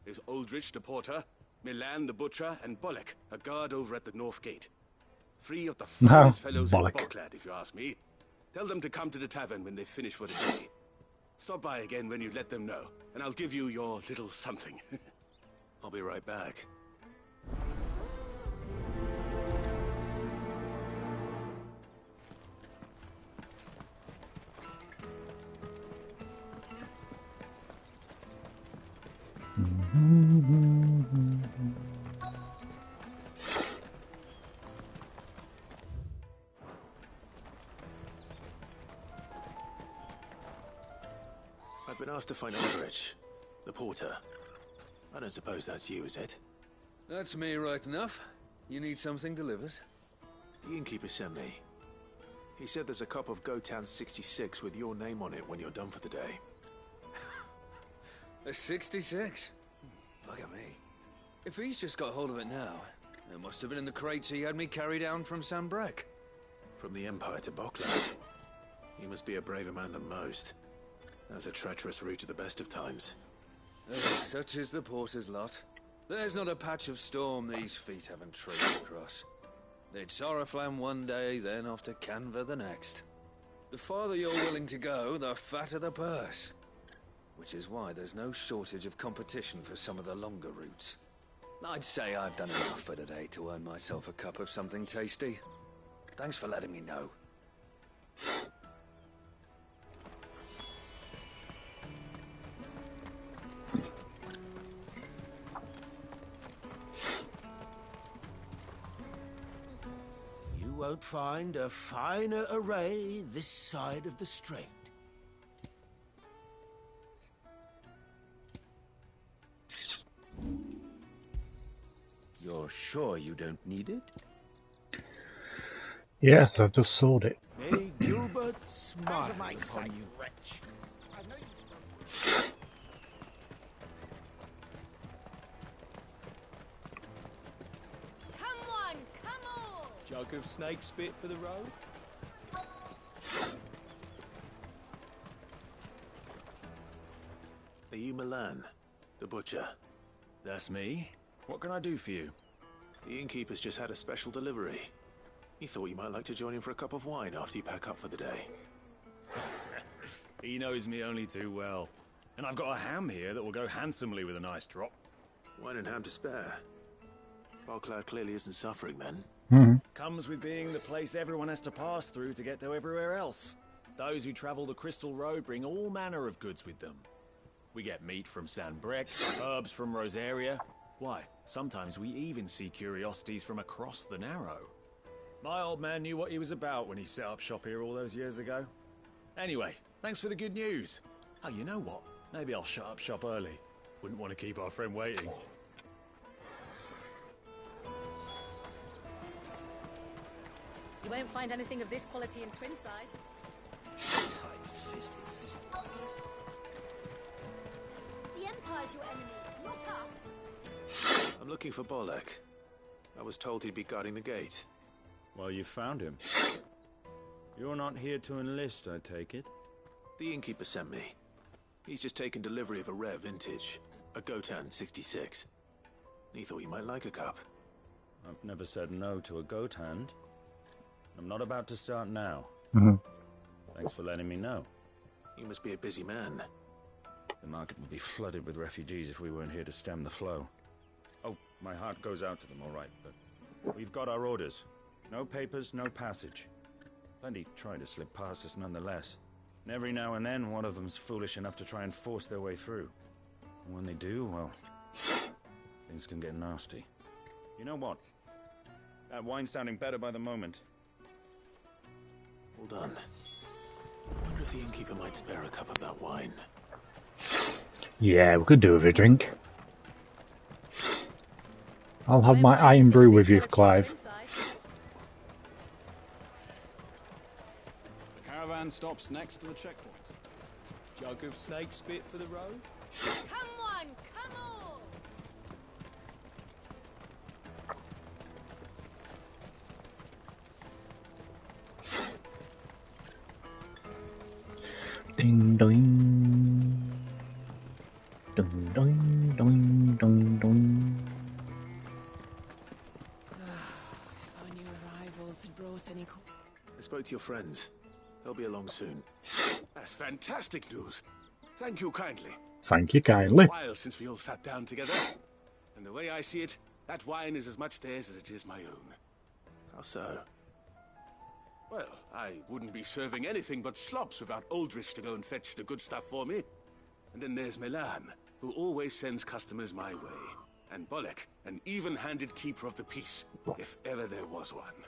Speaker 13: There's Aldrich, the porter, Milan, the butcher, and Bolek, a guard over at the north gate. Three of the finest fellows in Bocklad, if you ask me. Tell them to come to the tavern when they finish for the day. Stop by again when you let them know, and I'll give you your little something.
Speaker 2: I'll be right back. asked to find Aldrich, the porter. I don't suppose that's you, is it?
Speaker 15: That's me right enough. You need something delivered?
Speaker 2: The innkeeper sent me. He said there's a cup of Gotan 66 with your name on it when you're done for the day.
Speaker 15: A 66? Bugger me. If he's just got hold of it now, it must have been in the crates he had me carry down from Sambrek.
Speaker 2: From the Empire to Boklad. He must be a braver man than most. That's a treacherous route at the best of times.
Speaker 15: Such is the porter's lot. There's not a patch of storm these feet haven't traced across. It's Oriflamme one day, then off to Canva the next. The farther you're willing to go, the fatter the purse. Which is why there's no shortage of competition for some of the longer routes. I'd say I've done enough for today to earn myself a cup of something tasty. Thanks for letting me know.
Speaker 11: You won't find a finer array this side of the strait. You're sure you don't need it?
Speaker 1: Yes, I've just sold it.
Speaker 11: May Gilbert smile upon you.
Speaker 10: Wretch. I know you.
Speaker 9: Come on, come on!
Speaker 19: Jug of snake spit for the road?
Speaker 2: Are you Milan, the butcher?
Speaker 22: That's me. What can I do for you?
Speaker 2: The innkeeper's just had a special delivery. He thought you might like to join him for a cup of wine after you pack up for the day.
Speaker 22: He knows me only too well. And I've got a ham here that will go handsomely with a nice drop.
Speaker 2: Wine and ham to spare. Boklad clearly isn't suffering then.
Speaker 22: Comes with being the place everyone has to pass through to get to everywhere else. Those who travel the Crystal Road bring all manner of goods with them. We get meat from Sanbrek, herbs from Rosaria. Why, sometimes we even see curiosities from across the Narrow. My old man knew what he was about when he set up shop here all those years ago. Anyway, thanks for the good news. Oh, you know what? Maybe I'll shut up shop early. Wouldn't want to keep our friend waiting.
Speaker 23: You won't find anything of this quality in Twinside.
Speaker 11: Tight-fisted.
Speaker 9: The Empire's your enemy, not us.
Speaker 2: I'm looking for Bolek. I was told he'd be guarding the gate.
Speaker 22: Well, you found him. You're not here to enlist, I take it?
Speaker 2: The innkeeper sent me. He's just taken delivery of a rare vintage, a Gotan 66. He thought you might like a cup.
Speaker 22: I've never said no to a goat hand. I'm not about to start now. Thanks for letting me know.
Speaker 2: You must be a busy man.
Speaker 22: The market would be flooded with refugees if we weren't here to stem the flow. Oh, my heart goes out to them, all right, but we've got our orders. No papers, no passage. Plenty trying to slip past us nonetheless. And every now and then, one of them's foolish enough to try and force their way through. And when they do, well, things can get nasty. You know what? That wine's sounding better by the moment.
Speaker 2: Well done. I wonder if the innkeeper might spare a cup of that wine.
Speaker 1: Yeah, we could do with a drink. I'll have my iron brew with you, Clive.
Speaker 12: The caravan stops next to the checkpoint.
Speaker 19: Jug of snake spit for the road?
Speaker 9: Come on, come on!
Speaker 1: Ding ding. Ding ding ding ding ding.
Speaker 21: If our new arrivals had brought any...
Speaker 2: I spoke to your friends. They'll be along soon.
Speaker 13: That's fantastic news. Thank you kindly.
Speaker 1: Thank you kindly.
Speaker 13: It's been a while since we all sat down together. And the way I see it, that wine is as much theirs as it is my own.
Speaker 2: How so?
Speaker 13: Well, I wouldn't be serving anything but slops without Aldrich to go and fetch the good stuff for me. And then there's Milan, who always sends customers my way. And Bolek, an even-handed keeper of the peace, if ever there was one.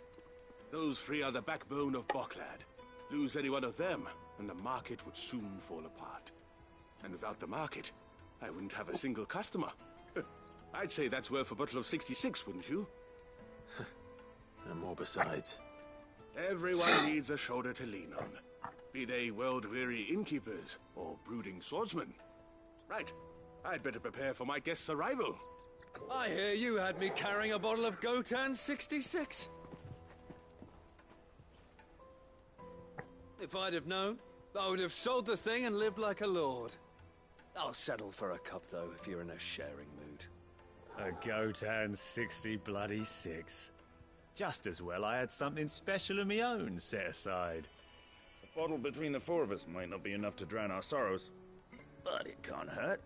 Speaker 13: Those three are the backbone of Boklad. Lose any one of them, and the market would soon fall apart. And without the market, I wouldn't have a single customer. I'd say that's worth a bottle of 66, wouldn't you?
Speaker 2: And more besides.
Speaker 13: Everyone needs a shoulder to lean on. Be they world-weary innkeepers or brooding swordsmen. Right. I'd better prepare for my guest's arrival.
Speaker 15: I hear you had me carrying a bottle of Gotan 66. If I'd have known, I would have sold the thing and lived like a lord. I'll settle for a cup, though, if you're in a sharing mood.
Speaker 22: A Gotan 60 bloody 6. Just as well I had something special of my own set aside.
Speaker 5: A bottle between the four of us might not be enough to drown our sorrows, but it can't hurt.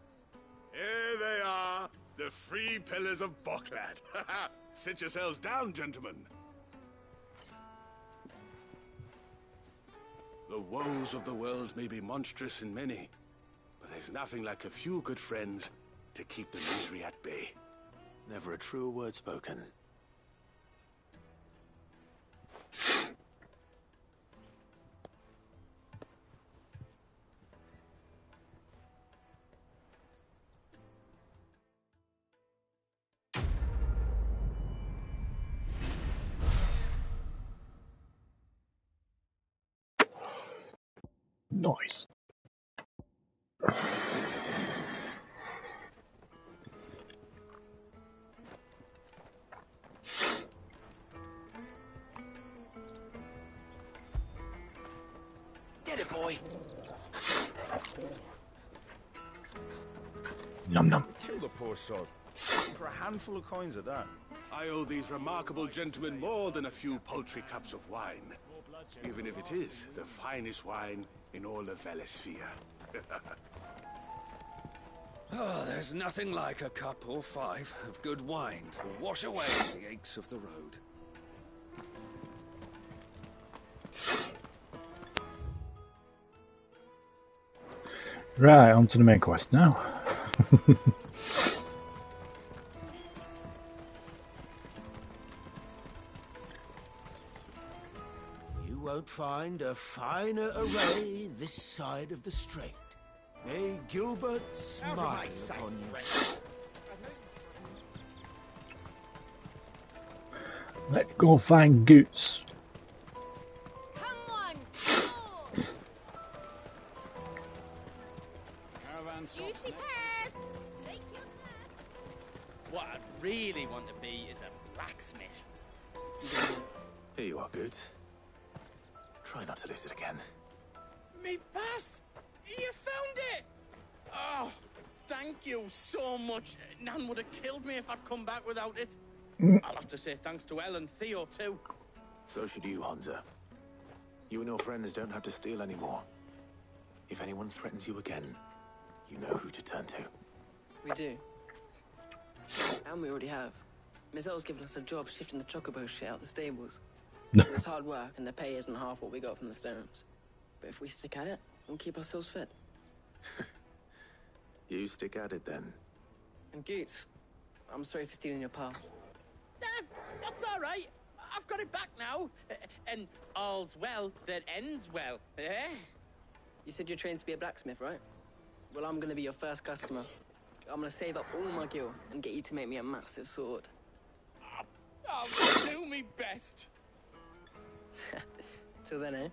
Speaker 13: Here they are, the free pillars of Boklad. Sit yourselves down, gentlemen. The woes of the world may be monstrous in many, but there's nothing like a few good friends to keep the misery at bay.
Speaker 2: Never a truer word spoken.
Speaker 1: Nice.
Speaker 2: Get it, boy.
Speaker 1: Num num.
Speaker 5: Kill the poor sod. For a handful of coins at that.
Speaker 13: I owe these remarkable gentlemen more than a few paltry cups of wine. Even if it is the finest wine in all of Valesphere.
Speaker 15: Oh, there's nothing like a cup or 5 of good wine to wash away the aches of the road.
Speaker 1: Right, on to the main quest now.
Speaker 11: You won't find a finer array this side of the strait. May Gilbert smile upon you.
Speaker 1: Let's go find Goots.
Speaker 12: Juicy pears! What I really want to be is a blacksmith.
Speaker 2: Here you are, good. Try not to lose it again.
Speaker 12: Me pass! You found it! Oh, thank you so much. Nan would have killed me if I'd come back without it. I'll have to say thanks to Elle and Theo, too.
Speaker 2: So should you, Hansa. You and your friends don't have to steal anymore. If anyone threatens you again, you know who to turn to.
Speaker 7: We do. And we already have. Miss L's given us a job shifting the chocobo shit out the stables. It's hard work, and the pay isn't half what we got from the Stones. But if we stick at it, we'll keep ourselves fit.
Speaker 2: You stick at it, then.
Speaker 7: And Goots, I'm sorry for stealing your pass.
Speaker 12: That's all right. I've got it back now. And all's well that ends well, eh?
Speaker 7: You said you're trained to be a blacksmith, right? Well, I'm gonna be your first customer. I'm gonna save up all my gil and get you to make me a massive sword.
Speaker 12: I'll do me best.
Speaker 7: Till then, eh?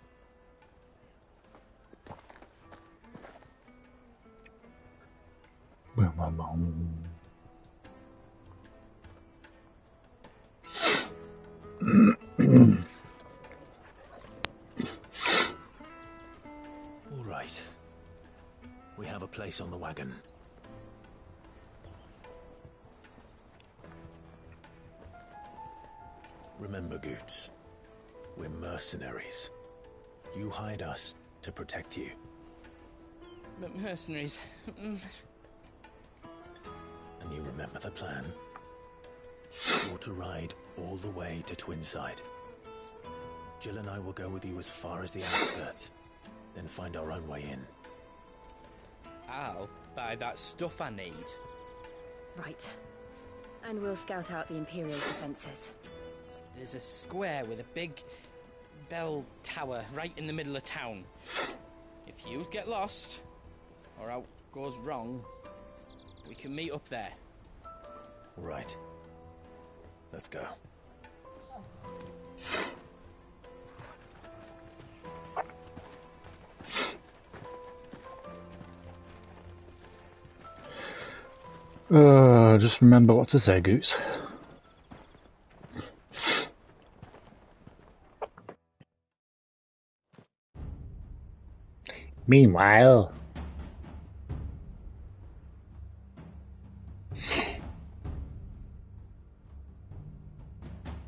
Speaker 2: All right. We have a place on the wagon. Remember, Goots, we're mercenaries. You hired us to protect you.
Speaker 12: Mercenaries.
Speaker 2: And you remember the plan? You're to ride all the way to Twinside. Jill and I will go with you as far as the outskirts, then find our own way in.
Speaker 17: I'll buy that stuff I need.
Speaker 16: Right. And we'll scout out the Imperial's defenses.
Speaker 17: There's a square with a big bell tower right in the middle of town. If you get lost, or goes wrong, we can meet up there.
Speaker 19: Right. Let's go.
Speaker 1: Just remember what to say, Goose. Meanwhile...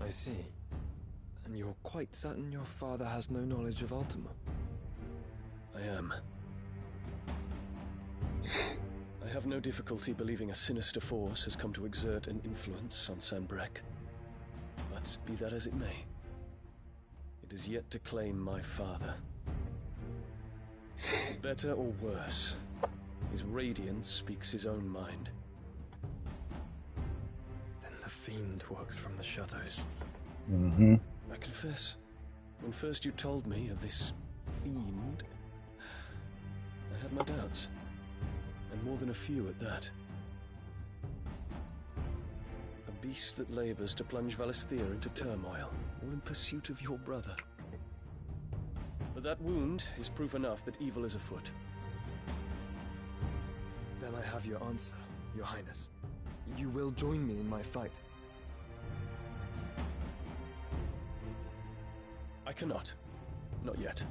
Speaker 3: I see. And you're quite certain your father has no knowledge of Ultima?
Speaker 19: I am. I have no difficulty believing a sinister force has come to exert an influence on Sanbreque. But be that as it may, it is yet to claim my father. For better or worse, his radiance speaks his own mind.
Speaker 3: Then the fiend works from the shadows.
Speaker 1: Mm-hmm.
Speaker 19: I confess, when first you told me of this fiend, I had my doubts. And more than a few at that. A beast that labors to plunge Valisthea into turmoil, all in pursuit of your brother. But that wound is proof enough that evil is afoot.
Speaker 3: Then I have your answer, Your Highness. You will join me in my fight.
Speaker 19: I cannot. Not yet.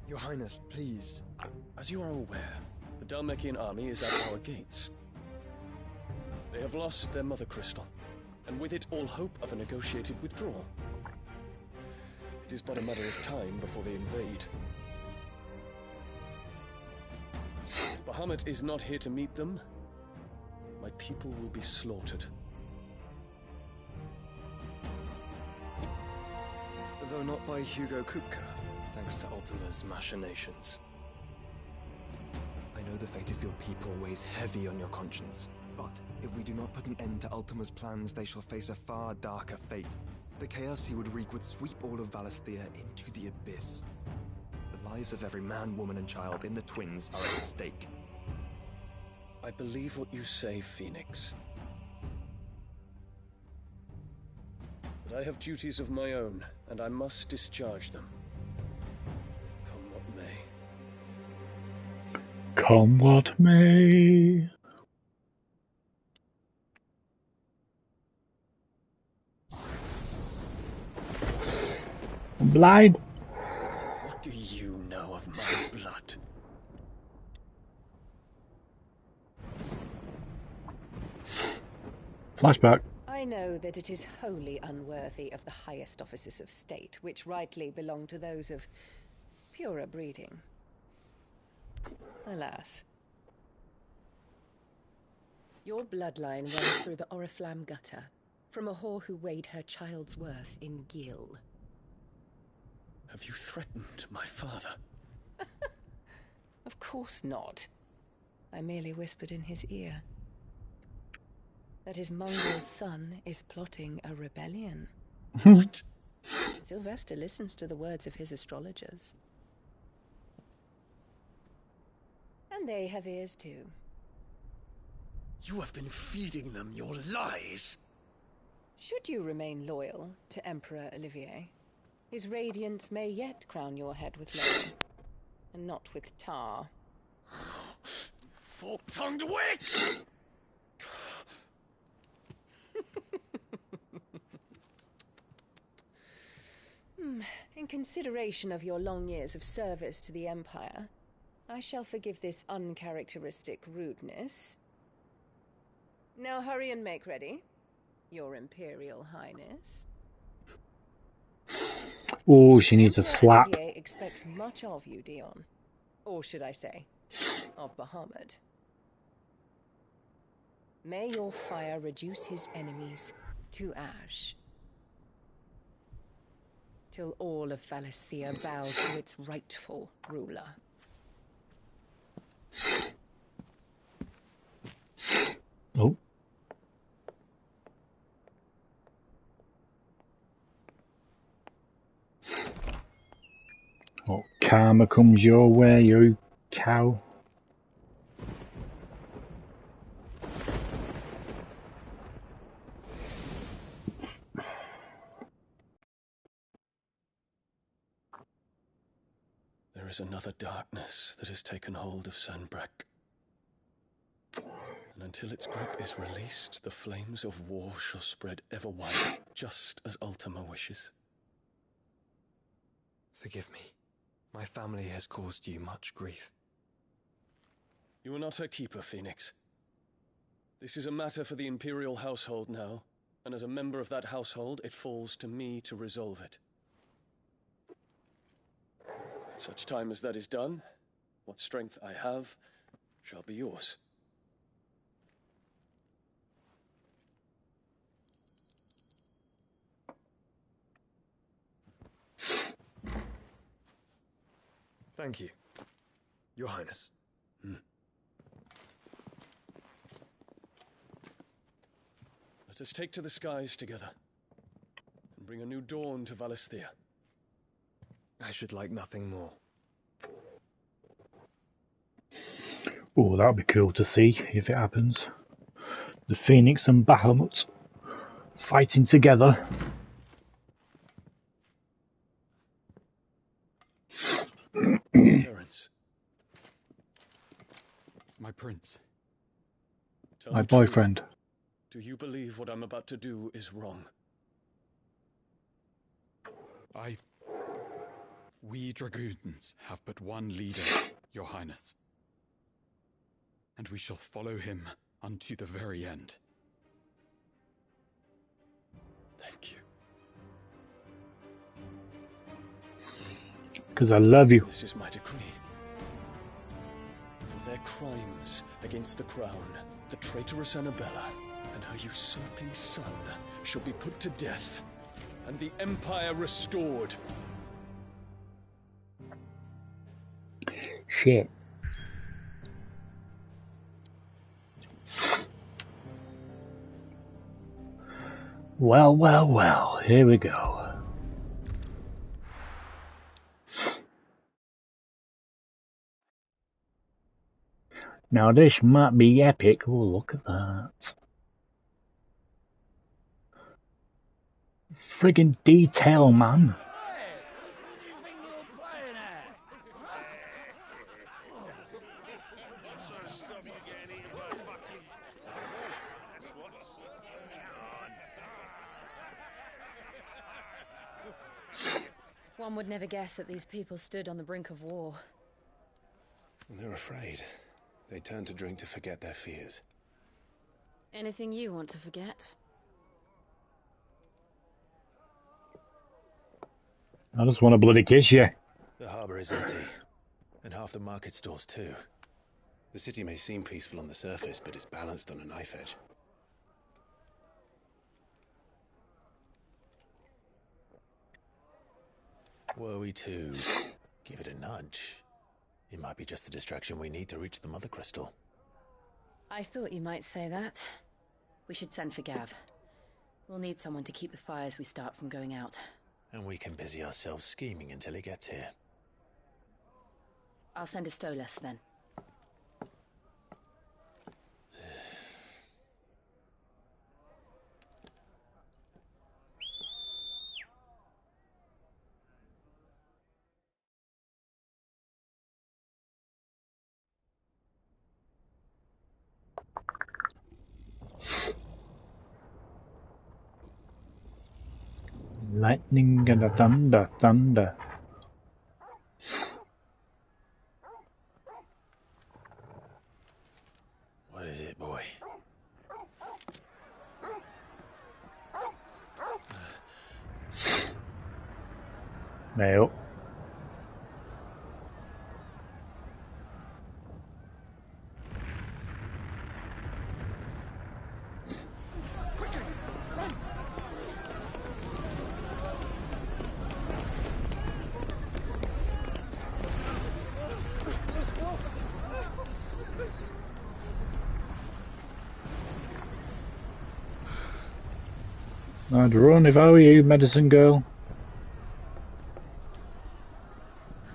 Speaker 3: Your Highness, please.
Speaker 19: As you are aware, the Dhalmekian army is at our gates. They have lost their mother crystal, and with it all hope of a negotiated withdrawal. It is but a matter of time before they invade. If Bahamut is not here to meet them, my people will be slaughtered.
Speaker 3: Though not by Hugo Kupka, thanks to Ultima's machinations. I know the fate of your people weighs heavy on your conscience, but if we do not put an end to Ultima's plans, they shall face a far darker fate. The chaos he would wreak would sweep all of Valisthea into the abyss. The lives of every man, woman, and child in the Twins are at stake.
Speaker 19: I believe what you say, Phoenix. But I have duties of my own, and I must discharge them. Come what may.
Speaker 1: Come what may. I'm blind.
Speaker 19: What do you know of my blood?
Speaker 1: Flashback.
Speaker 4: I know that it is wholly unworthy of the highest offices of state, which rightly belong to those of purer breeding. Alas. Your bloodline runs through the Oriflamme gutter, from a whore who weighed her child's worth in gil.
Speaker 19: Have you threatened my father?
Speaker 4: Of course not. I merely whispered in his ear that his mongrel son is plotting a rebellion.
Speaker 19: What?
Speaker 4: Sylvester listens to the words of his astrologers. And they have ears too.
Speaker 19: You have been feeding them your lies.
Speaker 4: Should you remain loyal to Emperor Olivier, his radiance may yet crown your head with laurel, and not with tar.
Speaker 19: Fork-tongued witch!
Speaker 4: In consideration of your long years of service to the Empire, I shall forgive this uncharacteristic rudeness. Now hurry and make ready, Your Imperial Highness.
Speaker 1: Oh, she needs a slap.
Speaker 4: Olivier expects much of you, Dion. Or should I say, of Bahamut. May your fire reduce his enemies to ash, till all of Valisthea bows to its rightful ruler.
Speaker 1: Oh. Oh, karma comes your way, you cow.
Speaker 19: is another darkness that has taken hold of Sanbreque. And until its grip is released, the flames of war shall spread ever wider, just as Ultima wishes.
Speaker 3: Forgive me. My family has caused you much grief.
Speaker 19: You are not her keeper, Phoenix. This is a matter for the Imperial household now, and as a member of that household, it falls to me to resolve it. At such time as that is done, what strength I have shall be yours.
Speaker 3: Thank you, Your Highness.
Speaker 19: Let us take to the skies together, and bring a new dawn to Valisthea.
Speaker 3: I should like nothing more.
Speaker 1: Oh, that'd be cool to see if it happens. The Phoenix and Bahamut fighting together.
Speaker 19: Terence.
Speaker 6: My prince.
Speaker 19: Tell
Speaker 1: My
Speaker 19: me truly,
Speaker 1: boyfriend.
Speaker 19: do you believe what I'm about to do is wrong?
Speaker 6: We dragoons have but one leader, Your Highness. And we shall follow him unto the very end.
Speaker 19: Thank you.
Speaker 1: Because I love you.
Speaker 19: This is my decree. For their crimes against the crown, the traitorous Annabella and her usurping son shall be put to death, and the Empire restored.
Speaker 1: Shit. Well, well, well, here we go. Now this might be epic. Oh, look at that. Friggin' detail, man.
Speaker 16: One would never guess that these people stood on the brink of war.
Speaker 2: They're afraid. They turn to drink to forget their fears.
Speaker 16: Anything you want to forget?
Speaker 1: I just want to bloody kiss you.
Speaker 2: The harbour is empty, and half the market stalls too. The city may seem peaceful on the surface, but it's balanced on a knife edge. Were we to give it a nudge, it might be just the distraction we need to reach the Mother Crystal.
Speaker 16: I thought you might say that. We should send for Gav. We'll need someone to keep the fires we start from going out.
Speaker 2: And we can busy ourselves scheming until he gets here.
Speaker 16: I'll send a Stolas then.
Speaker 1: Lightning and the thunder, thunder.
Speaker 2: What is it, boy?
Speaker 1: No. I'd run if I were you, medicine girl.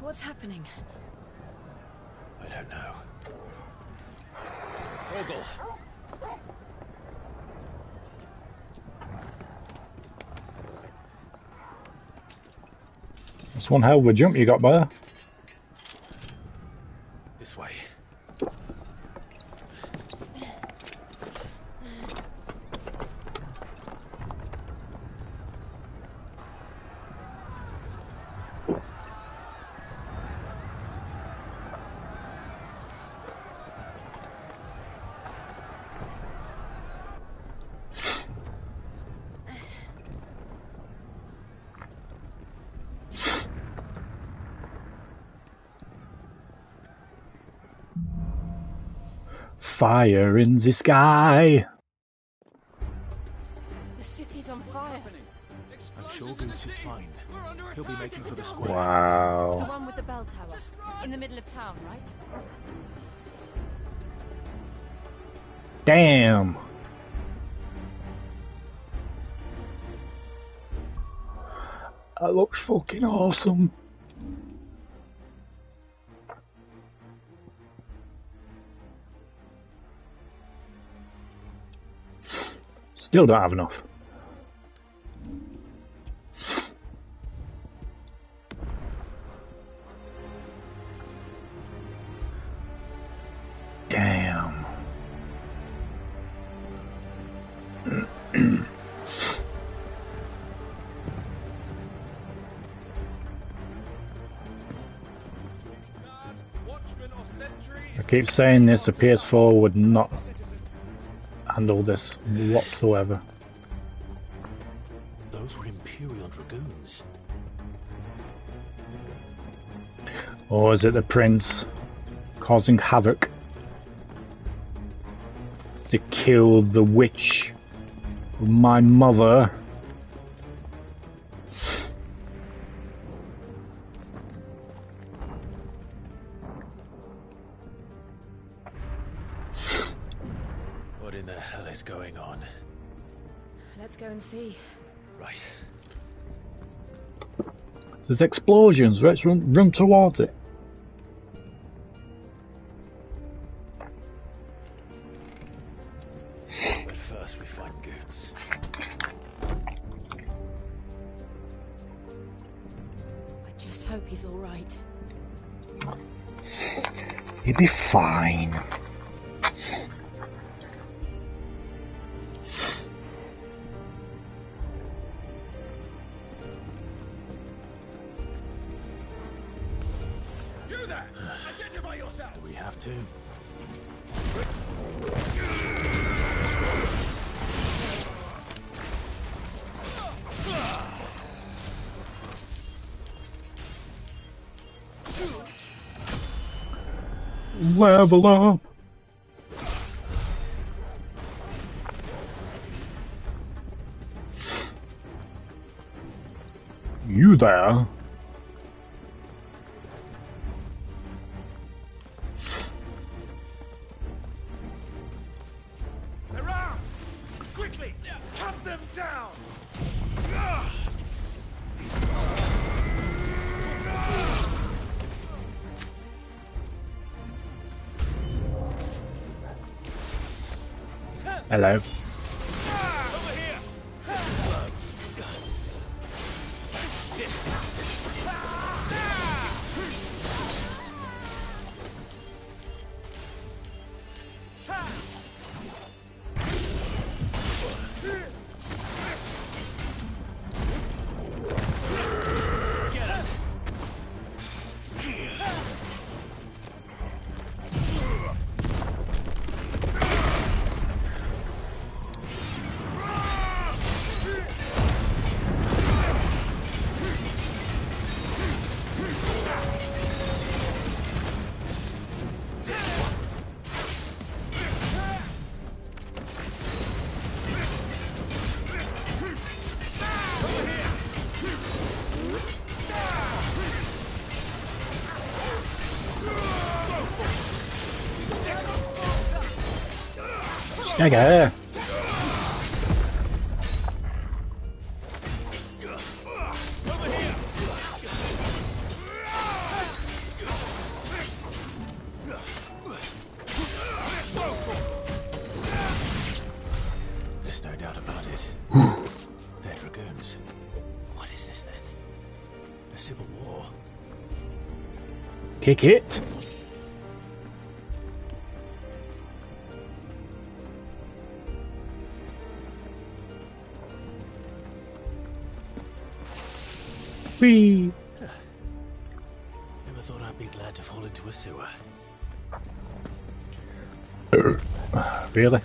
Speaker 16: What's happening?
Speaker 2: I don't know.
Speaker 19: Torgal!
Speaker 1: That's one hell of a jump you got there. fire in the sky.
Speaker 23: The city's on fire.
Speaker 11: I'm sure Goots is fine. He'll be making for the square.
Speaker 23: The
Speaker 1: Wow.
Speaker 23: one with the bell tower. In the middle of town, right?
Speaker 1: Damn. That looks fucking awesome. Still don't have enough. Damn. I keep saying this, the PS4 would not handle this whatsoever.
Speaker 11: Those were Imperial Dragoons.
Speaker 1: Or is it the Prince causing havoc to kill the witch of my mother?
Speaker 2: What in the hell is going on?
Speaker 23: Let's go and see.
Speaker 2: Right.
Speaker 1: There's explosions. Let's run towards it.
Speaker 2: But first we find Goots.
Speaker 23: I just hope he's all right.
Speaker 1: He'll be fine.
Speaker 11: You there! Identify yourself!
Speaker 2: Do we have to?
Speaker 1: Level up. You there?
Speaker 11: Around! Quickly! Cut them down!
Speaker 1: Hello.
Speaker 11: Over here!
Speaker 1: Okay.
Speaker 2: There's no doubt about it. They're dragoons. What is this then? A civil war?
Speaker 1: Kick it. Whee!
Speaker 2: Never thought I'd be glad to fall into a sewer.
Speaker 1: Really?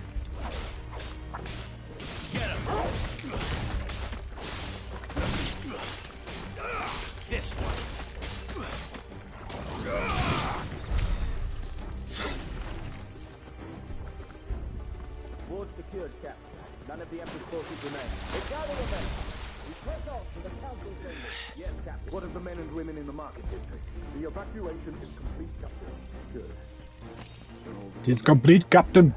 Speaker 11: This one.
Speaker 14: Gather the men. We press on to the council chambers. Yes, Captain. What of the men and women in the market district? The evacuation is complete, Captain. Good.
Speaker 1: It is complete, Captain.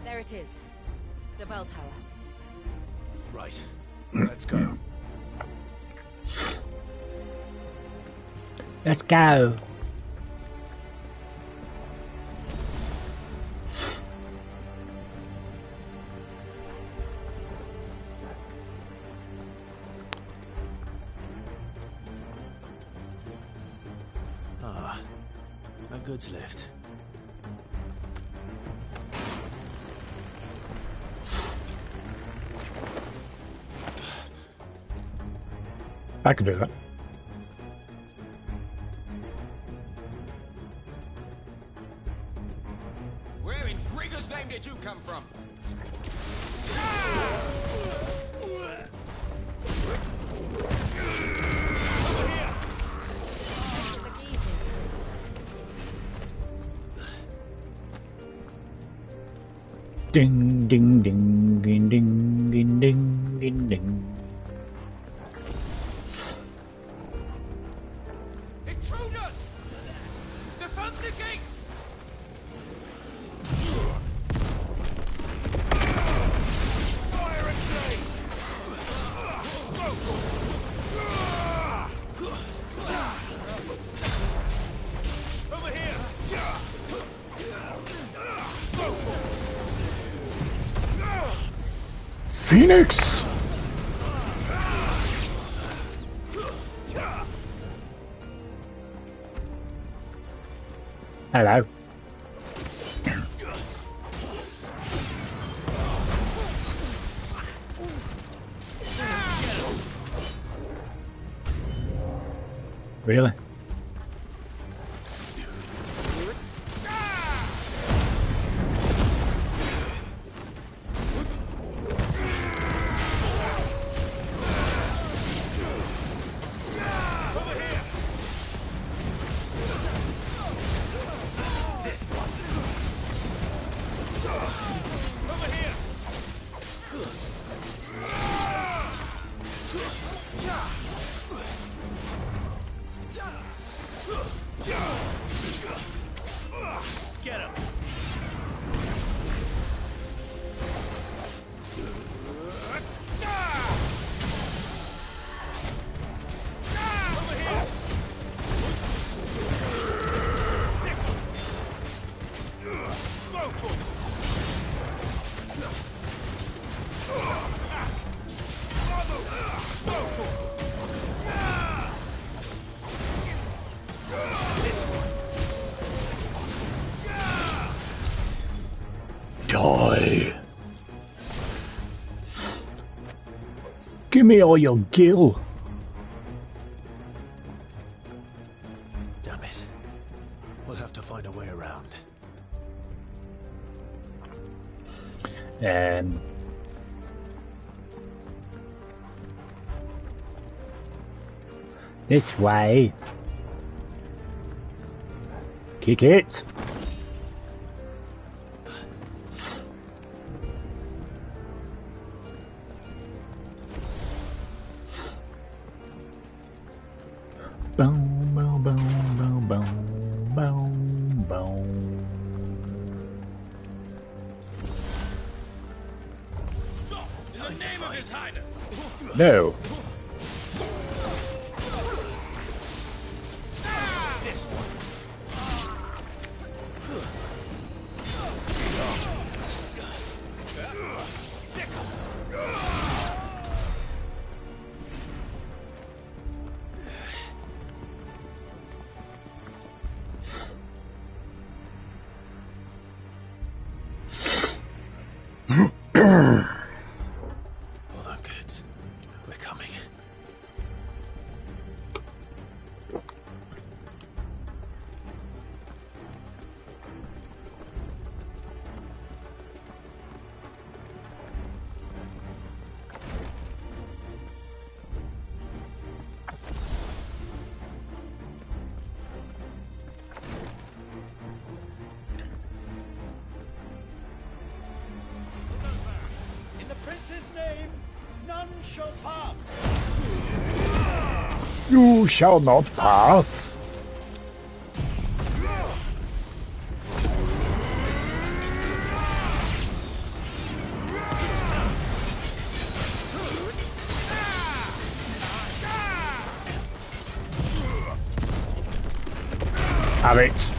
Speaker 23: There it is. The bell tower.
Speaker 2: Right. Let's go.
Speaker 1: Let's go.
Speaker 2: Ah, a goods lift.
Speaker 1: I can do that.
Speaker 18: Where in Grigger's name did you come from?
Speaker 1: Ding, ding, ding, ding, ding, ding, ding, ding, ding.
Speaker 18: Intruders! Defend the gates! Fire and flame! Over here!
Speaker 1: Phoenix! Hello. Really?
Speaker 2: Get him!
Speaker 1: Die. Give me all your gil.
Speaker 2: Damn it. We'll have to find a way around.
Speaker 1: This way. Kick it. Boom, boom, boom, boom, boom, boom, boom.
Speaker 18: Stop! In the name of His Highness!
Speaker 1: No.
Speaker 18: This one.
Speaker 2: Hold on, kids. We're coming.
Speaker 18: shall pass.
Speaker 1: You shall not pass. Have it.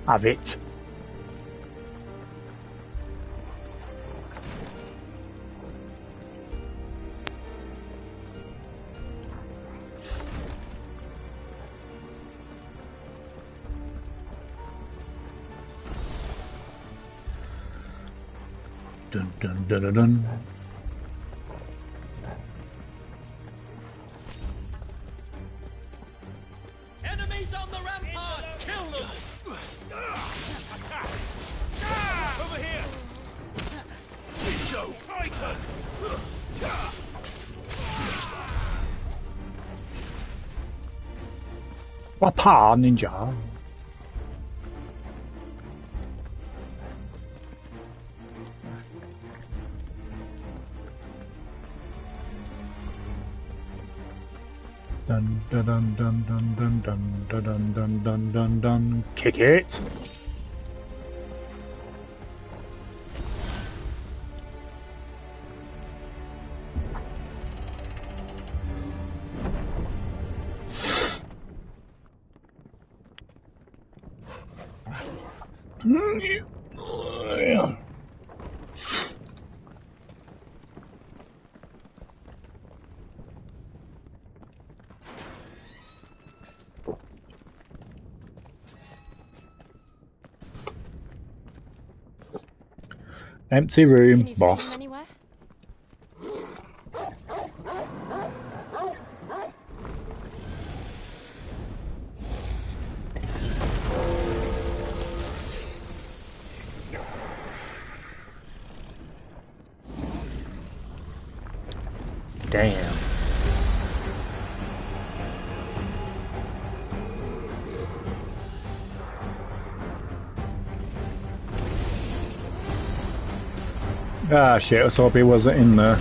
Speaker 1: Have it. Dun dun dun dun dun.
Speaker 18: Enemies on the ramparts! Kill them! Over here! Show Titan!
Speaker 1: Wapa ninja. Dun dun dun dun dun dun dun dun dun dun dun dun. Kick it. Empty room, boss. Damn. Ah shit, I hope he wasn't in there.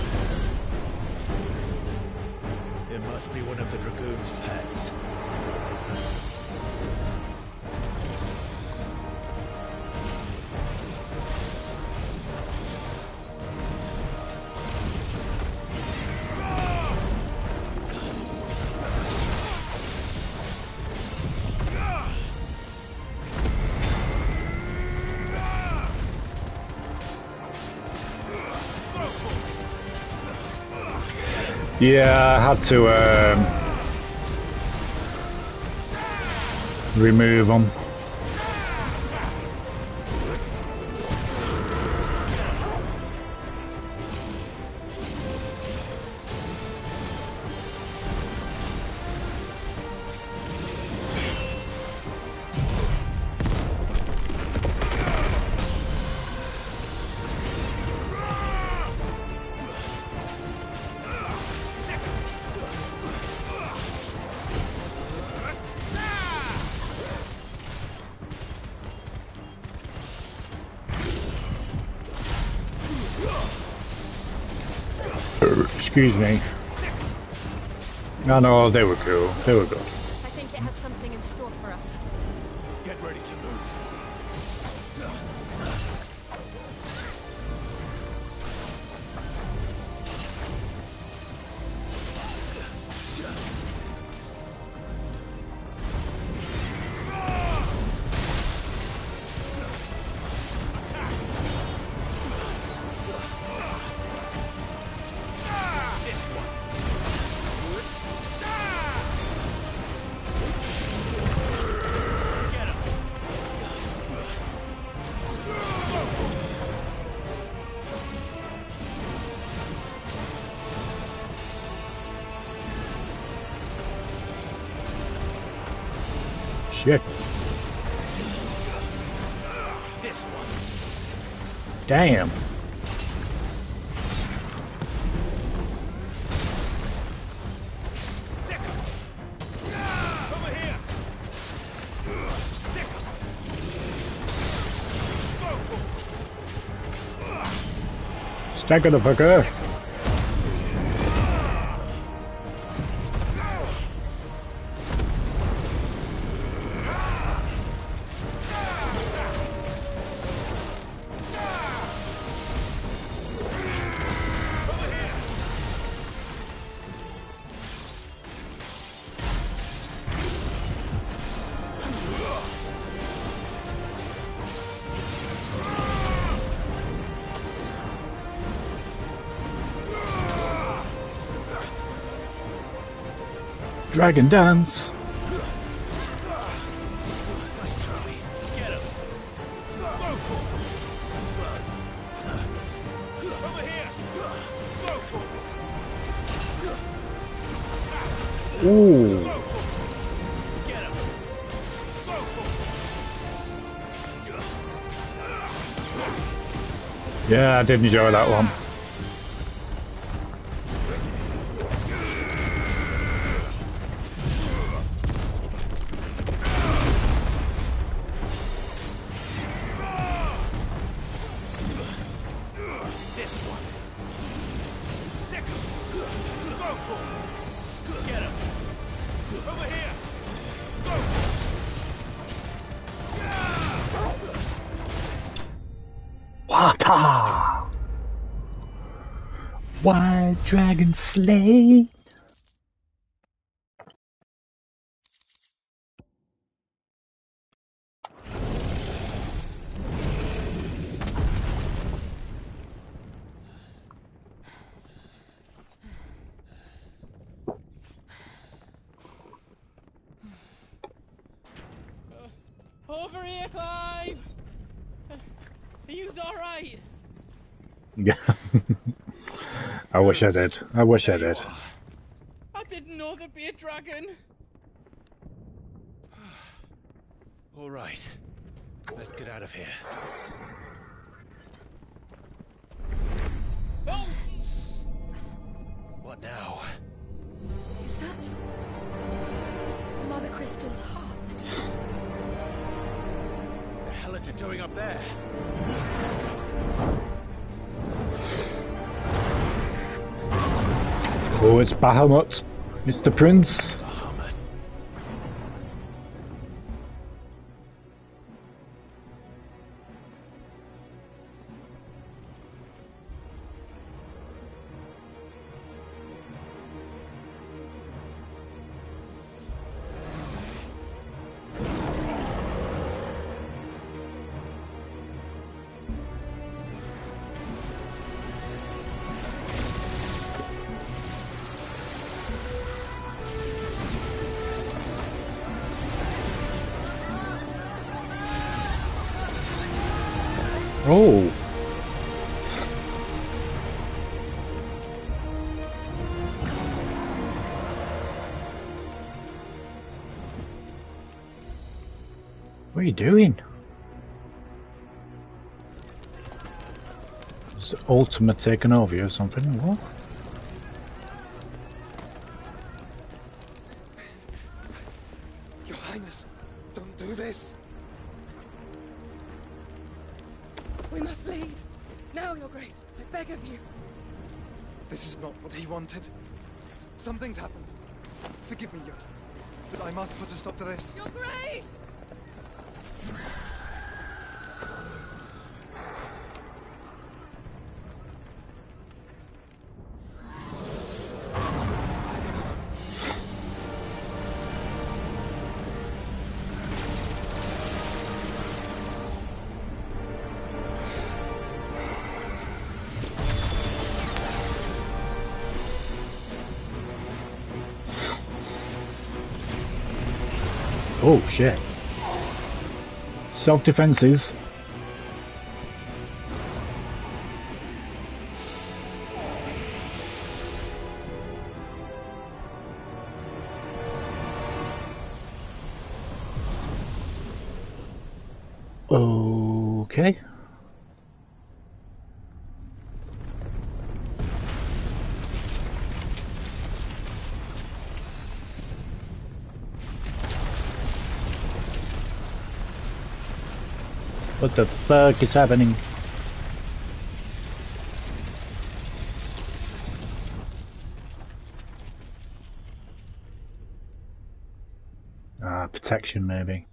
Speaker 18: It must be one of the Dragoon's pets.
Speaker 1: Yeah, I had to remove them. Excuse me. No, no, they were cool. They were good.
Speaker 16: I think it has something in store for us.
Speaker 18: Get ready to move.
Speaker 1: shit.
Speaker 11: This one.
Speaker 1: Damn. Stagger the fucker. Dragon dance.
Speaker 11: Nice try. Get him. Over here.
Speaker 1: Ooh.
Speaker 11: Get him.
Speaker 1: Yeah, I did enjoy that one. Wata! White dragon slay.
Speaker 12: Over here, Clive! Are you alright?
Speaker 1: Yeah. I wish I did. I wish I did.
Speaker 12: I didn't know there'd be a dragon.
Speaker 18: All right. Let's get out of here.
Speaker 12: Oh!
Speaker 18: What now?
Speaker 16: Is that Mother Crystal's heart?
Speaker 18: What the hell is it doing up there?
Speaker 1: Oh, it's Bahamut, Mr. Prince. Oh. What are you doing? Is Ultima taking over you or something? What?
Speaker 3: Your Highness, don't do this.
Speaker 8: We must leave. Now, Your Grace. I beg of you.
Speaker 3: This is not what he wanted. Something's happened. Forgive me, Yod. But I must put a stop to this.
Speaker 8: Your Grace!
Speaker 1: Oh shit. Self-defenses. Okay. What the fuck is happening? Ah, protection maybe.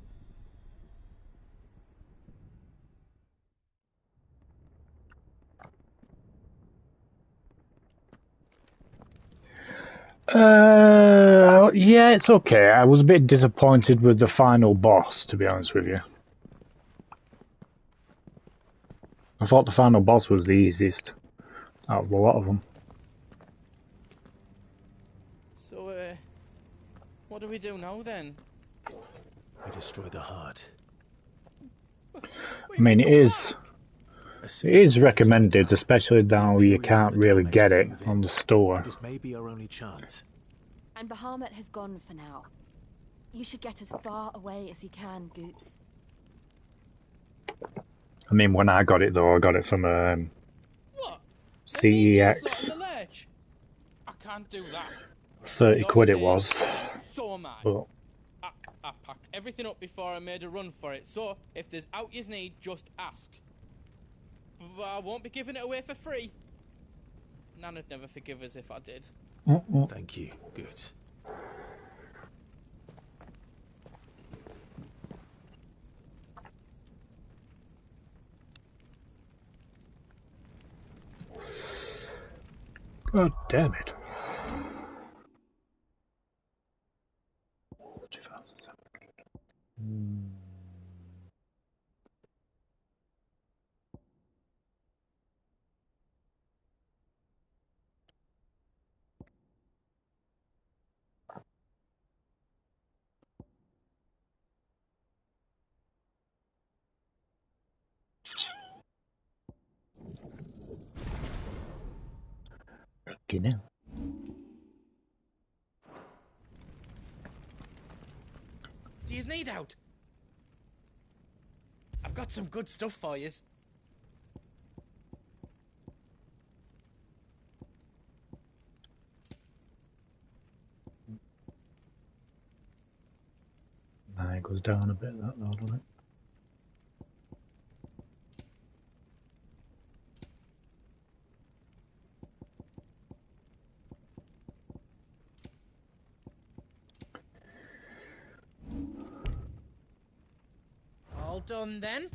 Speaker 1: Yeah, it's okay. I was a bit disappointed with the final boss, to be honest with you. I thought the final boss was the easiest out of a lot of them.
Speaker 12: So, what do we do now then?
Speaker 2: We destroy the heart.
Speaker 1: I mean, it is recommended, especially now you can't really get it on the store.
Speaker 2: This may be our only chance.
Speaker 9: And Bahamut has gone for now. You should get as far away as you can, Goots.
Speaker 1: I mean, when I got it though, I got it from CEX.
Speaker 12: I can't do that.
Speaker 1: 30 quid it was.
Speaker 12: So mad.
Speaker 1: But
Speaker 12: I packed everything up before I made a run for it, so if there's out you need, just ask. But I won't be giving it away for free. Nan would never forgive us if I did.
Speaker 2: Thank you. Good.
Speaker 1: God damn it. 2,700. Okay, now.
Speaker 12: Do you need out? I've got some good stuff for yous.
Speaker 1: Nah, it goes down a bit, that though, doesn't it?
Speaker 12: All done then?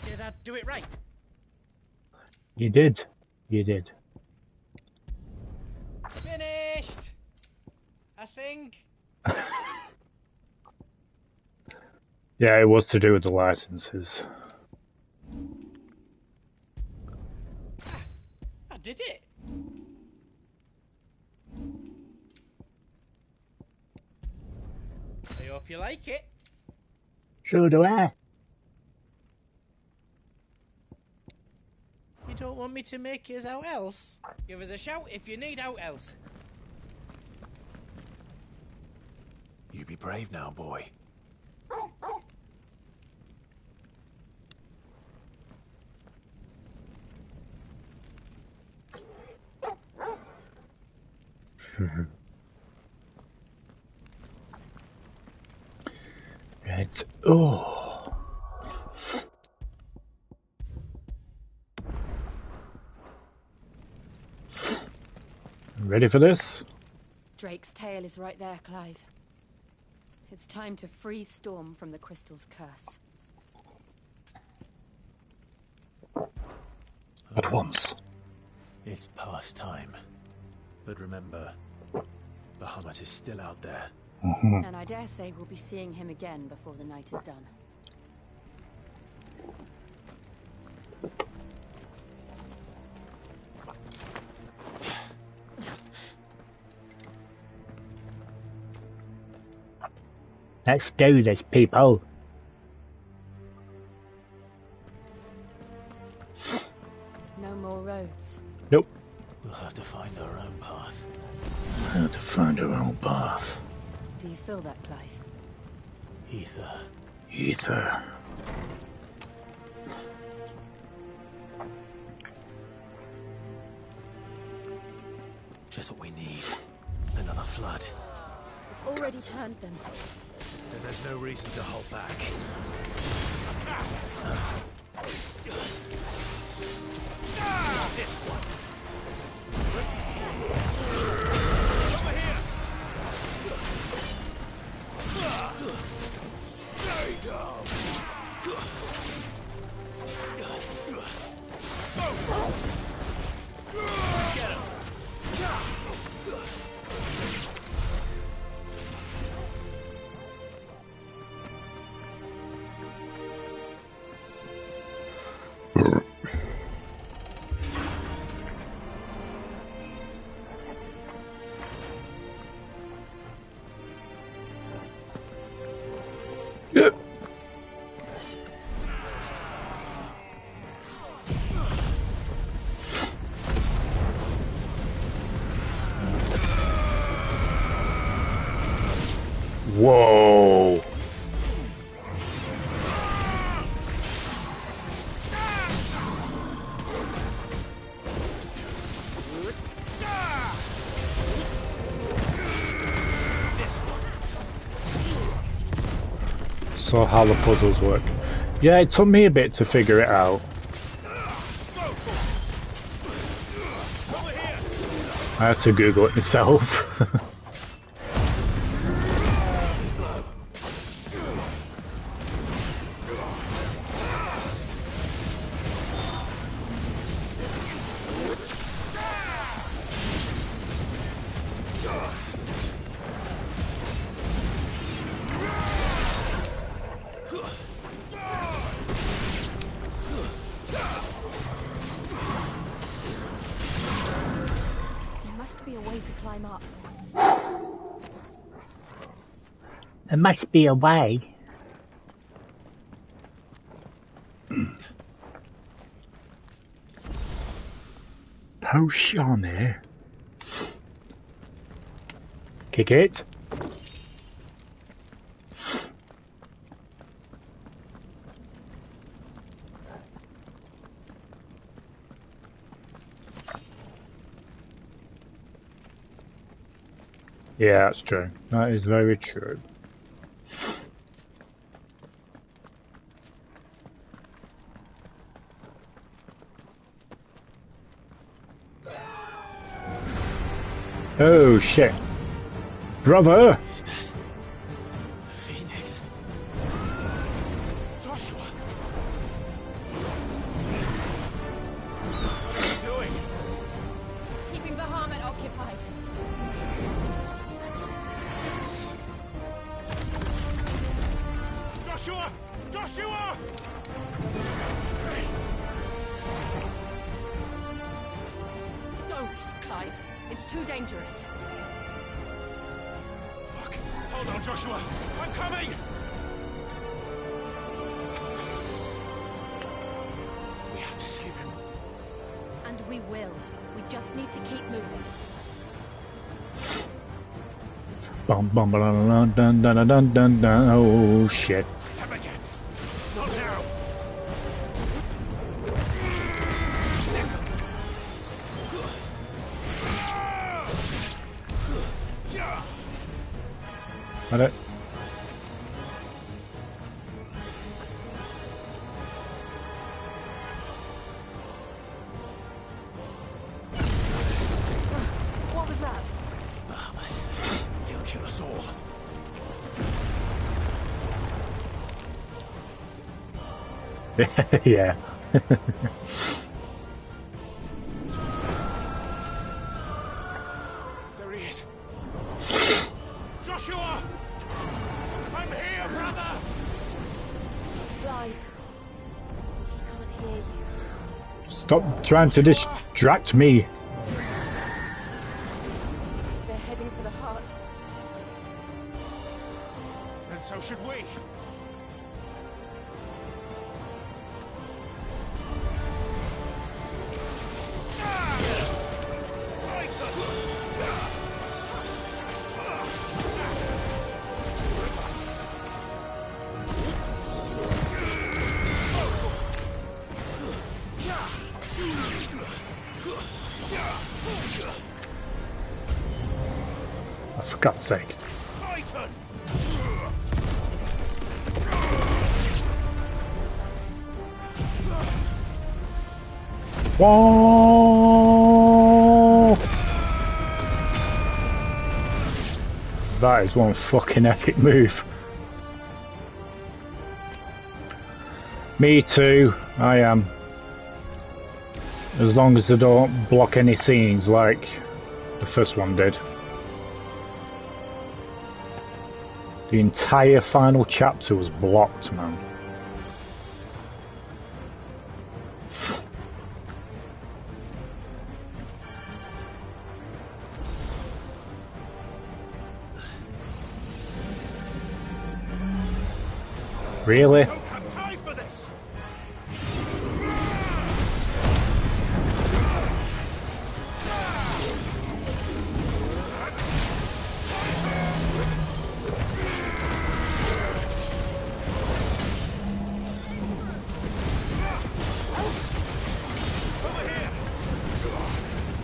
Speaker 12: Did I do it right?
Speaker 1: You did. You did.
Speaker 12: Finished! I think.
Speaker 1: Yeah, it was to do with the licenses.
Speaker 12: I did it! I hope you like it.
Speaker 1: So do I.
Speaker 12: You don't want me to make yours out else? Give us a shout if you need out else.
Speaker 2: You be brave now, boy.
Speaker 1: Right. Oh. Ready for this?
Speaker 9: Drake's tail is right there, Clive. It's time to free Storm from the crystal's curse.
Speaker 1: At once.
Speaker 2: It's past time. But remember, Bahamut is still out there.
Speaker 9: And I dare say we'll be seeing him again before the night is done.
Speaker 1: Let's do this, people.
Speaker 9: No more roads.
Speaker 1: Nope.
Speaker 2: We'll have to find our own path.
Speaker 1: How to find her own path.
Speaker 9: Do you feel that, Clive?
Speaker 18: Ether.
Speaker 1: Ether.
Speaker 18: Just what we need. Another flood.
Speaker 9: It's already turned them.
Speaker 18: Then there's no reason to hold back. This one. Over here. Stay down. Get him.
Speaker 1: Whoa. So how the puzzles work. Yeah, it took me a bit to figure it out. I had to Google it myself. There must be a way. Potion. Kick it. Yeah, that's true. That is very true. Oh shit. Brother!
Speaker 18: Is that a phoenix? Joshua! What are you doing?
Speaker 9: Keeping the Harmon occupied.
Speaker 18: Joshua! Joshua!
Speaker 9: Don't, Clive. It's too dangerous.
Speaker 18: Fuck! Hold on, Joshua! I'm coming! We have to save him.
Speaker 9: And we will. We just need to keep moving.
Speaker 1: Bum bum dun dun dun dun dun dun. Oh shit.
Speaker 18: Never again. Not now.
Speaker 1: Got it.
Speaker 9: What was that?
Speaker 18: Bahamut. He'll kill us all.
Speaker 1: Yeah.
Speaker 18: There he is. Joshua! I'm here, brother!
Speaker 9: Clive. He can't hear you.
Speaker 1: Stop trying to distract me.
Speaker 9: They're heading for the heart.
Speaker 18: And so should we.
Speaker 1: Oh, for God's sake.
Speaker 11: Titan!
Speaker 1: Whoa! That is one fucking epic move. Me too, I am. As long as they don't block any scenes like the first one did. The entire final chapter was blocked, man. Really?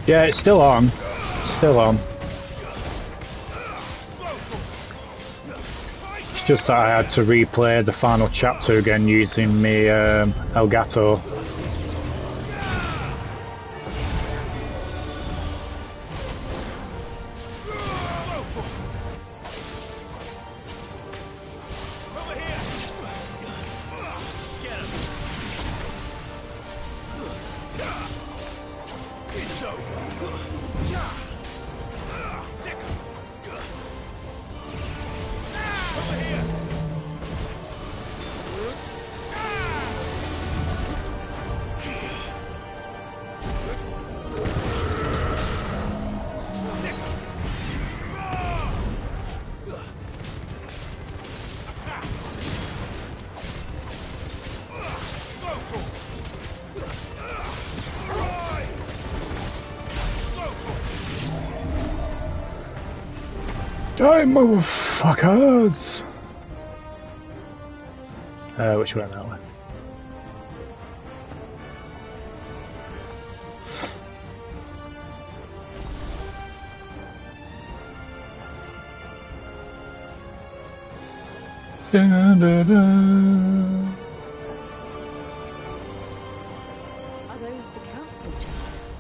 Speaker 1: Yeah, it's still on. It's still on. It's just that I had to replay the final chapter again using me Elgato. Die, motherfuckers! Which way? That way. Da, da, da.
Speaker 9: Are those the council chambers?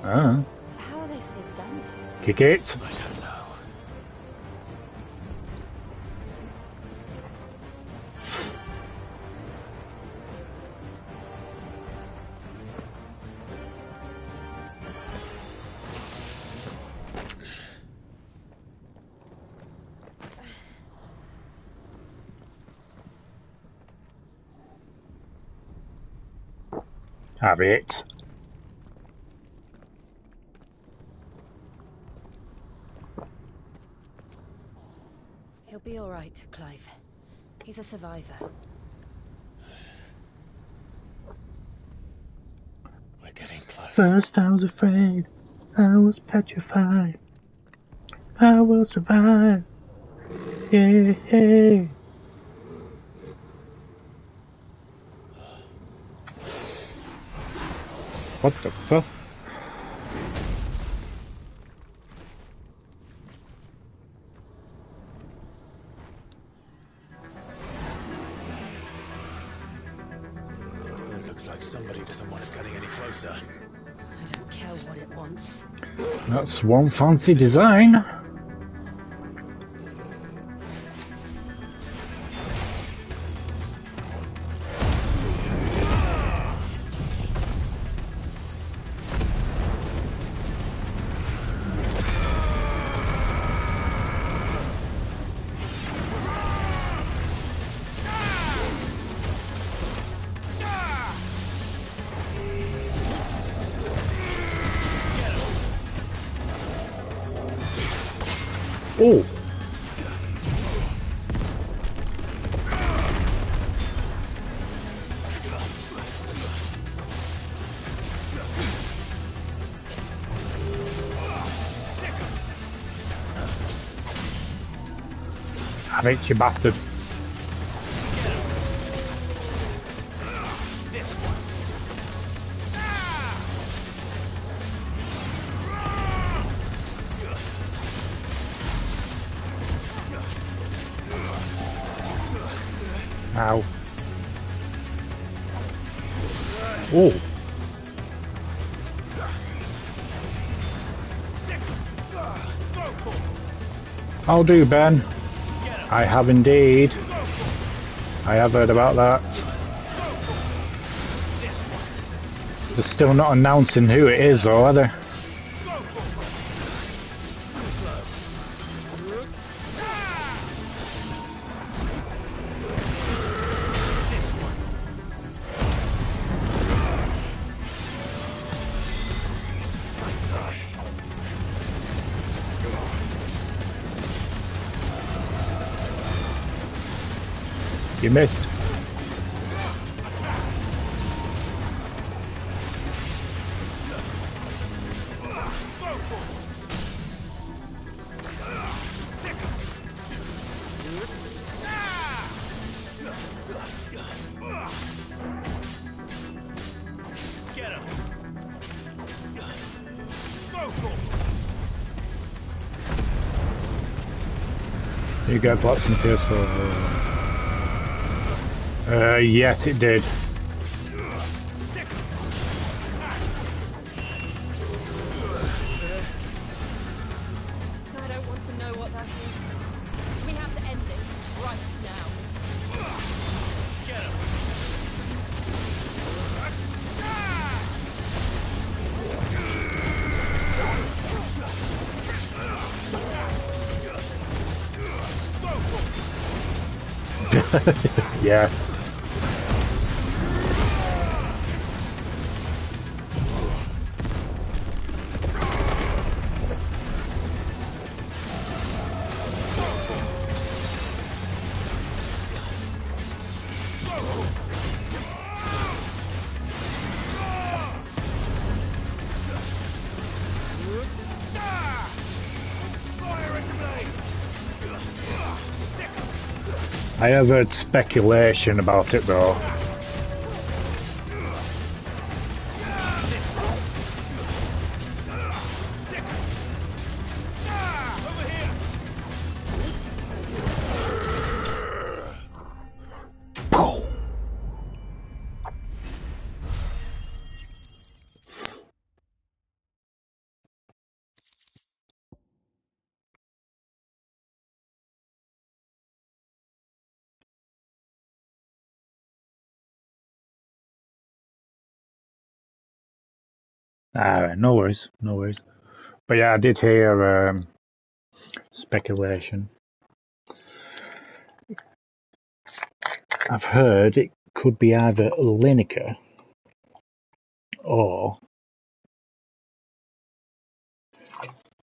Speaker 1: Ah.
Speaker 9: How are they still standing?
Speaker 1: Kick it.
Speaker 18: I don't know.
Speaker 1: Have it.
Speaker 9: He'll be all right, Clive. He's a survivor.
Speaker 18: We're getting close.
Speaker 1: First I was afraid, I was petrified. I will survive. Yeah. What the fuck?
Speaker 18: It looks like somebody doesn't want us getting any closer.
Speaker 9: I don't care what it wants.
Speaker 1: That's one fancy design. Oh! Have it, you bastard. Ow. Oh. I'll do, Ben. I have indeed. I have heard about that. They're still not announcing who it is, though, are they? You missed. You go block some PS5. Yes, it did.
Speaker 9: I don't want to know what that is. We have to end this right now.
Speaker 12: Get him!
Speaker 1: Yeah. I have heard speculation about it though. Alright, no worries, no worries. But yeah, I did hear speculation. I've heard it could be either Lineker or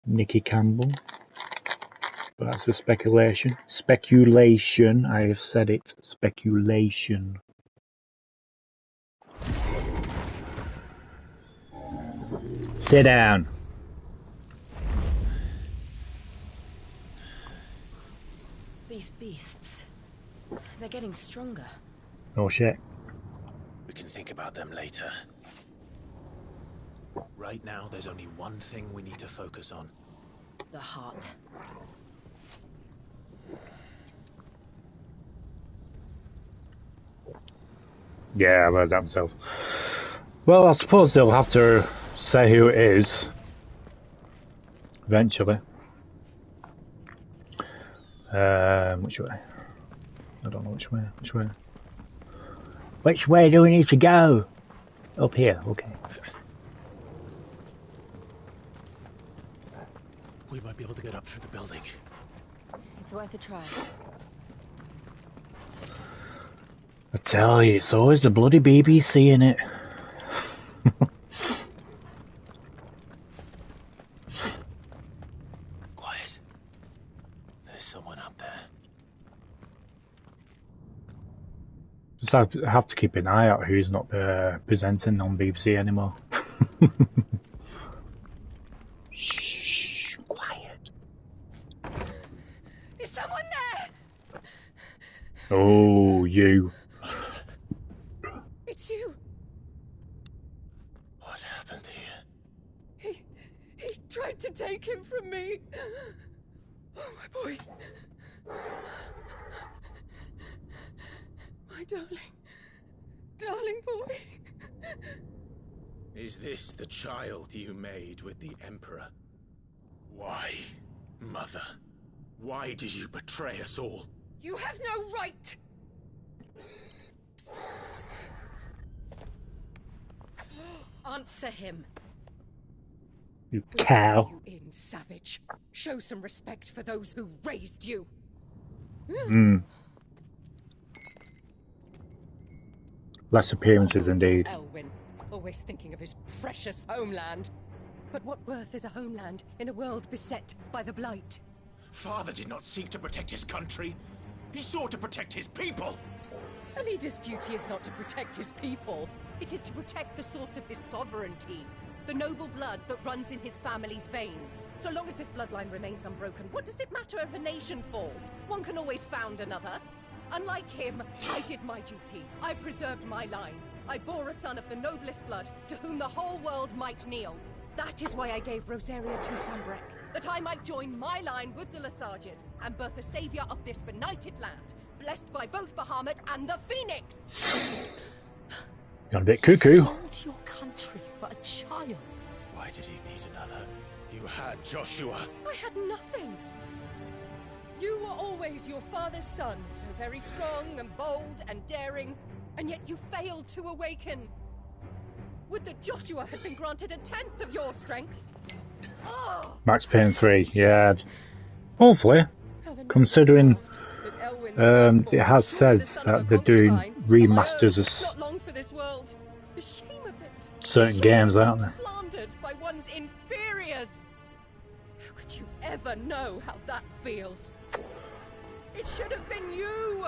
Speaker 1: Nicky Campbell. But that's a speculation. Speculation, I have said it. Speculation. Sit down.
Speaker 9: These beasts, they're getting stronger.
Speaker 1: Oh shit.
Speaker 18: We can think about them later. Right now, there's only one thing we need to focus on.
Speaker 9: The heart.
Speaker 1: Yeah, I've heard that myself. Well, I suppose they'll have to say who it is. Eventually. Which way? I don't know which way. Which way? Which way do we need to go? Up here, okay.
Speaker 18: We might be able to get up through the building.
Speaker 9: It's worth a try.
Speaker 1: I tell you, it's always the bloody BBC in it.
Speaker 18: Quiet. There's someone up there.
Speaker 1: Just have to keep an eye out who's not presenting on BBC anymore. Shh, quiet.
Speaker 9: Is someone there?
Speaker 1: Oh, you.
Speaker 9: It's you.
Speaker 18: What happened here?
Speaker 8: He tried to take him from me. Oh, my boy. My darling. Darling boy.
Speaker 18: Is this the child you made with the Emperor? Why, Mother? Why did you betray us all?
Speaker 8: You have no right!
Speaker 9: Answer him.
Speaker 1: You cow.
Speaker 8: You in, savage. Show some respect for those who raised you.
Speaker 1: Less appearances indeed.
Speaker 8: Elwyn, always thinking of his precious homeland. But what worth is a homeland in a world beset by the Blight?
Speaker 18: Father did not seek to protect his country. He sought to protect his people.
Speaker 8: A leader's duty is not to protect his people. It is to protect the source of his sovereignty. The noble blood that runs in his family's veins. So long as this bloodline remains unbroken, what does it matter if a nation falls? One can always found another. Unlike him, I did my duty. I preserved my line. I bore a son of the noblest blood, to whom the whole world might kneel. That is why I gave Rosaria to Sanbreque, that I might join my line with the Lesages and birth a savior of this benighted land, blessed by both Bahamut and the Phoenix!
Speaker 1: You're a bit cuckoo.
Speaker 9: Sold your country for a child.
Speaker 18: Why did he need another? You had Joshua.
Speaker 8: I had nothing. You were always your father's son, so very strong and bold and daring, and yet you failed to awaken. Would that Joshua had been granted 1/10 of your strength? Oh!
Speaker 1: Max Payne 3, yeah. Hopefully, considering it has says that they're doing remasters of
Speaker 8: Not long for this world. The shame of it.
Speaker 1: certain games, aren't they?
Speaker 8: Slandered by one's inferiors. How could you ever know how that feels? It should have been you.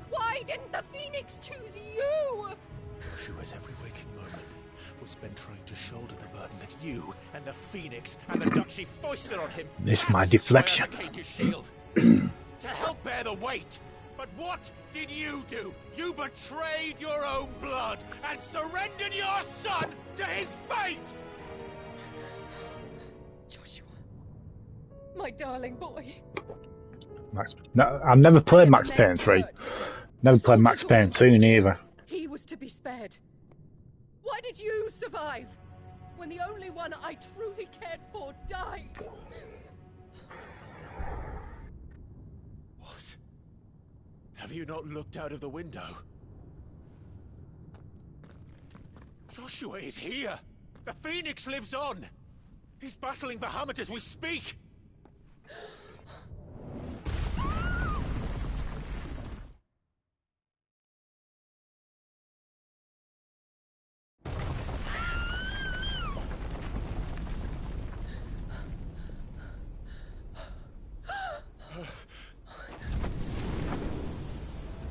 Speaker 8: Why didn't the Phoenix choose you?
Speaker 18: Joshua's every waking moment was spent trying to shoulder the burden that you and the Phoenix and the Duchy foisted on him.
Speaker 1: It's my deflection.
Speaker 18: Became his shield to help bear the weight. But what did you do? You betrayed your own blood and surrendered your son to his fate!
Speaker 8: Joshua, my darling boy.
Speaker 1: No, I've never played Max Payne 3. Never played Max Payne 2 either.
Speaker 8: He was to be spared. Why did you survive when the only one I truly cared for died?
Speaker 18: What? Have you not looked out of the window? Joshua is here! The Phoenix lives on! He's battling Bahamut as we speak!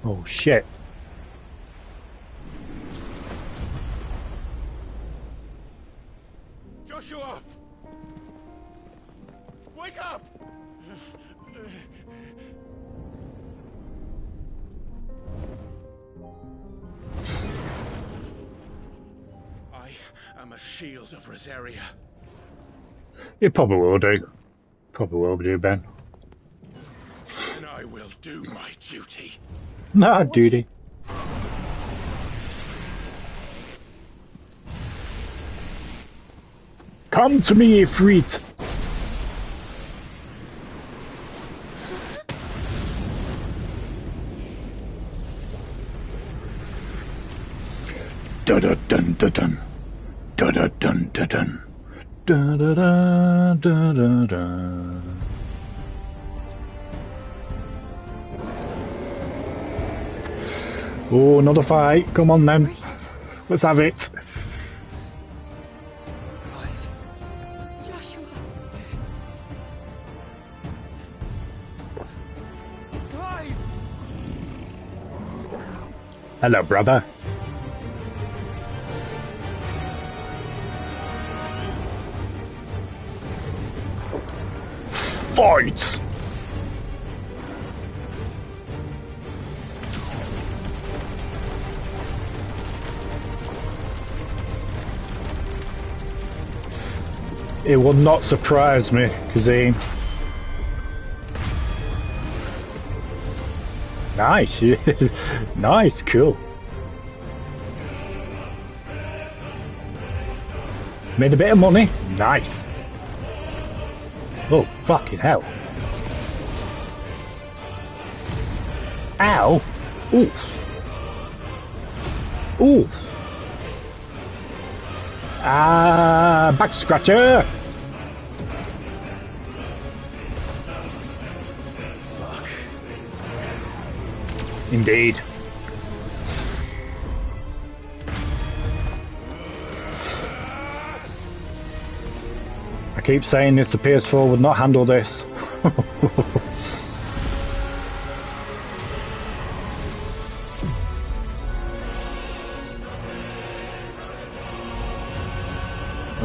Speaker 1: Oh shit.
Speaker 18: Joshua! Wake up! I am a shield of Rosaria.
Speaker 1: You probably will do. Probably will do, Ben.
Speaker 18: And I will do my duty.
Speaker 1: Nah, duty. Come to me, Ifrit. Da da dun da dun. Da da dun da dun. Da da da da da da. Oh, another fight. Come on then. Let's have it.
Speaker 8: Joshua. Clive.
Speaker 1: Hello, brother. Fight! It will not surprise me, Kazim. Nice. Nice, cool. Made a bit of money. Nice. Oh, fucking hell. Ow. Ooh. Ooh. Back scratcher.
Speaker 2: Fuck.
Speaker 1: Indeed. I keep saying this, the PS4 would not handle this.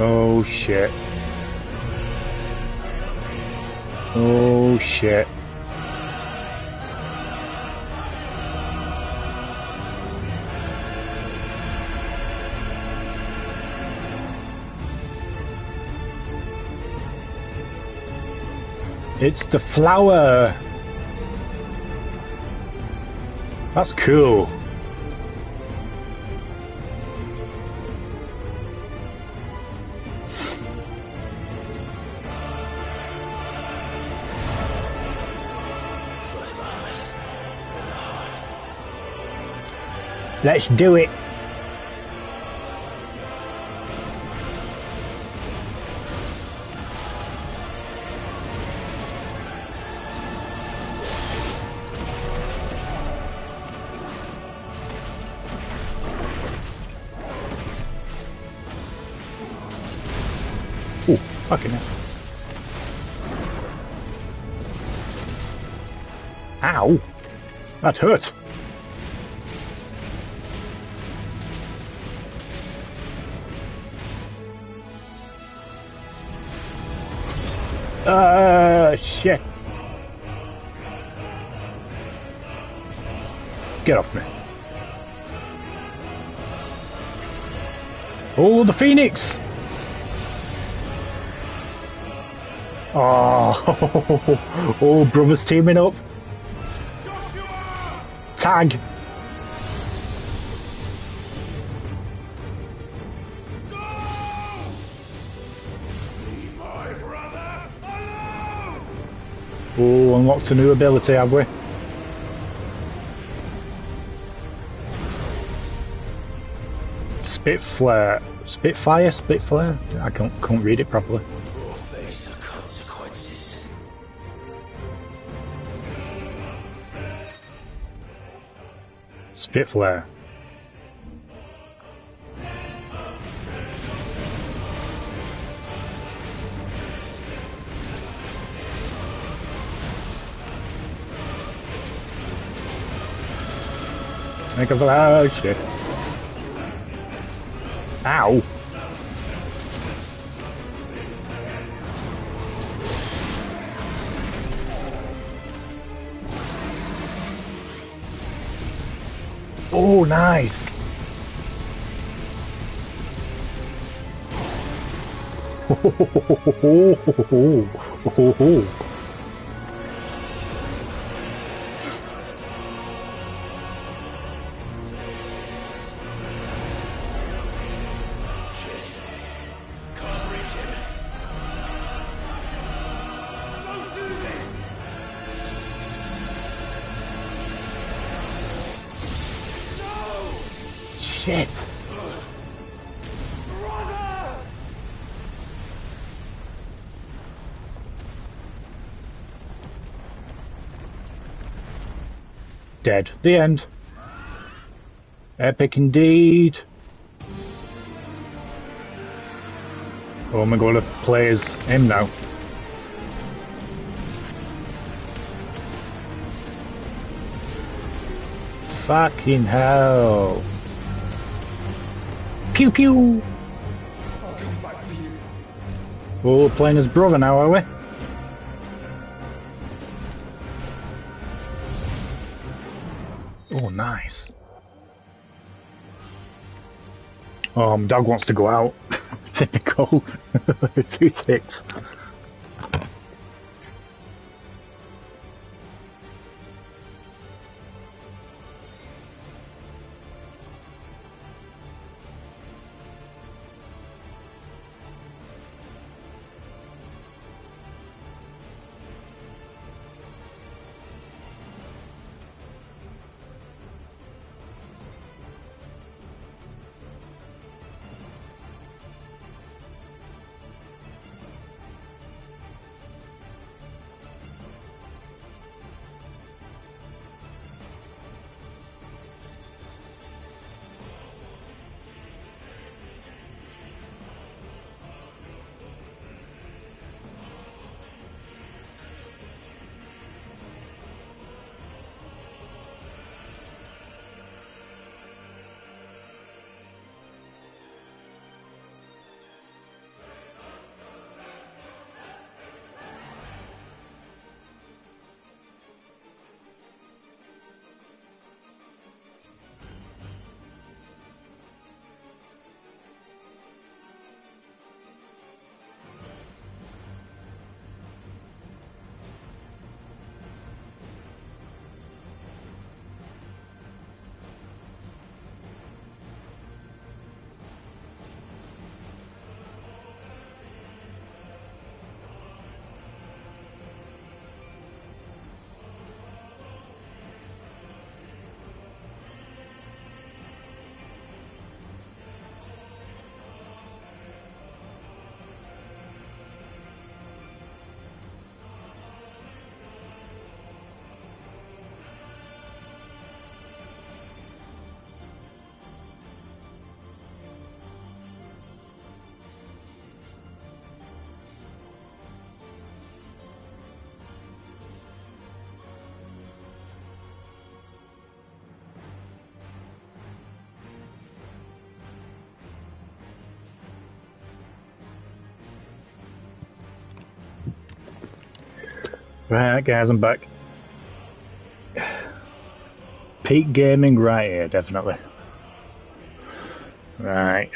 Speaker 1: Oh shit. Oh shit. It's the flower. That's cool. Let's do it. Oh, fucking hell. Ow. That hurt. Shit. Get off me. Oh, the Phoenix! Oh, oh, brothers teaming up. Tag. Oh, unlocked a new ability, have we? Spitfire? Spitfire? I can't read it properly.
Speaker 18: We'll face the consequences.
Speaker 1: Spitfire. Make a flash. Shit. Ow. Oh, nice. Shit. Dead. The end. Epic indeed. Oh my god, to play as him now. Fucking hell. Pew pew. Oh, we're playing as brother now, are we? Oh, nice. Dog wants to go out. Typical. 2 ticks. Right, guys, I'm back. Peak gaming right here, definitely. Right.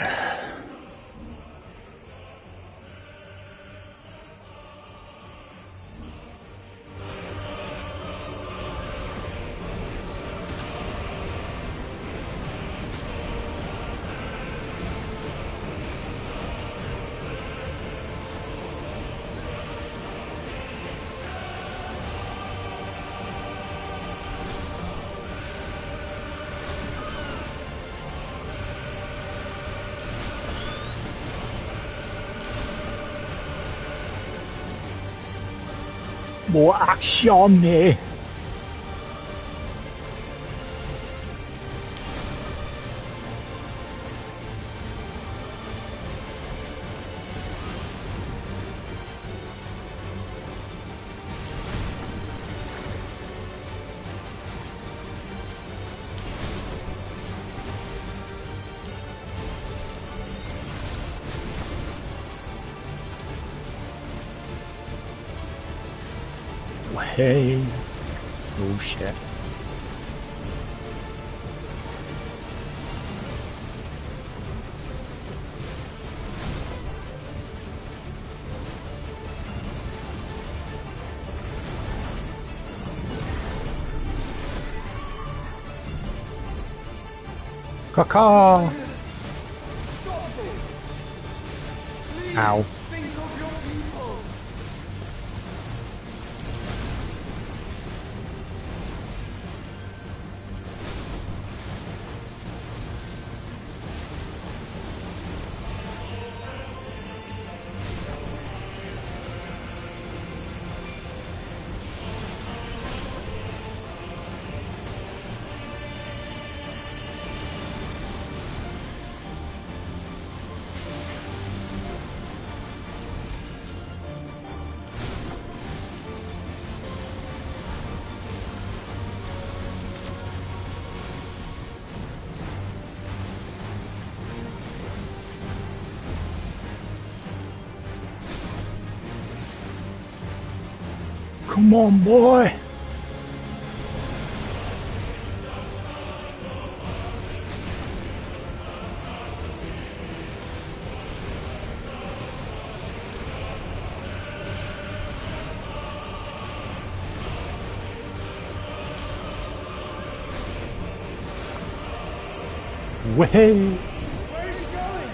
Speaker 1: More action here. Hey. Oh shit. Caw. Ow. Come on, boy. Way.
Speaker 11: Where's he going?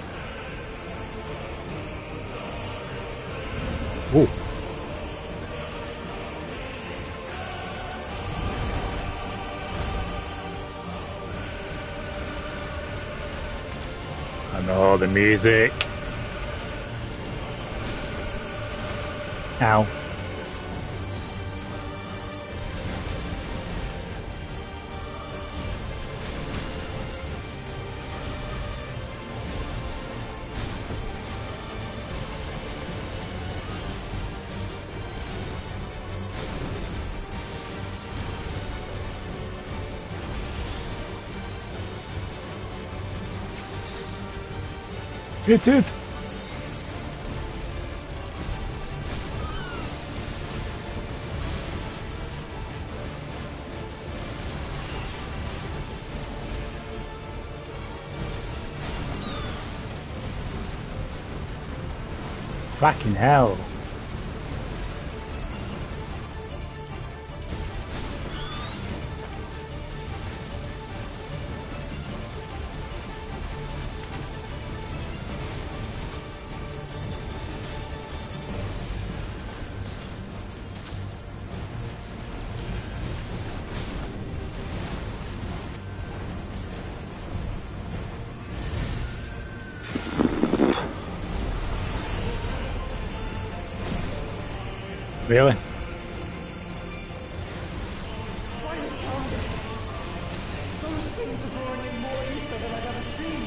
Speaker 1: Oh. I know the music. Ow. Hit it! Fucking hell. Really?
Speaker 11: Those things are drawing in more ether than I've ever seen.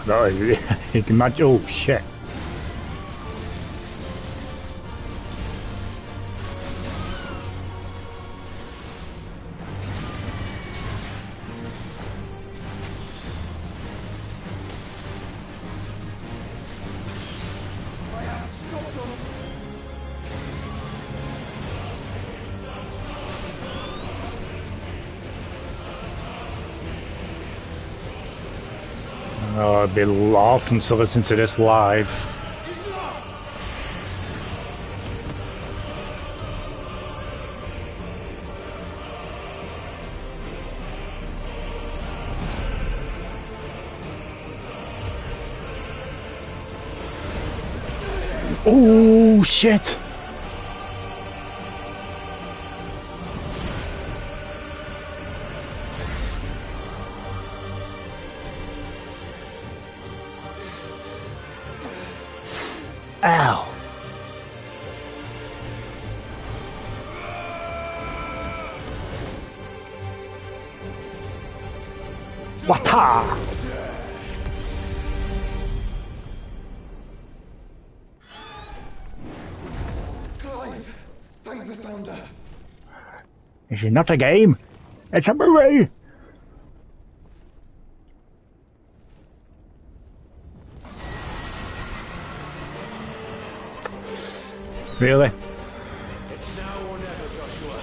Speaker 1: No, you can imagine. Oh shit. Oh, it'd be awesome to listen to this live. Oh, shit! Ow! Wata!
Speaker 3: Clive, thank the founder.
Speaker 1: This is not a game, it's a movie! Really?
Speaker 18: It's now or never, Joshua.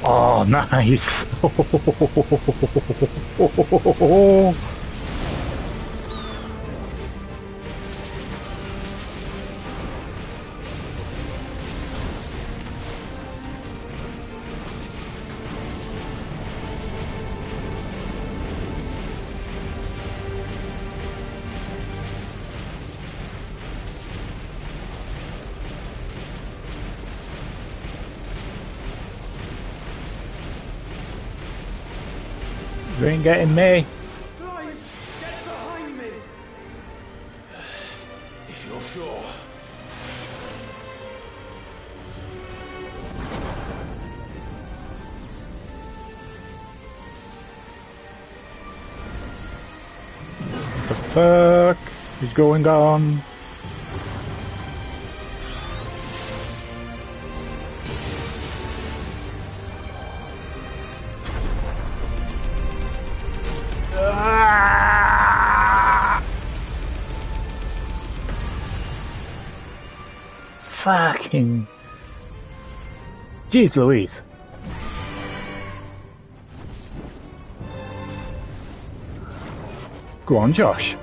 Speaker 1: Oh, nice! You ain't getting me.
Speaker 18: Clive, get behind me! If you're sure.
Speaker 1: What the fuck is going on? Fucking... Jeez Louise. Go on, Josh.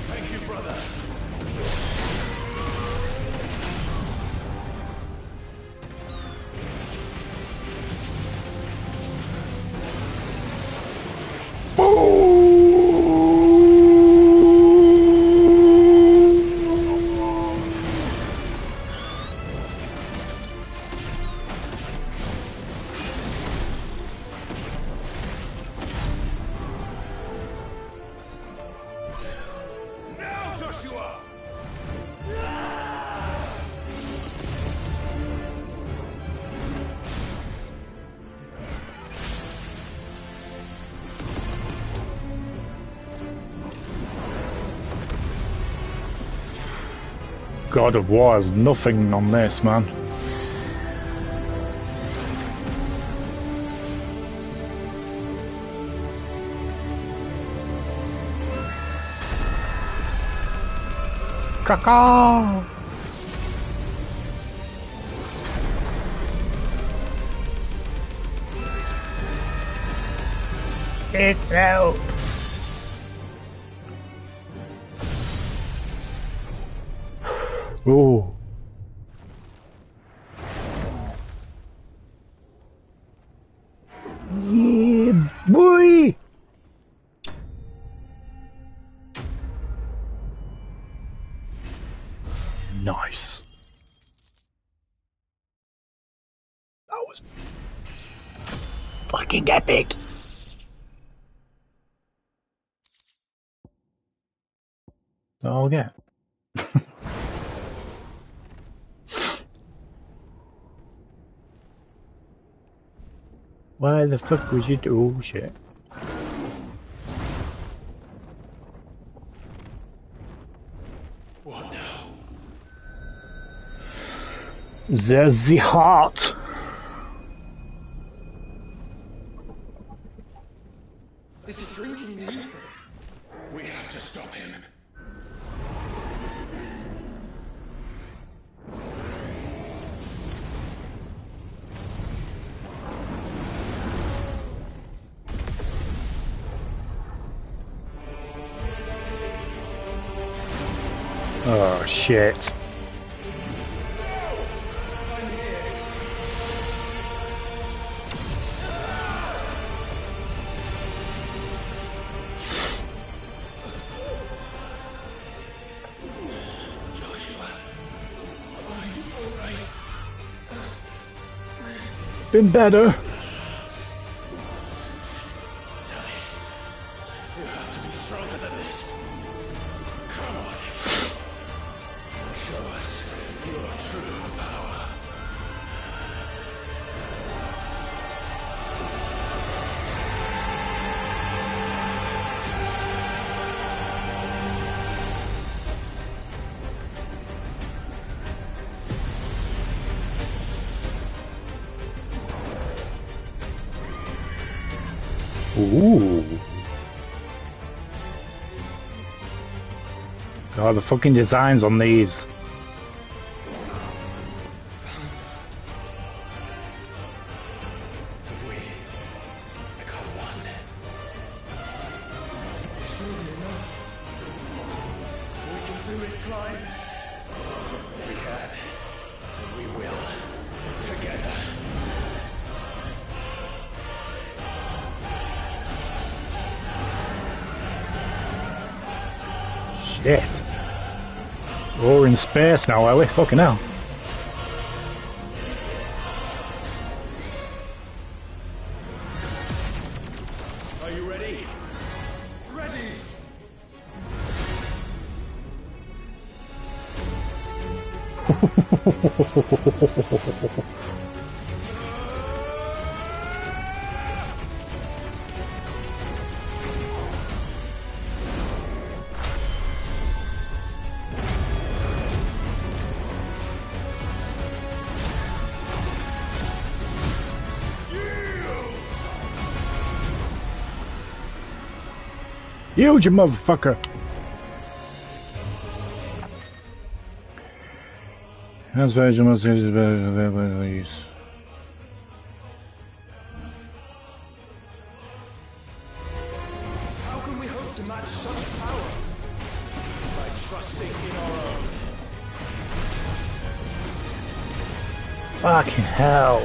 Speaker 18: Thank you, brother. Now, Joshua!
Speaker 1: God of War has nothing on this, man. Caca! It's out! Oh. Yeah, boy! Nice. That was fucking epic. I'll get. Why the fuck would you do? Oh shit.
Speaker 18: What now?
Speaker 1: There's the heart.
Speaker 18: This is drinking me. We have to stop him.
Speaker 1: Oh shit. Been better.
Speaker 18: You have to be stronger than this. Come on, show us your true power.
Speaker 1: Ooh. God, the fucking designs on these.
Speaker 18: Have we become one? Surely enough. We can do it, Clive. We can. And we will. Together.
Speaker 1: Shit. We're in space now, are we? Fucking hell.
Speaker 18: Are you ready? Ready!
Speaker 1: You motherfucker! That's why most use.
Speaker 18: How can we hope to match such power? By trusting in our own.
Speaker 1: Fucking hell.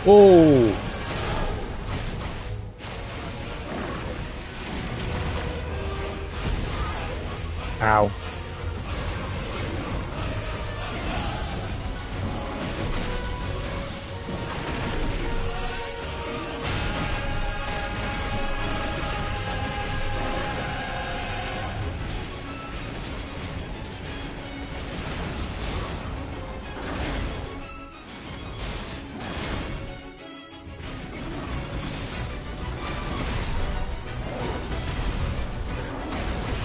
Speaker 1: Oh. Ow.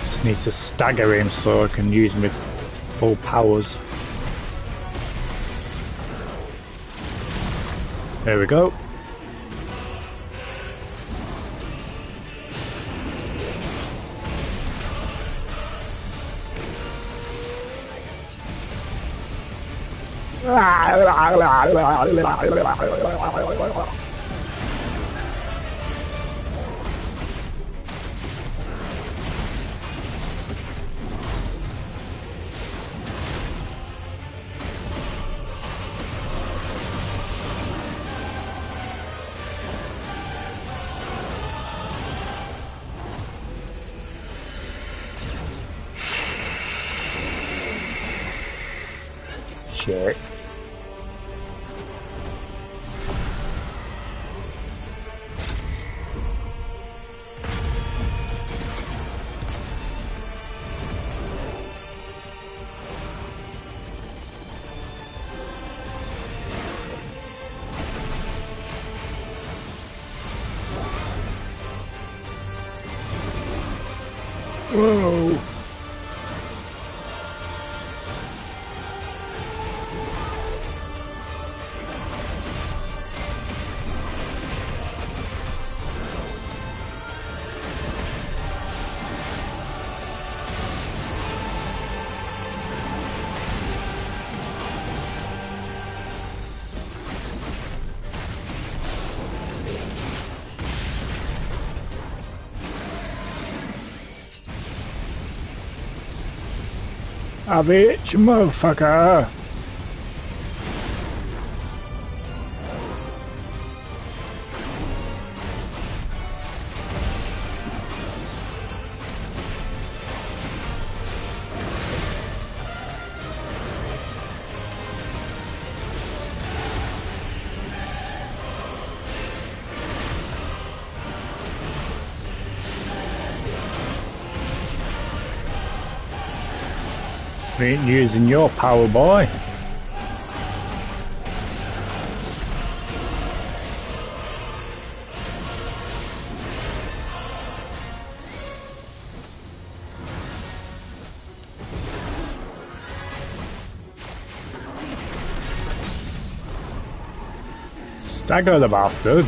Speaker 1: Just need to stagger him so I can use my full powers. There we go. Shit. Whoa! Have it, motherfucker! Ain't using your power, boy. Stagger the bastard.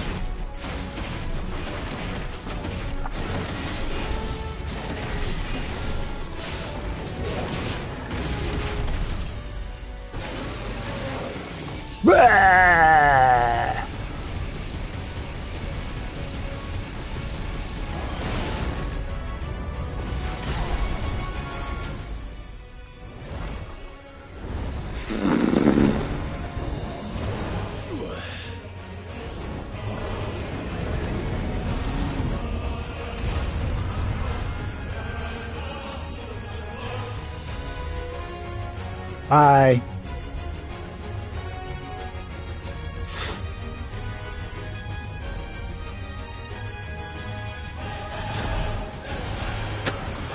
Speaker 1: Bye.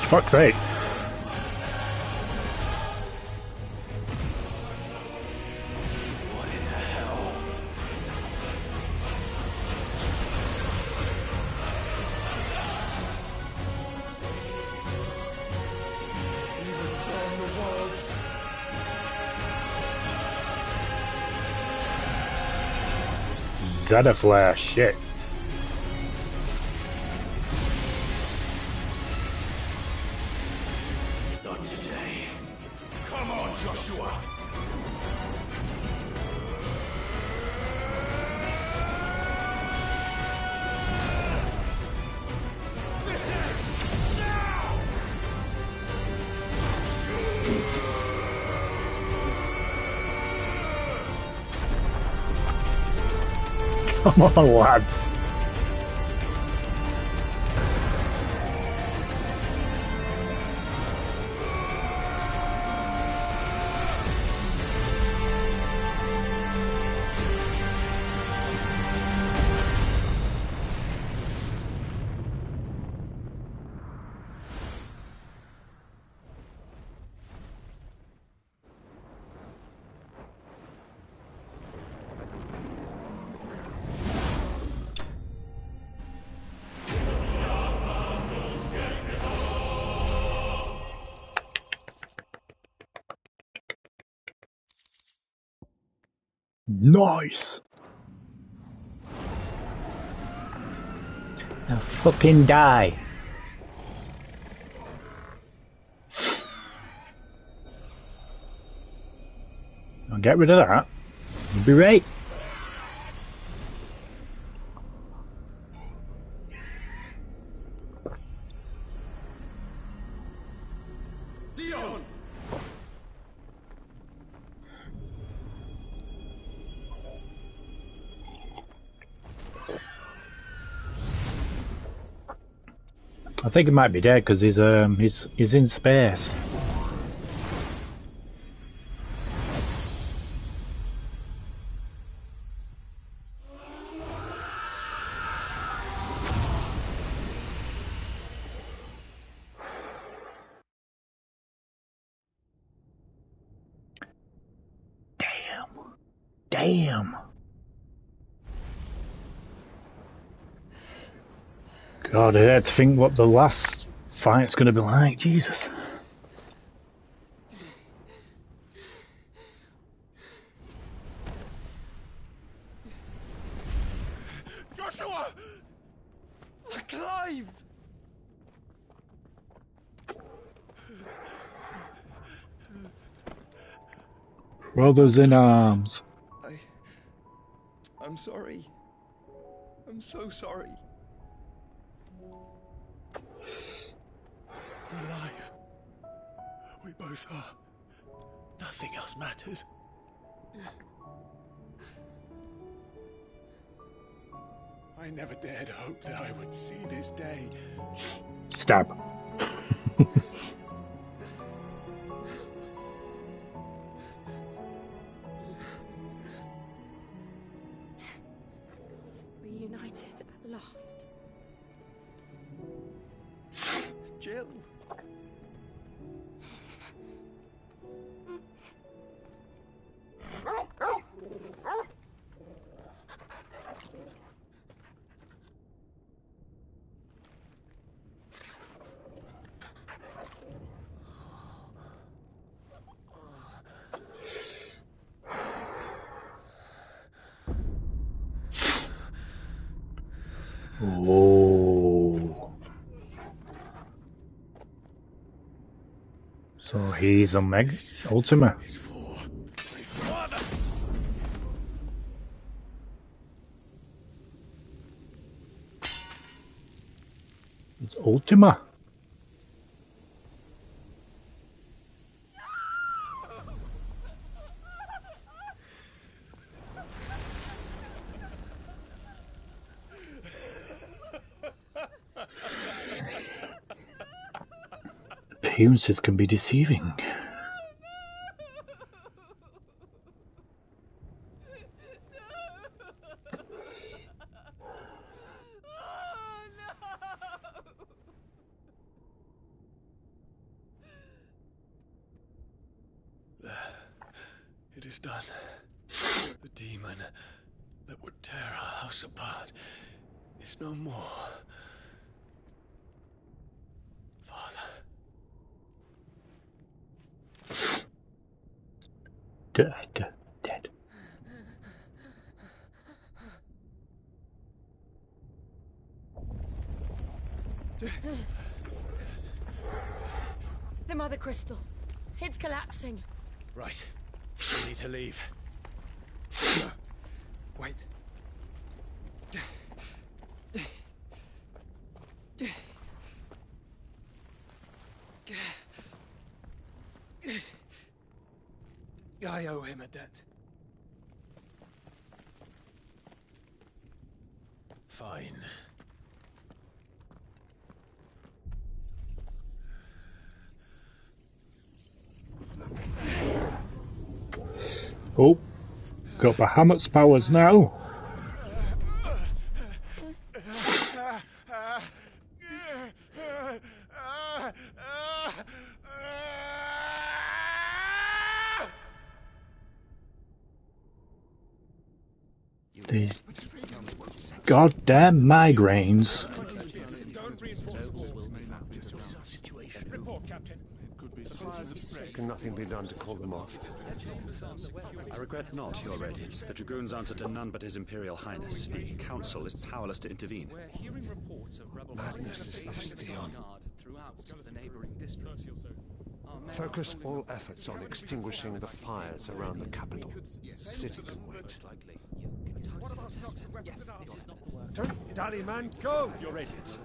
Speaker 1: Fuck's sake. Zeta flare, shit.
Speaker 18: Not today. Come on, Joshua. This ends now.
Speaker 1: Come on, lads. Nice. Now fucking die. I'll get rid of that. You'll be right.
Speaker 18: Dion!
Speaker 1: I think he might be dead because he's in space. Damn. God, I had to think what the last fight's going to be like. Jesus.
Speaker 18: Joshua!
Speaker 22: Clive!
Speaker 1: Brothers in arms.
Speaker 3: I'm sorry. I'm so sorry.
Speaker 18: We're alive. We both are. Nothing else matters. I never dared hope that I would see this day.
Speaker 1: Stab.
Speaker 16: Reunited at last.
Speaker 3: Jill.
Speaker 1: Oh. So he's a Ultima. It's Ultima. Appearances can be deceiving.
Speaker 18: It is done. The demon that would tear our house apart is no more.
Speaker 1: Dead.
Speaker 9: The Mother Crystal. It's collapsing.
Speaker 18: Right. We need to leave.
Speaker 3: Wait. I owe him a debt.
Speaker 2: Fine.
Speaker 1: Oh, got Bahamut's powers now. These goddamn migraines.
Speaker 18: Report, Captain.
Speaker 14: Can nothing be done to call them off?
Speaker 10: I regret not, Your Radiance. The Dragoons answer to none but His Imperial Highness. The Council is powerless to intervene.
Speaker 14: Madness is this, Theon. Focus all efforts on extinguishing the fires around the capital. City can wait.
Speaker 11: Don't dally, man, go!
Speaker 10: Your Radiance.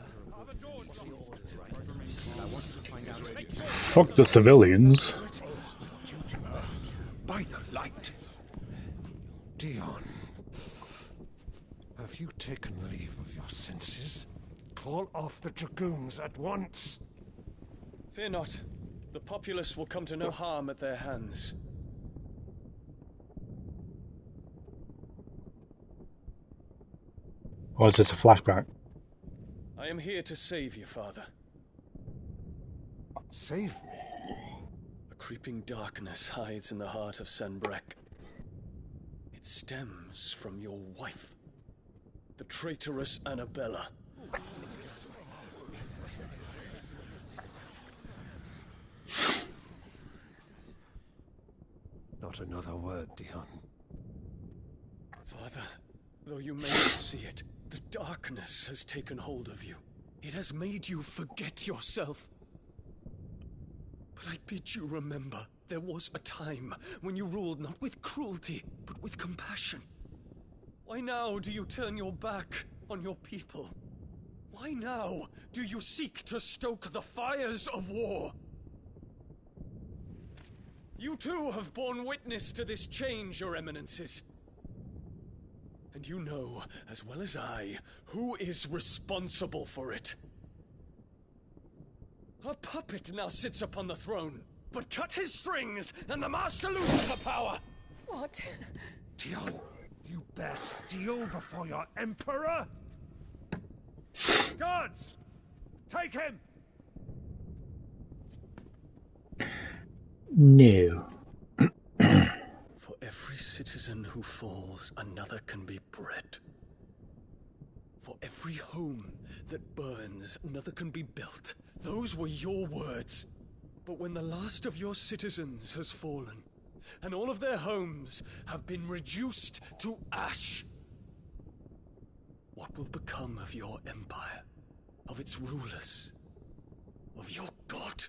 Speaker 1: Fuck the civilians.
Speaker 14: By the light. Dion, have you taken leave of your senses? Call off the Dragoons at once.
Speaker 19: Fear not. The populace will come to no harm at their hands.
Speaker 1: Or is this a flashback?
Speaker 19: I am here to save you, Father.
Speaker 14: Save me?
Speaker 19: A creeping darkness hides in the heart of Sanbreque. It stems from your wife, the traitorous Annabella.
Speaker 11: Not another word, Dion.
Speaker 19: Father, though you may not see it, the darkness has taken hold of you. It has made you forget yourself. But I bid you remember, there was a time when you ruled not with cruelty, but with compassion. Why now do you turn your back on your people? Why now do you seek to stoke the fires of war? You too have borne witness to this change, your eminences. And you know, as well as I, who is responsible for it. A puppet now sits upon the throne, but cut his strings, and the master loses the power!
Speaker 23: What?
Speaker 11: Dion, you bear steel before your emperor? Guards! Take him!
Speaker 1: No.
Speaker 19: For every citizen who falls, another can be bred. For every home that burns, another can be built. Those were your words. But when the last of your citizens has fallen, and all of their homes have been reduced to ash, what will become of your empire, of its rulers, of your god?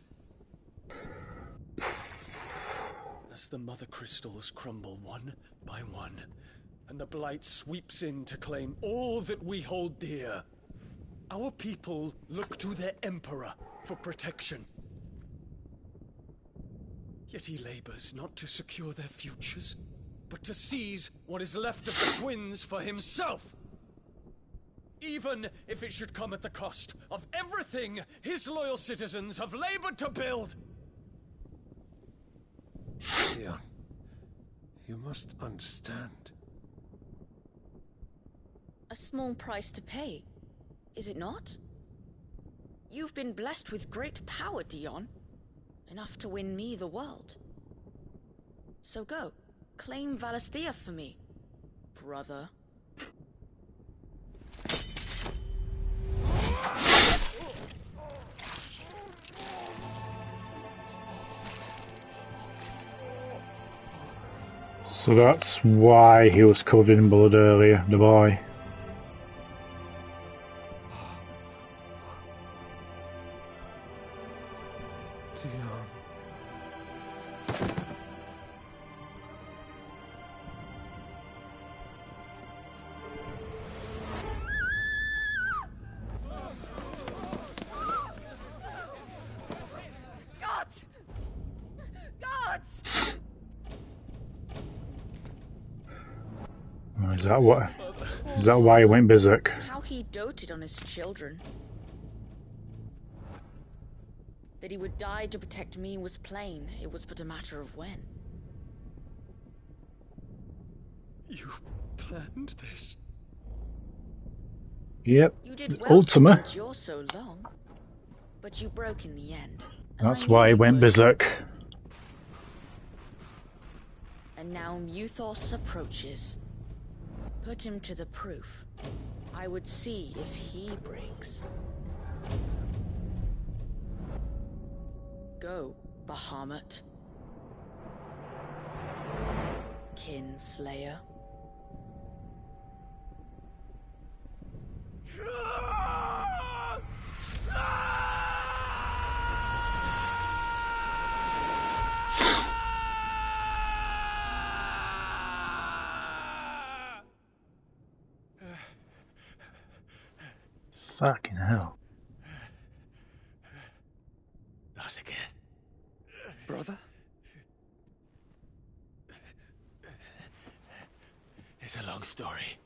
Speaker 19: As the mother crystals crumble one by one, and the blight sweeps in to claim all that we hold dear, our people look to their emperor for protection. Yet he labors not to secure their futures, but to seize what is left of the twins for himself. Even if it should come at the cost of everything his loyal citizens have labored to build.
Speaker 11: Dion, you must understand.
Speaker 23: A small price to pay, is it not? You've been blessed with great power, Dion. Enough to win me the world. So go, claim Valisthea for me, brother.
Speaker 1: So that's why he was covered in blood earlier, the boy. Is that why he went berserk?
Speaker 23: How he doted on his children. That he would die to protect me was plain. It was but a matter of when.
Speaker 19: You planned this?
Speaker 1: Yep.
Speaker 23: You did well
Speaker 1: Ultima.
Speaker 23: to endure so long, but you broke in the end.
Speaker 1: That's why he went berserk.
Speaker 23: And now Muthos approaches. Put him to the proof. I would see if he breaks. Go, Bahamut. Kinslayer.
Speaker 1: Fucking hell.
Speaker 19: Not again.
Speaker 22: Brother?
Speaker 19: It's a long story.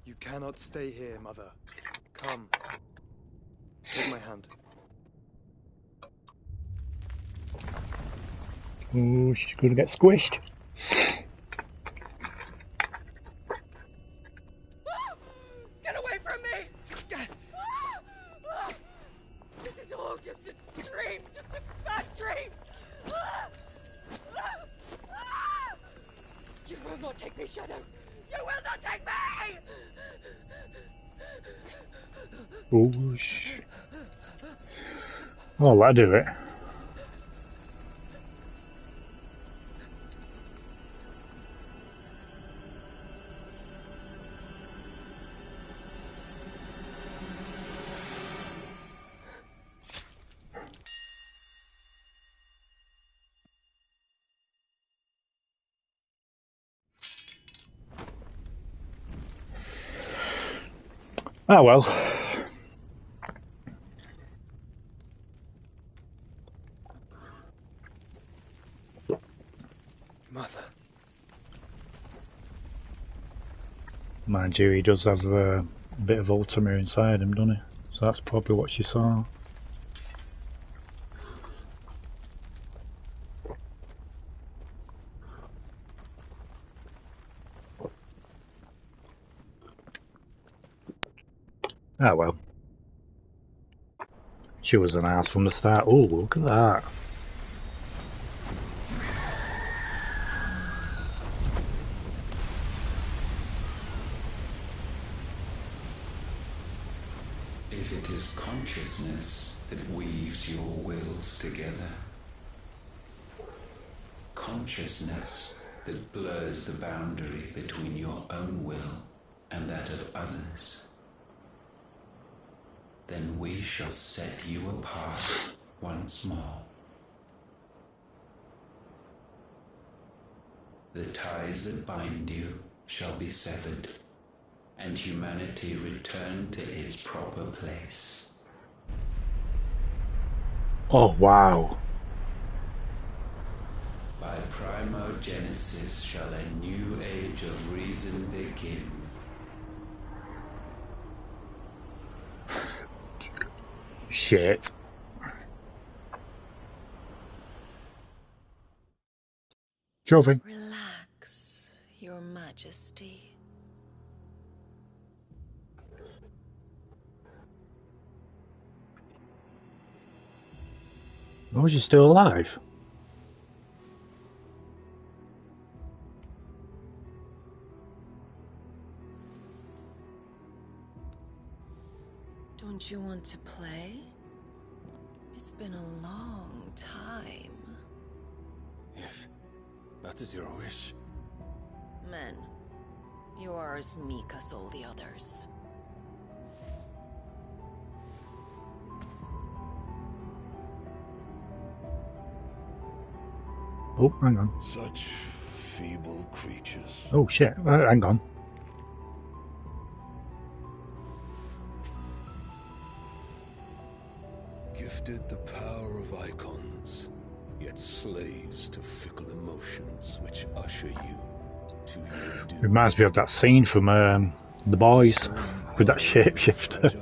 Speaker 3: You cannot stay here, Mother. Come. Take my hand.
Speaker 1: Oh, she's gonna get squished.
Speaker 8: Get away from me! This is all just a dream, just a bad dream! You will not take me Shadow! You will not take me!
Speaker 1: Oh, shit. Oh, that'll do it. Ah, well.
Speaker 3: Mother.
Speaker 1: Mind you, he does have a bit of Ultima inside him, doesn't he? So that's probably what she saw. Ah, well. She was an ass from the start. Oh, look at that.
Speaker 5: If it is consciousness that weaves your wills together, consciousness that blurs the boundary between your own will and that of others, then we shall set you apart once more. The ties that bind you shall be severed, and humanity return to its proper place.
Speaker 1: Oh, wow.
Speaker 5: By primogenesis shall a new age of reason begin.
Speaker 1: Shit. Trophy.
Speaker 4: Relax, Your Majesty.
Speaker 1: Oh, is she still alive?
Speaker 4: Don't you want to play? It's been a long time.
Speaker 18: If that is your wish.
Speaker 4: Men, you are as meek as all the others.
Speaker 1: Oh, hang on.
Speaker 11: Such feeble creatures.
Speaker 1: Oh, shit. Hang on.
Speaker 11: Gifted the power of icons, yet slaves to fickle emotions which usher you to your doom.
Speaker 1: Reminds me of that scene from The Boys with that shapeshifter.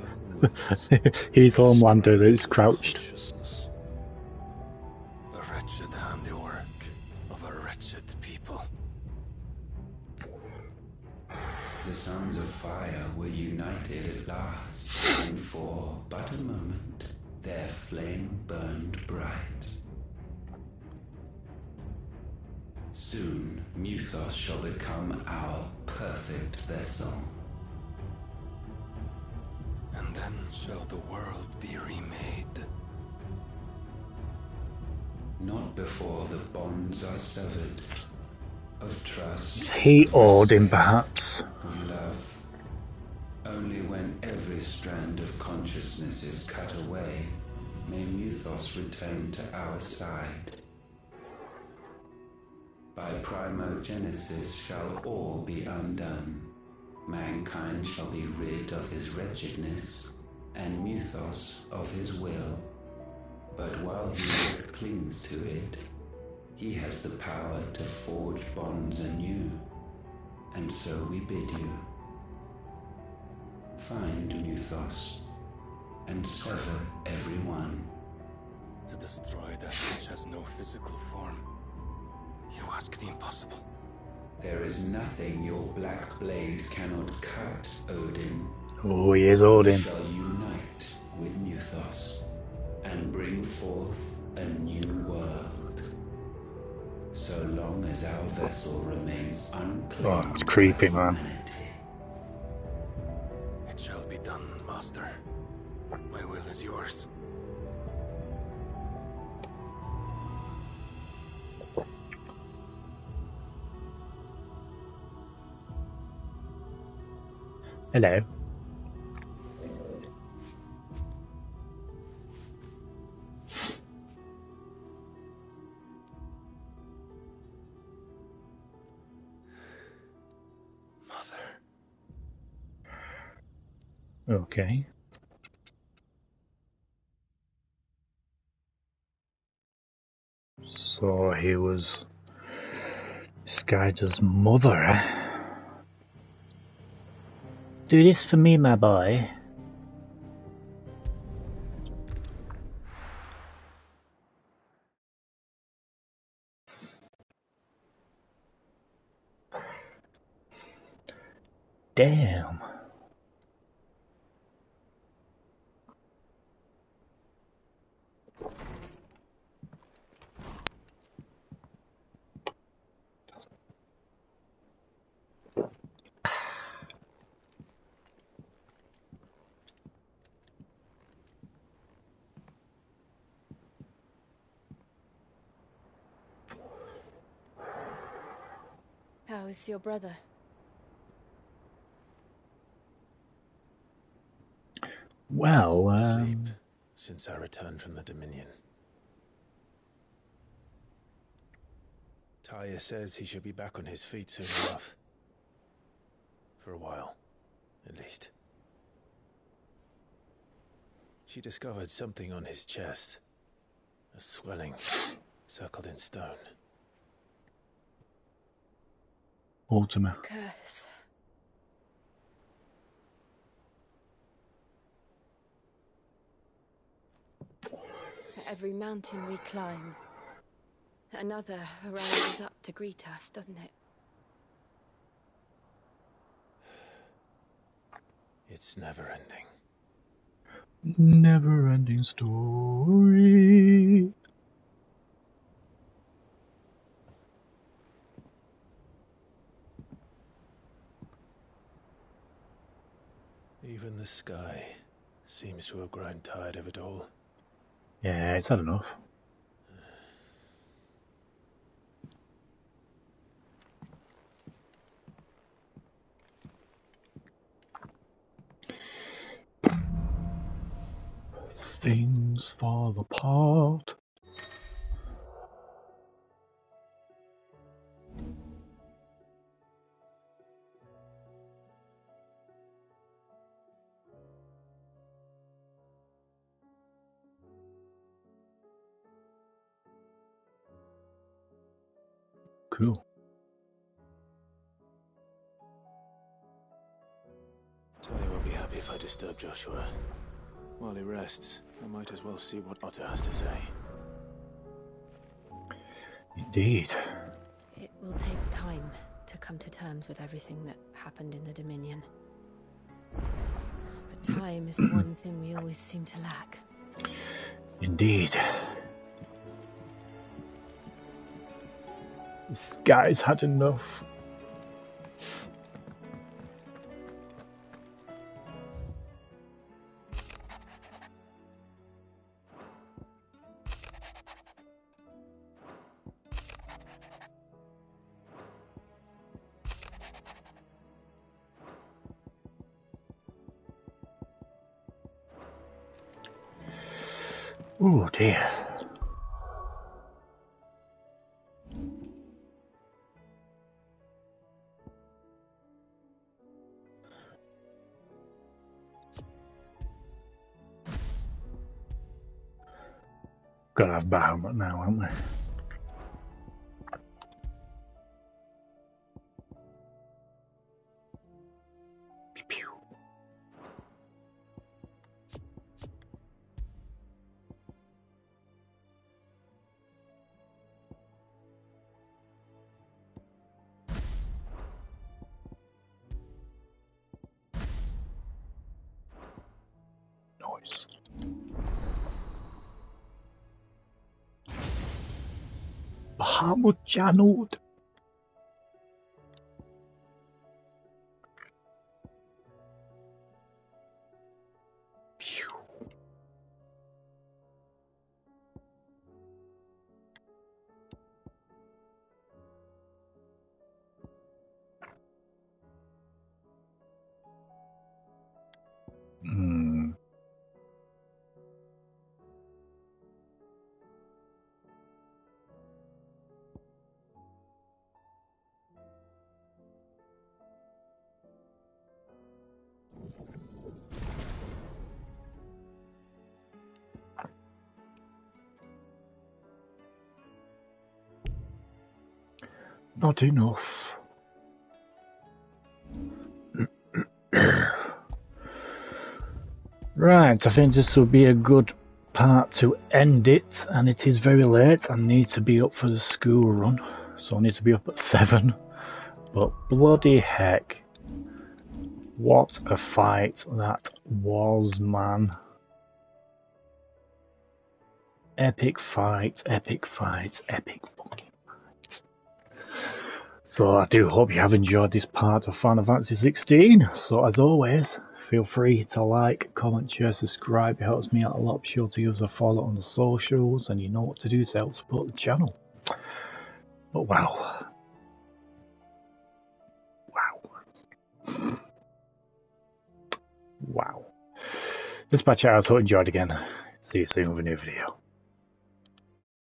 Speaker 1: He's Homelander is crouched.
Speaker 18: The wretched handiwork of a wretched people.
Speaker 5: The sons of fire were united at last, and for but a moment their flame burned bright. Soon Mythos shall become our perfect vessel.
Speaker 18: And then shall the world be remade.
Speaker 5: Not before the bonds are severed of trust.
Speaker 1: Is he Odin, perhaps?
Speaker 5: Of love. Only when every strand of consciousness is cut away may Mythos return to our side. By primogenesis shall all be undone. Mankind shall be rid of his wretchedness, and Mythos of his will. But while he yet clings to it, he has the power to forge bonds anew, and so we bid you. Find Mythos, and sever everyone.
Speaker 18: To destroy that which has no physical form. You ask the impossible.
Speaker 5: There is nothing your black blade cannot cut, Odin.
Speaker 1: Oh, he is Odin.
Speaker 5: We shall unite with Mythos, and bring forth a new world. so long as our vessel remains unclaimed.
Speaker 1: Oh, it's creepy, man.
Speaker 2: It shall be done, Master. My will is yours.
Speaker 1: Hello. Okay. So he was Skyja's mother, eh? Do this for me, my boy. Damn.
Speaker 9: How is your brother?
Speaker 1: Well,
Speaker 2: Asleep since I returned from the Dominion. Taya says he should be back on his feet soon enough. For a while, at least. She discovered something on his chest. A swelling, circled in stone.
Speaker 1: Ultima.
Speaker 9: Curse. For every mountain we climb, another arises up to greet us, doesn't it?
Speaker 2: It's never ending.
Speaker 1: Never-ending story.
Speaker 2: Even the sky seems to have grown tired of it all.
Speaker 1: Yeah, it's had enough. Things fall apart. Cool.
Speaker 2: Taya won't be happy if I disturb Joshua. While he rests, I might as well see what Otter has to say.
Speaker 1: Indeed.
Speaker 9: It will take time to come to terms with everything that happened in the Dominion. But time is the one thing we always seem to lack.
Speaker 1: Indeed. This guy's had enough. Oh dear. Gotta have Bahamut now, haven't we? Nice. Hamuchanud. Not enough. Right, I think this will be a good part to end it, and it is very late. I need to be up for the school run, so I need to be up at 7. But bloody heck, what a fight that was, man. Epic fight, epic fight, epic fucking fight. So I do hope you have enjoyed this part of Final Fantasy 16. So as always, feel free to like, comment, share, subscribe. It helps me out a lot. Be sure to give us a follow on the socials, and you know what to do to help support the channel. But wow. Wow. This is HatCHeTHaZ. Hope you enjoyed again. See you soon with a new video.